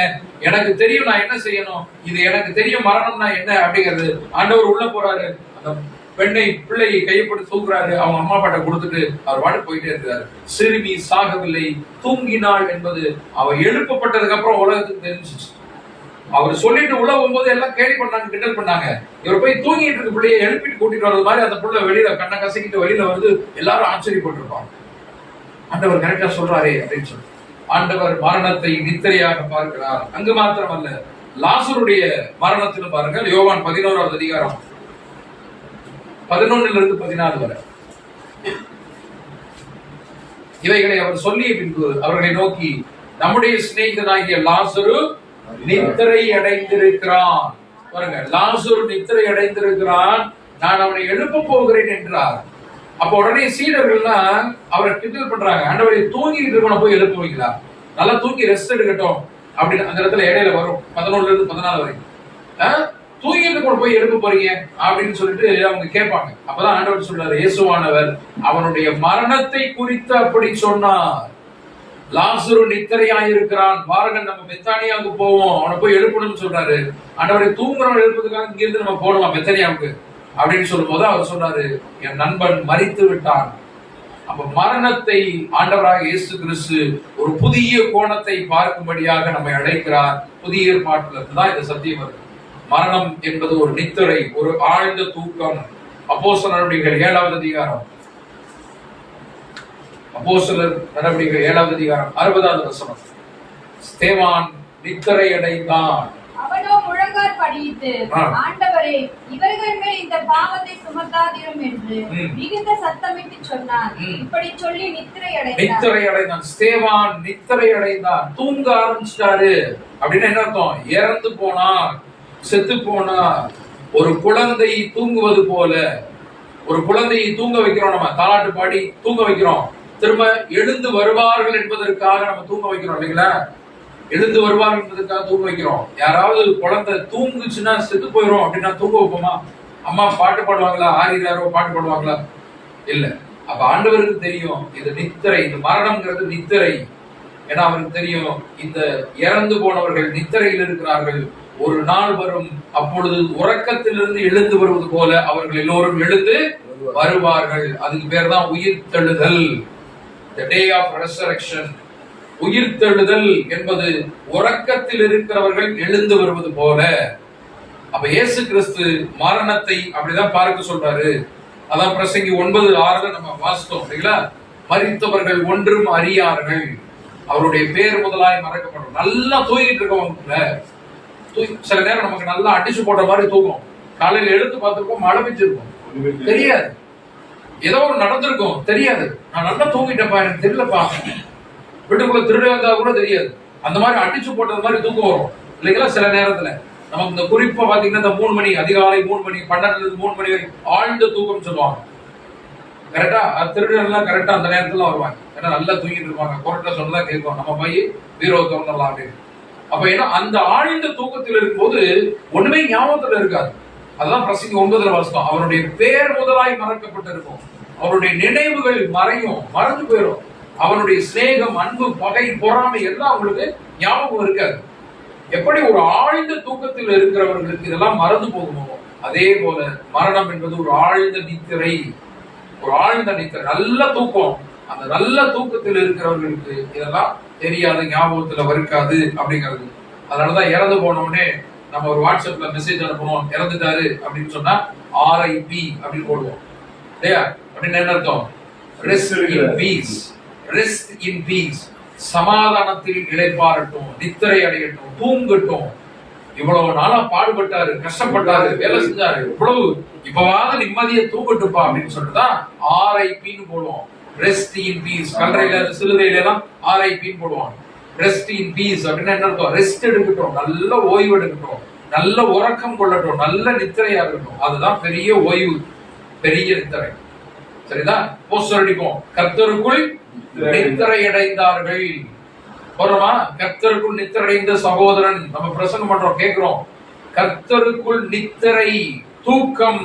எனக்கு தெரியும் நான் என்ன செய்யணும், இது எனக்கு தெரியும் மரணம்னா என்ன அப்படிங்கிறது. ஆண்டவர் உள்ள போறாரு, அந்த பெண்ணை பிள்ளையை கையப்பட்டு தூக்குறாரு, அவங்க அம்மா பாட்டை கொடுத்துட்டு அவர் பாட்டு போயிட்டே இருக்கிறாரு. சிறுமி சாகவில்லை, தூங்கினாள் என்பது அவ எழுப்பப்பட்டதுக்கு அப்புறம் உலகத்துக்கு தெரிஞ்சிச்சு. அவர் சொல்லிட்டு உள்ள போகும்போது எல்லாம் கேலி பண்ணாங்க, கிண்டல் பண்ணாங்க. இவர் போய் தூங்கிட்டு இருக்க பிள்ளையை எழுப்பிட்டு கூட்டிட்டு வர்றது மாதிரி அந்த பிள்ளை வெளியில கண்ணை கசக்கிட்டு வெளியில வந்து எல்லாரும் ஆச்சரியப்பட்டிருப்பாங்க. ஆண்டவர் கரெக்டா சொல்றாரே அப்படின்னு சொல்லி ஆண்டவர் மரணத்தை நித்திரையாக பார்க்கிறார். அங்கு மாத்திரமல்ல, லாசருடைய மரணத்திலும் பாருங்கள். யோவான் 11வது அதிகாரம் 11 - 14 வரை. இவைகளை அவர் சொல்லிய பின்பு அவர்களை நோக்கி, நம்முடைய சிநேகிதனாகிய லாசரு நித்திரை அடைந்திருக்கிறான். பாருங்க, லாசரு நித்திரை அடைந்திருக்கிறான், நான் அவனை எழுப்ப போகிறேன் என்றார். அப்ப உடனே சீடர்கள்லாம் அவரை கிண்டல் பண்றாங்க. ஆண்டவரை தூங்கிட்டு இருக்கவனை போய் எழுப்புவீங்களா? நல்லா தூங்கி ரெஸ்ட் எடுக்கட்டும் அப்படின்னு அந்த இடத்துல இடையில வரும் 11 - 14 வரை. தூங்கிட்டு கூட போய் எழுப்ப போறீங்க அப்படின்னு சொல்லிட்டு அவங்க கேட்பாங்க. அப்பதான் ஆண்டவர் சொல்றாரு, இயேசுவானவர் அவனுடைய மரணத்தை குறித்து அப்படி சொன்னார். லாசரு நித்திரையாயிருக்கிறான், வாருங்கள் நம்ம பெத்தானியாவுக்கு போவோம், அவனை போய் எழுப்பணும்னு சொல்றாரு. ஆண்டவரை தூங்குறவன் எழுப்பதுக்காக இங்கிருந்து நம்ம போடலாம் பெத்தானியாவுக்கு அப்படின்னு சொல்லும் போது அவர் சொல்றாரு, என் நண்பன் மரித்து விட்டான். அப்ப மரணத்தை ஆண்டவராக இயேசு கிறிஸ்து ஒரு புதிய கோணத்தை பார்க்கும்படியாக நம்மை அழைக்கிறார். புதிய ஏற்பாட்டுல தான் இந்த சத்தியம் வருது. மரணம் என்பது ஒரு நித்திரை, ஒரு ஆழ்ந்த தூக்கம். அப்போஸ்தலர் நடவடிக்கைகள் 7வது அதிகாரம், அப்போஸ்தலர் நடவடிக்கைகள் 7வது அதிகாரம் 60வது வசனம். ஸ்தேவான் நித்திரை அடைந்தான். அவனோ முழங்கால் படியிட்டு, ஆண்டவரே, இவர்கள் மேல் இந்த பாவத்தை சுமத்தாதிரும் என்று மிகுந்த சத்தமிட்டு சொன்னான். இப்படி சொல்லி நித்திரை அடைந்தான். ஸ்தேவான் நித்திரை அடைந்தான், தூங்க ஆரம்பிச்சிட்டாரு. அப்படின்னு என்ன அர்த்தம்? இறந்து போனார், செத்து போனார். ஒரு குழந்தை தூங்குவது போல, ஒரு குழந்தையை தூங்க வைக்கிறோம், நம்ம தாலாட்டு பாடி தூங்க வைக்கிறோம், திரும்ப எழுந்து வருவார்கள் என்பதற்காக நம்ம தூங்க வைக்கிறோம் இல்லைங்களா? எழுந்து வருவார்கள் என்பதற்காக தூங்க வைக்கிறோம். யாராவது குழந்தை தூங்குச்சுன்னா செத்து போயிடும் அப்படின்னா தூங்க வைப்போமா? அம்மா பாட்டு பாடுவாங்களா? ஆரியாரோ பாட்டு பாடுவாங்களா? இல்ல. அப்ப ஆண்டவருக்கு தெரியும் இது நித்திரை, இந்த மரணம்ங்கிறது நித்திரை. ஏன்னா அவருக்கு தெரியும் இந்த இறந்து போனவர்கள் நித்திரையில் இருக்கிறார்கள். ஒரு நாள் வரும், அப்பொழுது உறக்கத்திலிருந்து எழுந்து வருவது போல அவர்கள் எல்லோரும் எழுந்து வருவார்கள். அதுக்கு பேர் தான் உயிர்த்தெழுதல், the day of resurrection. உயிர்த்தெழுதல் என்பது உறக்கத்தில் இருக்கிறவர்கள் எழுந்து வருவது போல. அப்ப இயேசு கிறிஸ்து மரணத்தை அப்படிதான் பார்க்க சொல்றாரு. அதான் பிரசங்கி 9:6 நம்ம வாசித்தோம் இல்லைங்களா? மரித்தவர்கள் ஒன்றும் அறியார்கள், அவருடைய பேர் முதலாய் மறக்கப்படும். நல்லா தூங்கிட்டு இருக்கவங்க சில நேரம் நமக்கு நல்லா அடிச்சு போட்ட மாதிரி தூக்கம். காலையில எடுத்து பார்த்திருப்போம், மழை பெஞ்சிருக்கும், தெரியாது. ஏதோ ஒன்று நடந்திருக்கும், தெரியாது. நான் நல்லா தூங்கிட்டேன்ப்பா, எனக்கு தெரியலப்பா. வீட்டுக்குள்ள திருட வந்தா கூட தெரியாது. அந்த மாதிரி அடிச்சு போட்டது மாதிரி தூக்கம் வரும் இல்லைங்களா? சில நேரத்துல நமக்கு இந்த குறிப்பா பாத்தீங்கன்னா இந்த 3 மணி, அதிகாலை 3 மணி, 12 3 மணி வரை ஆழ்ந்த தூக்கம் சொல்லுவாங்க. கரெக்டா? திருடர் எல்லாம் கரெக்டா அந்த நேரத்துல வருவாங்க. ஏன்னா நல்லா தூங்கிட்டு இருப்பாங்க. கோர்ட்ல சொன்னதான் கேட்கும், நம்ம போய் பீரோ திறந்துடலாம் அப்படின்னு. அப்ப ஏன்னா அந்த ஆழ்ந்த தூக்கத்தில் இருக்கும்போது ஒண்ணுமே ஞாபகத்துல இருக்காது. அதான் பிரசங்கி 9 வருஷம் அவருடைய பேர் முதலாய் மறக்கப்பட்டிருக்கும். அவருடைய நினைவுகள் மறையும், மறந்து போயிடும். அவனுடைய சிநேகம், அன்பு, பகை, பொறாமை எல்லாம் அவங்களுக்கு ஞாபகம் இருக்காது. எப்படி ஒரு ஆழ்ந்த தூக்கத்தில் இருக்கிறவர்களுக்கு இதெல்லாம் மறந்து போகுமோ, அதே போல மரணம் என்பது ஒரு ஆழ்ந்த நித்திரை. ஒரு ஆழ்ந்த நித்திரை, நல்ல தூக்கம். அந்த நல்ல தூக்கத்தில் இருக்கிறவர்களுக்கு இதெல்லாம் தெரியாத, ஞாபகத்துல இருக்காது அப்படிங்கிறது. அதனாலதான் இறந்து போனோடனே நம்ம ஒரு வாட்ஸ்அப்ல மெசேஜ் அனுப்பணும், இறந்துட்டாரு அப்படின்னு சொன்னா RIP அப்படின்னு போடுவோம் இல்லையா? அப்படின்னு என்ன அர்த்தம்? Rest in peace, rest in peace. சமாதானத்தில் இளைப்பாறட்டும், நித்திரை அடையட்டும், தூங்கட்டும். இவ்வளவு நாளா பாடுபட்டாரு, கஷ்டப்பட்டாரு, வேலை செஞ்சாரு, இவ்வளவு இப்பவாவது நிம்மதியை தூக்கட்டுப்பா அப்படின்னு சொல்லிட்டுதான் RIPன்னு போடுவோம். Rest in piece. கல்லறையில சிலுவையில எல்லாம் RIPன்னு போடுவாங்க. ரெஸ்ட் இன் பீஸ் அப்படின்னு என்ன அர்த்தம்? ரெஸ்ட் எடுக்கட்டும், நல்ல ஓய்வு எடுக்கட்டும், நல்ல உறக்கம் கொள்ளட்டும், நல்ல நித்திரையா இருக்கட்டும். அதுதான் பெரிய ஓய்வு, பெரிய நித்திரை. சரிதான்? போஸ்டர் அடிப்போம், கர்த்தருக்குள் நித்திரை அடைந்தார்கள். போறோமா? கர்த்தருக்குள் நித்திரையடைந்த சகோதரன். நம்ம பிரசங்கம் பண்றோம், கேட்கிறோம். கர்த்தருக்குள் நித்திரை, தூக்கம்.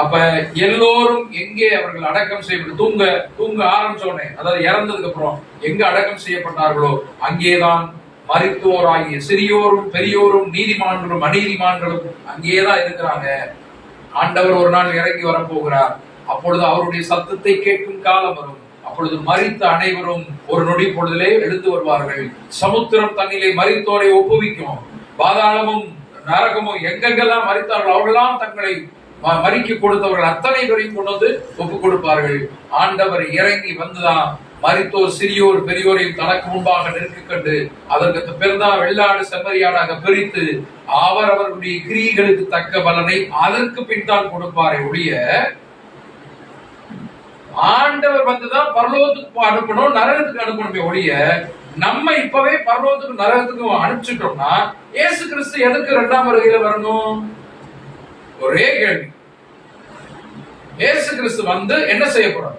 அப்ப எல்லோரும் எங்கே அவர்கள் அடக்கம் செய்யப்பட்டு தூங்க ஆரம்பிச்சோடனே, அதாவது இறந்ததுக்கு அப்புறம் எங்க அடக்கம் செய்யப்பட்டார்களோ அங்கேதான் மரித்தோராகிய சிறியோரும் பெரியோரும் நீதிமான்களும் அநீதிமான்களும் அங்கேதான் இருக்கிறாங்க. ஆண்டவர் ஒரு நாள் இறங்கி வரப்போகிறார். அப்பொழுது அவருடைய சத்தத்தை கேட்கும் காலம் வரும். அப்பொழுது மரித்த அனைவரும் ஒரு நொடி பொழுதிலே எழுந்து வருவார்கள். சமுத்திரம் தண்ணிலே மரித்தோரை ஒப்புவிக்கும். பாதாளமும் நரகமும் எங்கெங்கெல்லாம் மரித்தார்கள் அவர்களெல்லாம் தங்களை மறிக்க கொடுத்தவர்கள் அத்தனை பேரையும் கொண்டு வந்து ஒப்பு கொடுப்பார்கள். ஆண்டவர் இறங்கி வந்துதான் மரித்தோர் சிறியோர் பெரியோரையும் தனக்கு முன்பாக நிற்க கண்டு அதற்கு பிறந்தான் வெள்ளாடு செம்மறியாடாக பிரித்து அவர் அவர்களுடைய கிரியைகளுக்கு தக்க பலனை அதற்கு பின் தான் கொடுப்பாரே ஒழிய, ஆண்டவர் வந்துதான் பரலோகத்துக்கு அனுப்பணும், நரகத்துக்கு அனுப்பணுமே ஒழிய, நம்ம இப்பவே பரலோகத்துக்கு நரகத்துக்கு அனுப்பிச்சிட்டோம்னா இயேசு கிறிஸ்து எதுக்கு 2ஆம் வருகையில வரணும்? ஒரே கேள்வி. இயேசு கிறிஸ்து வந்து என்ன செய்ய போறார்?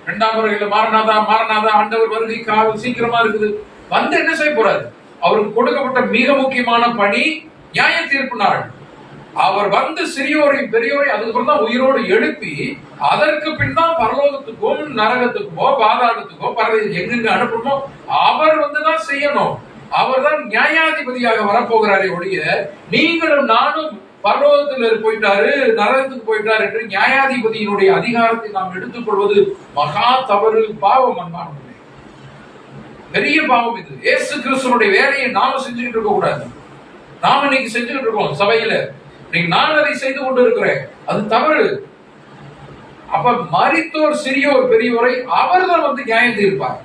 2ஆம் வருகையில மாறனாதா ஆண்டவர் வருகை காலம் சீக்கிரமா இருக்குது. வந்து என்ன செய்ய போறாரு? அவருக்கு கொடுக்கப்பட்ட மிக முக்கியமான பணி நியாய தீர்ப்பு நாள். அவர் வந்து சிறியோரையும் பெரியோரையும் அதுக்கப்புறம் தான் உயிரோடு எழுப்பி அதற்கு பின் தான் பரலோகத்துக்கோ நரகத்துக்கோ பாதாளத்துக்கோ எங்கெங்க அனுப்பணுமோ அவர் வந்துதான் செய்யணும். அவர் தான் நியாயாதிபதியாக வரப்போகிறாரே ஒழிய, நீங்களும் நானும் பரலோகத்தில் போயிட்டாரு நரகத்துக்கு போயிட்டாரு என்று நியாயாதிபதியினுடைய அதிகாரத்தை நாம் எடுத்துக்கொள்வது மகா தவறு, பாவம். அன்பானவர்களே, பெரிய பாவம் இது. இயேசு கிறிஸ்துவனுடைய வேலையை நாம செஞ்சுக்கிட்டு இருக்க கூடாது. நாம இன்னைக்கு செஞ்சுக்கிட்டு இருக்கோம் சபையில, இன்னைக்கு நான் அதை செய்து கொண்டு இருக்கிறேன், அது தவறு. அப்ப மரித்தோர் சிறியோர் பெரியோரை அவர் தான் வந்து நியாயம் தீர்ப்பார்.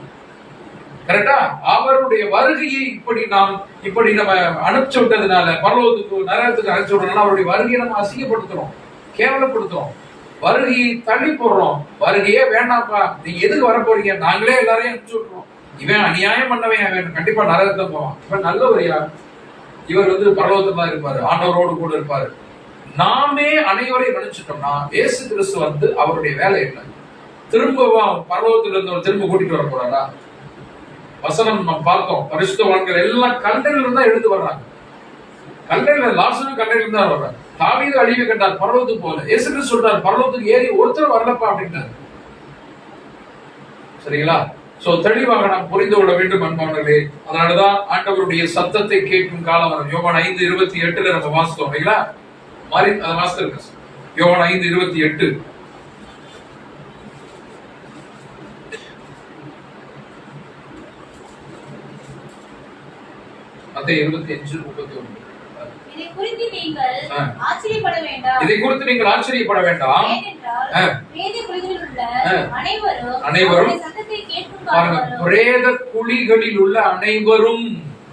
கரெக்டா? அவருடைய வருகையை இப்படி நம்ம அனுப்பிச்சு விட்டதுனால, பரலோகத்துக்கு நரகத்துக்கு அனுப்பிச்சு விட்டதுனால அவருடைய வருகையை நம்ம அசிங்கப்படுத்துறோம், கேவலப்படுத்துறோம், வருகையை தள்ளி போடுறோம். வருகையே வேண்டாம்ப்பா, நீங்க எதுக்கு வர போறீங்க, நாங்களே எல்லாரையும் அனுப்பிச்சு விட்டுறோம். இவன் அநியாயம் பண்ணவன், அவன் கண்டிப்பா நரகத்தை போவான். இவன் நல்லவரையா, இவர் வந்து பரலோகத்துல தான் இருப்பாரு, ஆண்டவரோடு கூட இருப்பாரு. நாமே அனைவரையும் நினைச்சிட்டோம்னா இயேசு கிறிஸ்து வந்து அவருடைய வேலை என்ன? திரும்ப பரலோகத்துல இருந்து திரும்ப கூட்டிட்டு வர போறாரா? வசனம் நம்ம பார்த்தோம், பரிசுத்தவான்கள் எல்லாம் கல்லறையில இருந்தா எடுத்து வர்றாங்க. கல்லறையில லாசரும் கல்லறையில இருந்தா வர்றாங்க. தாவீது அழிவை கண்டார் பரலோகத்துக்கு போல. இயேசு கிறிஸ்து சொல்றார் பரலோகத்துக்கு ஏறி ஒருத்தர் வரலப்பா அப்படின்ட்டாரு. சரிங்களா? சோ தெளிவாக நாம் புரிந்து கொள்ள வேண்டும் அன்பானவர்களே. அதனாலதான் ஆண்டவருடைய சத்தத்தை கேட்கும் காலம் வரும். யோவான் 5:28 நம்ம வாசித்தோம் இல்லைங்களா? மாறி அதை வாசித்திருக்க. யோவான் 5:28. மத்தேயு 25:31. இதை குறித்து நீங்கள் ஆச்சரியப்பட வேண்டாம். இதை குறித்து நீங்கள் ஆச்சரியப்பட வேண்டாம். ஏனென்றால் பிரேத குழிகளில் உள்ள அனைவரும் அனைவரும் சத்தத்தை கேட்கும் காலம் வரும். பிரேத குழிகளில் உள்ள அனைவரும்,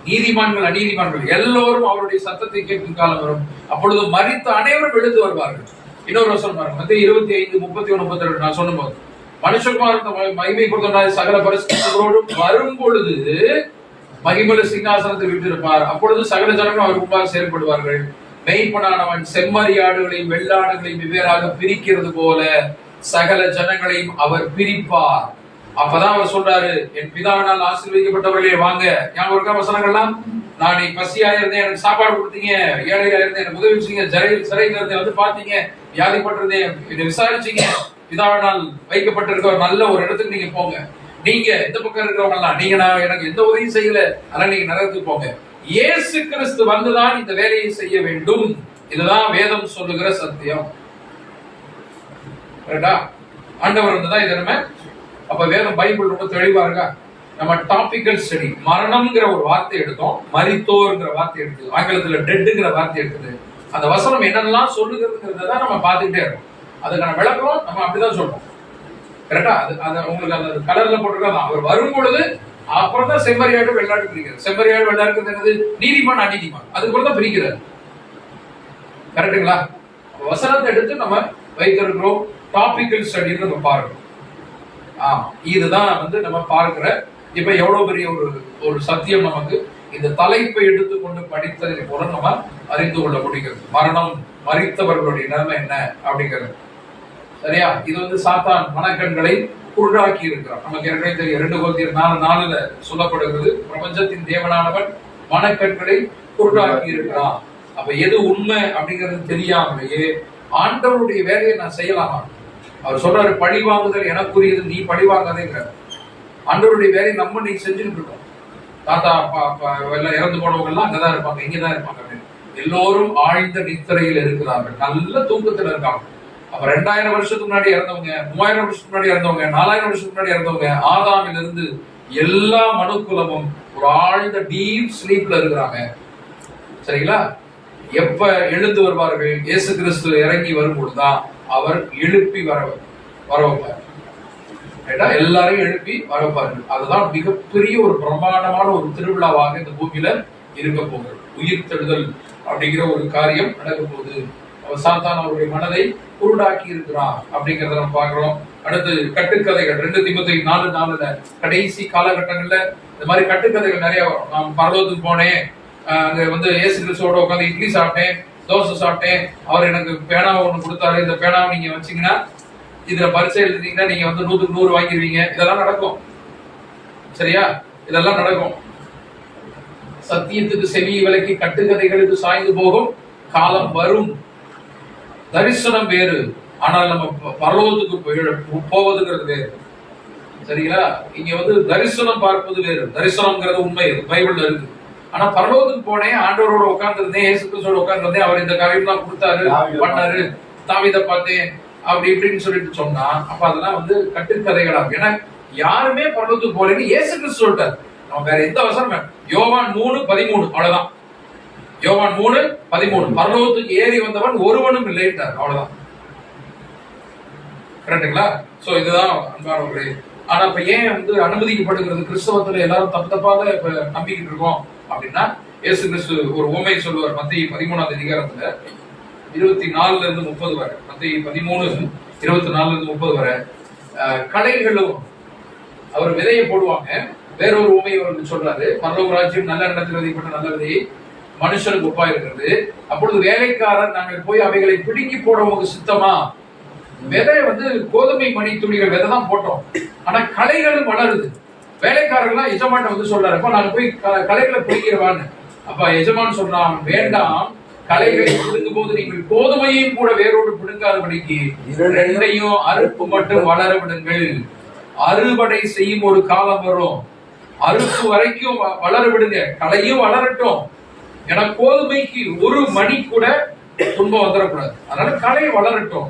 நீதிமான்கள் அநீதிமான்கள் எல்லோரும் அவருடைய சத்தத்தை கேட்கும் காலம் வரும். அப்பொழுது மரித்த அனைவரும் எழுந்து வருவார்கள். இன்னொரு வசனம் பாருங்க, மத்தேயு 25:31-32. நான் சொன்னபோது மனுஷகுமாரன் மகிமை கொடுத்த சகல பரிசுத்தரோடும் வரும் பொழுது மகிமையுள்ள சிங்காசனத்தை விட்டிருப்பார். அப்பொழுது சகல ஜனங்களும் அவர் முன்பாக செயல்படுவார்கள். மெய்ப்பனானவன் செம்மறியாடுகளையும் வெள்ளாடுகளையும் வெவ்வேறாக பிரிக்கிறது போல சகல ஜனங்களையும் அவர் பிரிப்பார். அப்பதான் அவர் சொல்றாரு, என் பிதாவினால் ஆசீர்வதிக்கப்பட்டவர்களே வாங்க. ஞாபகம் இருக்கா வசனங்கள்லாம்? நான் பசியா இருந்தேன், எனக்கு சாப்பாடு கொடுத்தீங்க. ஏழையா இருந்தேன், எனக்கு உதவி செய்யுங்க. சிறையில் இருந்தேன், வந்து பாத்தீங்க. வியாதிப்பட்டிருந்தேன், என்னை விசாரிச்சீங்க. பிதாவினால் வைக்கப்பட்டிருக்க ஒரு நல்ல ஒரு இடத்துக்கு நீங்க போங்க. நீங்க இந்த பக்கம் இருக்கிறவங்க எல்லாம், நீங்க நான் எனக்கு எந்த உதவியும் செய்யல, அதனால நீங்க நரகத்துக்கு போங்க. இயேசு கிறிஸ்து வந்துதான் இந்த வேலையை செய்ய வேண்டும். இதுதான் வேதம் சொல்லுகிற சத்தியம். ஆண்டவர் வந்துதான் இது. நம்ம அப்ப வேதம் பைபிள் ரொம்ப தெளிவா இருக்கா? நம்ம டாபிக்கல் ஸ்டடி, மரணம்ங்கிற ஒரு வார்த்தை எடுத்தோம், மரித்தோர்ங்கிற வார்த்தை எடுத்தது, ஆங்கிலத்துல டெட்ங்கிற வார்த்தை எடுத்தது. அந்த வசனம் என்னெல்லாம் சொல்லுகிறதுங்கிறத நம்ம பார்த்துக்கிட்டே இருக்கோம். அதுக்கான விளக்கம் நம்ம அப்படிதான் சொல்றோம். கரெக்டா? அது உங்களுக்கு அந்த கலர்ல போட்டிருக்கா? அவர் வரும் பொழுது அப்புறம் தான் செம்மறியாடு வெள்ளாடு பிரிக்கிறார். செம்மறியாடு வெள்ளாடு என்னது? நீதிமான் அநீதிமான், அதுக்கு தான் பிரிக்கிறார். கரெக்டுங்களா? வசனத்தை எடுத்து நம்ம வைத்திருக்கிறோம். டாபிக்கல் ஸ்டடி நம்ம பார்க்கணும். இதுதான் நம்ம பார்க்கிற இப்ப எவ்வளவு பெரிய ஒரு சத்தியம் நமக்கு இந்த தலைப்பை எடுத்துக்கொண்டு படித்ததை போல நம்ம அறிந்து கொள்ள முடிகிறது. மரணம், மரித்தவர்களுடைய நிலைமை என்ன அப்படிங்கிறது. சரியா? இது சாத்தான் மனக்கண்களை குருடாக்கி இருக்கிறான். நமக்கு ஏற்கனவே தெரியும், 2 Corinthians 4:4 சொல்லப்படுகிறது, பிரபஞ்சத்தின் தேவனானவன் மனக்கண்களை குருடாக்கி இருக்கிறான். அப்ப எது உண்மை அப்படிங்கிறது தெரியாமலேயே ஆண்டவருடைய வேலையை நான் செய்யலாமா? அவர் சொல்றாரு, பழி வாங்குதல் எனக்குரியது, நீ பழி வாங்காதேங்கிறார். ஆண்டவருடைய வேலையை நம்ம நீ செஞ்சுட்டு இருக்கோம். தாத்தா எல்லாம் இறந்து போனவங்க எல்லாம் அங்கதான் இருப்பாங்க, இங்கதான் இருப்பாங்க. எல்லோரும் ஆழ்ந்த நித்திரையில் இருக்கிறார்கள், நல்ல தூக்கத்துல இருக்காங்க. அப்ப 2000 வருஷத்துக்கு முன்னாடி இறந்தவங்க, 3000 வருஷத்துக்கு முன்னாடி இறந்தவங்க, 4000 வருஷத்துக்கு முன்னாடி இறந்தவங்க, ஆதாமில் இருந்து எல்லா மனுக்குலமும் ஒரு ஆழ்ந்த டீப் ஸ்லீப்ல இருக்கிறாங்க. சரிங்களா? எப்ப எழுந்து வருவார்கள்? இயேசு கிறிஸ்து இறங்கி வரும்பொழுதுதான் அவர் எழுப்பி வர வைப்பார். எல்லாரையும் எழுப்பி வரப்பார்கள். அதுதான் மிகப்பெரிய ஒரு பிரமாண்டமான ஒரு திருவிழாவாக இந்த பூமியில இருக்க போகிறது. உயிர் தெழுதல் அப்படிங்கிற ஒரு காரியம் நடக்க போகுது. சாத்தான் அவருடைய மனதை குருடாக்கி இருக்கிறான் அப்படிங்கறத நம்ம பாக்குறோம். அடுத்து கட்டுக்கதைகள் 2 Timothy 4:4 கடைசி காலகட்டங்கள்ல இந்த மாதிரி கட்டுக்கதைகள் நிறைய. நான் பரலோகத்துக்கு போனேன், அங்க இயேசு கிறிஸ்துவோட உட்காந்து இட்லி சாப்பிட்டேன், தோசை சாப்பிட்டேன், அவர் எனக்கு பேனாவை ஒண்ணு கொடுத்தாரு, இந்த பேனாவை நீங்க வச்சீங்கன்னா இதுல பரிசை எழுதிட்டீங்கன்னா நீங்க 100க்கு 100 வாங்கிடுவீங்க. இதெல்லாம் நடக்கும். சரியா? இதெல்லாம் நடக்கும். சத்தியத்துக்கு செவி விலக்கி கட்டுக்கதைகளுக்கு சாய்ந்து போகும் காலம் வரும். தரிசனம் வேறு, ஆனால் நம்ம பரலோகத்துக்கு போவதுங்கிறது வேறு. சரிங்களா? இங்க தரிசனம் பார்ப்பது வேறு. தரிசனம்ங்கிறது உண்மை, பைபிள்ல இருக்கு. ஆனா பரலோகத்துக்கு போனேன், ஆண்டவரோட உட்கார்ந்துருந்தேன், இயேசு கிறிஸ்துவோட உட்கார்ந்துருந்தேன், அவர் இந்த காரியம் தான் கொடுத்தாரு, பண்ணாரு, தாவீதை பார்த்தேன் அப்படி இப்படின்னு சொல்லிட்டு சொன்னா, அப்ப அதெல்லாம் கட்டுக்கதைகளாகும். ஏன்னா யாருமே பரலோகத்துக்கு போறேன்னு இயேசு கிறிஸ்து சொல்லிட்டாரு. நம்ம வேற எந்த அவசரம்? யோவான் 3:13 அவ்வளவுதான். யோவான் 3:13 பரலோகத்துக்கு ஏறி வந்தவன் ஒருவனும் இல்லைட்டார். அவ்வளவுதான். கரெக்டுங்களா? சோ இதுதான் அன்பானவர்களே. ஆனா இப்ப ஏன் அனுமதிக்கப்படுகிறது? கிறிஸ்தவத்துல எல்லாரும் தப்பாக இப்ப நம்பிக்கிட்டு இருக்கோம் அப்படின்னா, இயேசு கிறிஸ்து ஒரு உவமை சொல்லுவார். மத்தேயு 13ஆம் அதிகாரத்துல 24-30 வரை. மத்தேயு 13:24-30 வரை. கடைகளும் அவர் விதையை போடுவாங்க. வேறொரு உவமை அவருக்கு சொல்றாரு, பரலோக ராஜ்யம் நல்ல இடத்தில் விதைப்பட்ட நல்ல விதையை மனுஷனுக்கு ஒப்பா இருக்கிறது. அப்பொழுது வேலைக்காரர், நாங்கள் போய் அவைகளை பிடுங்கி போட உங்களுக்கு சித்தமா? விதை கோதுமை மணி துளிகள் விதை தான் போட்டோம், ஆனா களைகளும் வளருது. வேலைக்காரர்கள் எஜமான் சொல்றாரு, நாங்க போய் களைகளை பிடிக்கிறவான்னு. அப்ப எஜமான் சொல்றான், வேண்டாம், களைகளை பிடுங்கும் போது நீங்கள் கோதுமையையும் கூட வேரோடு பிடுங்காதபடிக்கு 2ஐயும் அறுப்பு மட்டும் வளர விடுங்கள். அறுவடை செய்யும் ஒரு காலம் வரும், அறுப்பு வரைக்கும் வளர விடுங்க, களையும் வளரட்டும். ஏன்னா கோதுமைக்கு ஒரு மணி கூட துன்பம் வந்துடக்கூடாது, அதனால களை வளரட்டும்.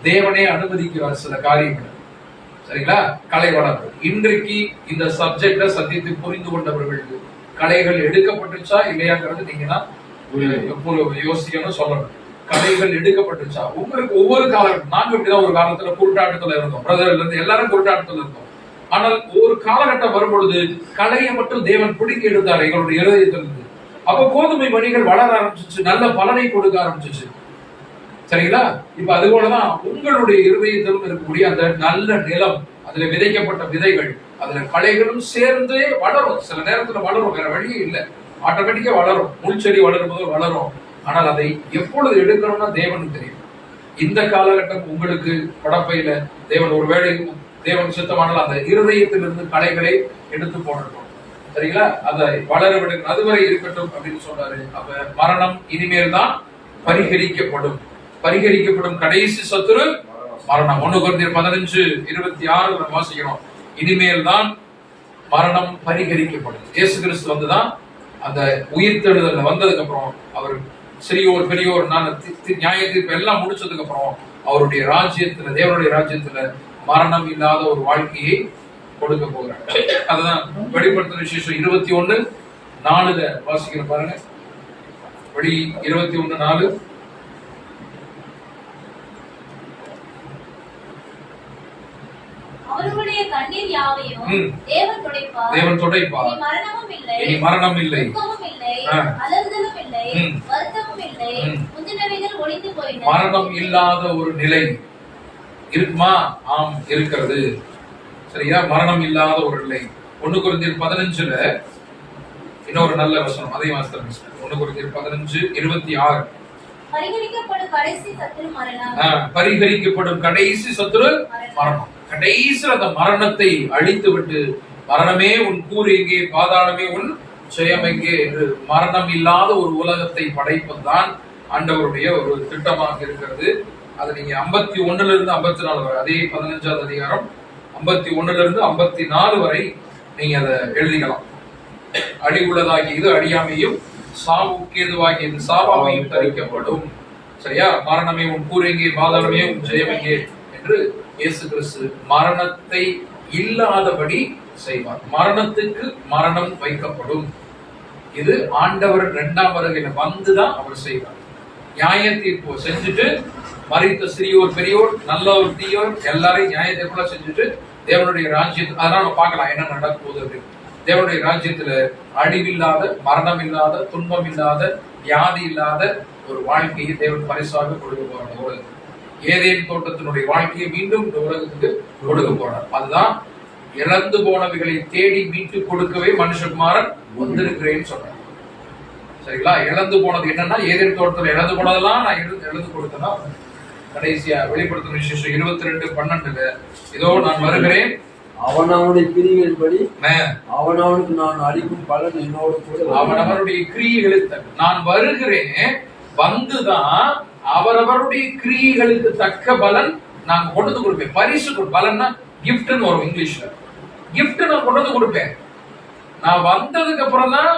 தேவனே அனுமதிக்கிறார் சில காரியங்கள். சரிங்களா? களை வளரும். இன்றைக்கு இந்த சப்ஜெக்ட சத்தியத்தை புரிந்து கொண்டவர்களுக்கு களைகள் எடுக்கப்பட்டுச்சா இல்லையாங்கிறது நீங்க தான் யோசிக்கணும் சொல்லணும். கலைகள் எடுக்கப்பட்டுச்சா உங்களுக்கு ஒவ்வொரு காலகட்டம். நாங்க இப்படிதான் ஒரு காலத்துல குருட்டாட்டத்துல இருந்தோம், பிரதர்ல இருந்து எல்லாரும் குருட்டாட்டத்துல இருந்தோம். ஆனால் ஒரு காலகட்டம் வரும்பொழுது கலையை மட்டும் தேவன் பிடிக்க எடுத்தார் எங்களுடைய இருதயத்திலிருந்து. அப்ப கோதுமை மணிகள் வளர ஆரம்பிச்சிச்சு, நல்ல பலனை கொடுக்க ஆரம்பிச்சிச்சு. சரிங்களா? இப்ப அது போலதான் உங்களுடைய இருதயத்திலும் இருக்கக்கூடிய அந்த நல்ல நிலம், அதுல விதைக்கப்பட்ட விதைகள், அதுல களைகளும் சேர்ந்து வளரும். சில நேரத்துல வளரும், வேற வழியே இல்லை, ஆட்டோமேட்டிக்கா வளரும். முள்செடி வளரும் போது வளரும். ஆனால் அதை எப்பொழுது எடுக்கணும்னா தேவனுக்கு தெரியும். இந்த காலகட்டம் உங்களுக்கு படப்பையில தேவன் ஒருவேளை தேவன் சுத்தமானால் அந்த இருதயத்திலிருந்து களைகளை எடுத்து போடட்டும். சரிங்களா? அதை வளர விடுங்க, அதுவரை இருக்கட்டும் அப்படின்னு சொல்றாரு. அப்ப மரணம் இனிமேல் தான் பரிகரிக்கப்படும். பரிகரிக்கப்படும் கடைசி சத்துரு மரணம். 1 கொரிந்தியர் 15:26 வாசிக்கிறோம். இனிமேல் தான் மரணம் பரிகரிக்கப்படும். இயேசு கிறிஸ்து வந்துதான் அந்த உயிர்த்தெழுதல் வந்ததுக்கு அப்புறம் அவர் சிறியோர் பெரியோர் நியாய தீர்ப்பு எல்லாம் முடிச்சதுக்கு அப்புறம் அவருடைய ராஜ்யத்துல, தேவனுடைய ராஜ்யத்துல மரணம் இல்லாத ஒரு வாழ்க்கையை கொடுக்க போகிறார். அதுதான் வெளிப்படுத்தின விசேஷம் 21:4 வாசிக்கிற பாருங்க. வெளி 21:4. அவர்களுடைய கண்ணீர் யாவையும் தேவன் துடைப்பார். தேவன் துடைப்பார். இனி மரணமும் இல்லை, இனி மரணம் இல்லை, துக்கமும் இல்லை, அலறுதலும் இல்லை, வருத்தமும் இல்லை, முந்தினவைகள் ஒழிந்து போயின. மரணம் இல்லாத ஒரு நிலை இருக்குமா? ஆம், இருக்கிறது. சரியா? மரணம் இல்லாத ஒரு நிலை. 1 கொரிந்தியர் 15 இன்னொரு நல்ல வசனம், அதே வாசிக்கிறேன். 1 கொரிந்தியர் 15:26. பரிகரிக்கப்படும் கடைசி சத்துரு மரணம். பரிகரிக்கப்படும் கடைசி சத்துரு மரணம். கடைசியில் அந்த மரணத்தை அழித்து விட்டு, மரணமே உன் கூறு எங்கே, பாதாளமே உன் ஜெயம் எங்கே என்று மரணம் இல்லாத ஒரு உலகத்தை படைப்பதுதான் ஆண்டவருடைய ஒரு திட்டமாக இருக்கிறது. அது நீங்க 51 54 வரை, அதே 15வது அதிகாரம் 51 54 வரை நீங்க அதை எழுதிக்கலாம். அழிவுள்ளதாகிய இது அழியாமையும், சாவுக்கு ஏதுவாகிய இது சாவாமையும் தரிக்கப்படும். சரியா? மரணமே உன் கூறு எங்கே, பாதாளமே உன் ஜெயம் எங்கே என்று இயேசு கிறிஸ்து மரணத்தை இல்லாதபடி செய்வார். மரணத்துக்கு மரணம் வைக்கப்படும். இது ஆண்டவர் 2ஆம் வருகையில வந்துதான் அவர் செய்வார். நியாய தீர்ப்பு செஞ்சுட்டு மரித்த சிறியோர் பெரியோர் நல்லோர் தீயோர் எல்லாரையும் நியாய தீர்ப்புல செஞ்சுட்டு தேவனுடைய ராஜ்யத்தில், அதனால நம்ம பார்க்கலாம் என்ன நடக்குது அப்படின்னு. தேவனுடைய ராஜ்யத்துல அழிவில்லாத, மரணம் இல்லாத, துன்பம் இல்லாத, வியாதி இல்லாத ஒரு வாழ்க்கையை தேவன் பரிசாக கொடுக்க போறார். ஏதேன் தோட்டத்தினுடைய வாழ்க்கையை மீண்டும் இந்த உலகத்துக்கு கொடுக்க போறார். அதுதான் இழந்து போனவைகளை தேடி மீட்டு கொடுக்கவே மனுஷகுமாரன் வந்திருக்கிறேன்னு சொல்றார். சரிங்களா? இழந்து போனது என்னன்னா, ஏதேன் தோட்டத்துல இழந்து போனதெல்லாம் நான் இழந்து கொடுத்தேன்னா, கடைசியா வெளிப்படுத்தின விசேஷம் 22:12 இதோ நான் வருகிறேன், அவனவனுடைய கிரியைகளின்படி அவனவனுக்கு நான் அளிக்கும் பலன் என்னோடு கூட, அவனவனுடைய கிரியைகளுக்கு நான் வருகிறேன், வந்துதான் அவரவருடைய கிரியைகளுக்கு தக்க பலன் நான் கொண்டு வந்து கொடுப்பேன். பரிசு பலன்னா கிஃப்ட்னு வரும் இங்கிலீஷ்ல. கிஃப்ட் நான் கொண்டு வந்து கொடுப்பேன். நான் வந்ததுக்கு அப்புறம் தான்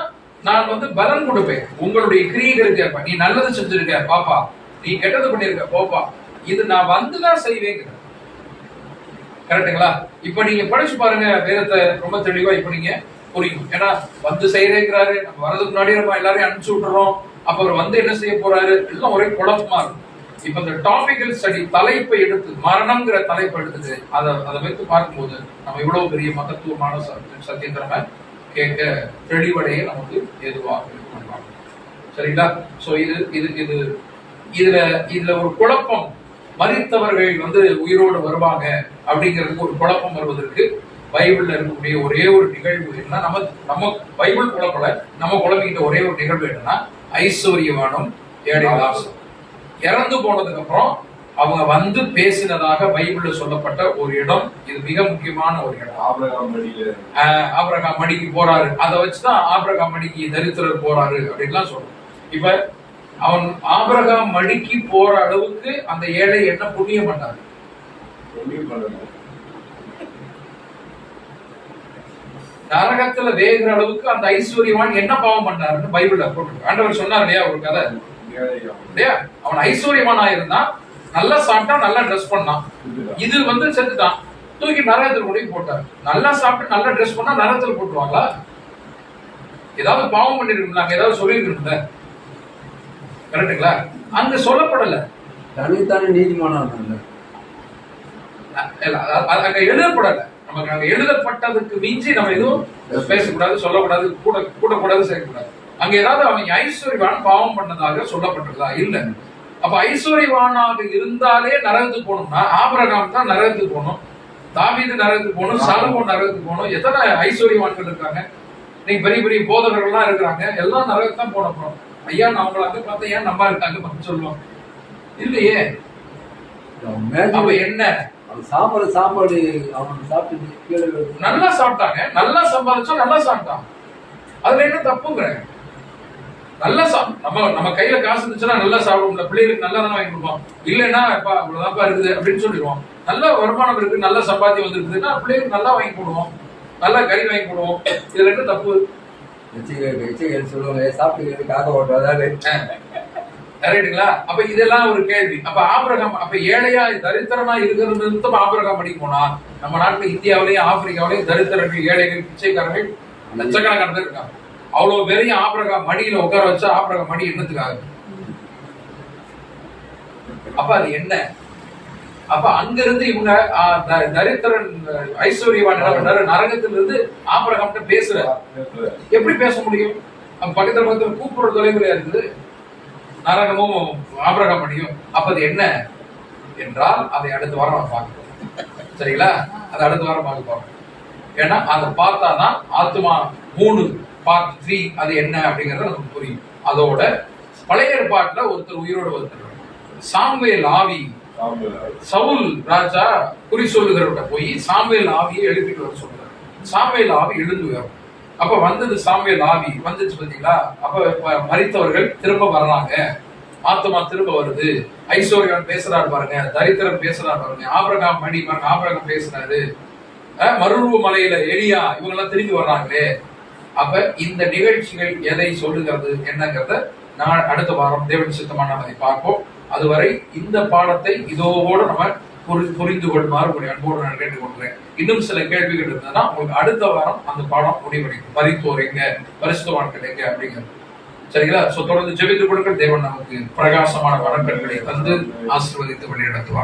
நான் வந்து பலன் கொடுப்பேன். உங்களுடைய கிரியைகளுக்கு ஏற்ப, நீ நல்லது செஞ்சிருக்க பாப்பா, நீ கெட்டது பண்ணிருக்க போப்பா, இது நான் வந்துதான் செய்வேங்க. கரெக்டுங்களா? இப்ப நீங்க படிச்சு பாருங்க வேதத்தை ரொம்ப தெளிவா. இப்ப நீங்க புரியும். ஏன்னா வந்து செய்யறேங்கிறாரு, நம்ம வரதுக்கு முன்னாடி நம்ம எல்லாரையும் அனுப்பிச்சு விட்டுறோம். அப்ப அவர் வந்து என்ன செய்ய போறாரு, எல்லாம் ஒரே குழப்பமா இருக்கும். இப்ப இந்த டாபிக்கல் ஸ்டடி தலைப்பை எடுத்து, மரணம்ங்கிற தலைப்பை எடுத்துட்டு அதை வைத்து பார்க்கும்போது நம்ம இவ்வளவு பெரிய மகத்துவமான சத்தியத்தை நம்ம கேட்க தெளிவடைய நமக்கு ஏதுவாக இருக்கும். சரிங்களா? சோ இதுல ஒரு குழப்பம், மரித்தவர்கள் வந்து உயிரோடு வருவாங்க அப்படிங்கிறதுக்கு ஒரு குழப்பம் வருவதற்கு பைபிள்ல இருக்கக்கூடிய ஒரே ஒரு நிகழ்வு என்ன, நம்ம பைபிள் குழப்பல, நம்ம குழம்பிக்கிட்ட ஒரே ஒரு நிகழ்வு என்னன்னா, ஐஸ்வர்யவானும் ஏழை லாசரும் இறந்து போனதுக்கு அப்புறம் அவங்க வந்து பேசினதாக பைபிள்ல சொல்லப்பட்ட ஒரு இடம். இது மிக முக்கியமான ஒரு இடம். ஆபிரகாம் மடிக்கு போறாரு, அதை வச்சுதான் ஆபிரகாம் மடிக்கு தரித்திரர் போறாரு அப்படின்லாம் சொல்றோம். இப்ப அவன் ஆபிரகாம் மடிக்கு போற அளவுக்கு அந்த ஏழை என்ன புண்ணியம் பண்ணாரு? நரகத்துல வேகிற அளவுக்கு அந்த ஐஸ்வர்யவான் என்ன பாவம் பண்ணாருன்னு பைபிள்ல போட்டு ஆண்டவர் சொன்னார் இல்லையா ஒரு கதை இல்லையா? அவன் ஐஸ்வர்யவானா இருந்தான், நல்லா சாப்பிட்டா, நல்லா ட்ரெஸ் பண்ணான். இது வந்து செத்துட்டான், தூக்கி நரகத்தில் கொண்டு போட்டார். நல்லா சாப்பிட்டு நல்லா ட்ரெஸ் பண்ணா நரகத்தில் போட்டுருவாங்களா? ஏதாவது பாவம் பண்ணிருக்கீங்களா? ஏதாவது சொல்லிருக்கீங்களா? கரெக்டுங்களா? அங்க சொல்லப்படல. தனித்தானே நீதிமானாக அங்க எழுதப்படல. நமக்கு அங்க எழுதப்பட்டதுக்கு மிஞ்சி நம்ம எதுவும் பேசக்கூடாது, சொல்லக்கூடாது, கூடக்கூடாது, செய்யக்கூடாது. அங்க ஏதாவது அவன் ஐஸ்வர்யவான் பாவம் பண்ணதாக சொல்லப்பட்டிருக்கா? இல்ல. அப்ப ஐஸ்வர்யவானாக இருந்தாலே நரகத்துக்கு போகணும்னா ஆபிரகாம் தான் நரகத்துக்கு போகணும், தாவீது நரகத்துக்கு போகணும், சாலமோன் நரகத்துக்கு போகணும். எத்தனை ஐஸ்வர்யவான்கள் இருக்காங்க? நீங்க பெரிய பெரிய போதகர்கள்லாம் இருக்கிறாங்க, எல்லாம் நரகத்தான் போனோம். ஐயா நான் உங்களை அங்க பார்த்தேன், ஏன் நம்ம இருக்காங்க சொல்லுவோம் இல்லையே. அப்ப என்ன சாப்பாடு அவங்க சாப்பிட்டு நல்லா சாப்பிட்டாங்க, நல்லா சம்பாதிச்சா நல்லா சாப்பிட்டாங்க, அதுல என்ன தப்புங்கிற? நல்லா நம்ம கையில காசு இருந்துச்சுன்னா நல்லா சாப்பிடுவோம், பிள்ளைகளுக்கு நல்லா தானே வாங்கி கொடுப்போம். இல்லைன்னா அவ்வளவுதான்ப்பா இருக்குது அப்படின்னு சொல்லிடுவோம். நல்ல வருமானம் இருக்கு, நல்ல சம்பாத்தியம் வந்துருக்குதுன்னா பிள்ளைகளுக்கு நல்லா வாங்கி போடுவோம், நல்லா கறி வாங்கி போடுவோம். இதுல என்ன தப்பு? சொல்லுவாங்க சாப்பிட்டு ஓட்டுறதாலே ரைட்டுங்களா? அப்ப இதெல்லாம் ஒரு கேள்வி. அப்ப ஆபிரகாம் அப்ப ஏழையா தரித்திரமா இருக்கிறது நிமித்தம் ஆபிரகாம் படி போனா நம்ம நாட்டுல இந்தியாவிலேயும் ஆப்பிரிக்காவிலேயும் தரித்திரர்கள், ஏழைகள், பிச்சைக்காரர்கள் லட்சக்கணக்கான பேர் இருக்காங்க. அவ்வளவு பெரிய ஆபிரகாம் மடியில உட்கார வச்சா ஆபிரகாம் மடி என்னத்துக்காக? அப்ப அது என்ன? அப்ப அங்கிருந்து இவங்க தரித்திரன் ஐஸ்வர்யவான் நரகத்திலிருந்து ஆபிரகாம் பேசுற எப்படி பேச முடியும்? பக்கத்துல கூப்பிடுற தொலைவில் இருக்குது நரகமும் ஆபிரகாம் மடியும். அப்ப அது என்ன என்றால் அதை அடுத்த வாரம் நம்ம பார்க்கிறோம். சரிங்களா? அதை அடுத்த வாரம் பார்க்க போறோம். ஏன்னா அதை பார்த்தாதான் ஆத்மா 3 பார்ட் 3 அது என்ன அப்படிங்கறது நமக்கு புரியும். அதோட பழைய ஏற்பாட்டுல ஒருத்தர் உயிரோடு ஒருத்தர் சாமுவேல் ஆவி, சவுல் ராஜா குறி சொல்லுகிறவர்கிட்ட போய் சாமுவேல் ஆவியை எழுப்பிட்டு வர சொல்றாரு. சாமுவேல் ஆவி எழுந்து வரும். அப்ப வந்தது சாமுவேல் ஆவி வந்துச்சு பாத்தீங்களா? அப்ப மரித்தவர்கள் திரும்ப வர்றாங்க, ஆத்மா திரும்ப வருது. ஐஸ்வர்யன் பேசுறாரு பாருங்க, தரித்திரன் பேசுறாரு பாருங்க, ஆபிரகாம் மணி பாருங்க, ஆபிரகாம் பேசுறாரு, மருவு மலையில எலியா இவங்க எல்லாம் திரும்பி வர்றாங்களே. அப்ப இந்த நிகழ்ச்சிகள் எதை சொல்லுகிறது என்னங்கிறத நான் அடுத்த வாரம் தேவன் சித்தமான அதை பார்ப்போம். அதுவரை இந்த பாடத்தை இதோட நம்ம புரிந்து கொள்ளுமாறு உங்களுடைய அன்போடு நான் கேட்டுக்கொள்கிறேன். இன்னும் சில கேள்விகள் இருந்ததுன்னா உங்களுக்கு அடுத்த வாரம் அந்த பாடம் முடிவடைக்கும். மரித்தோர் எங்க, பரிசுத்தவான்கள் எங்க அப்படிங்கிறது. சரிங்களா? தொடர்ந்து ஜெபித்துக் கொடுங்கள். தேவன் நமக்கு பிரகாசமான வரக்கல்களை தந்து ஆசீர்வதித்து வழி நடத்துவார்.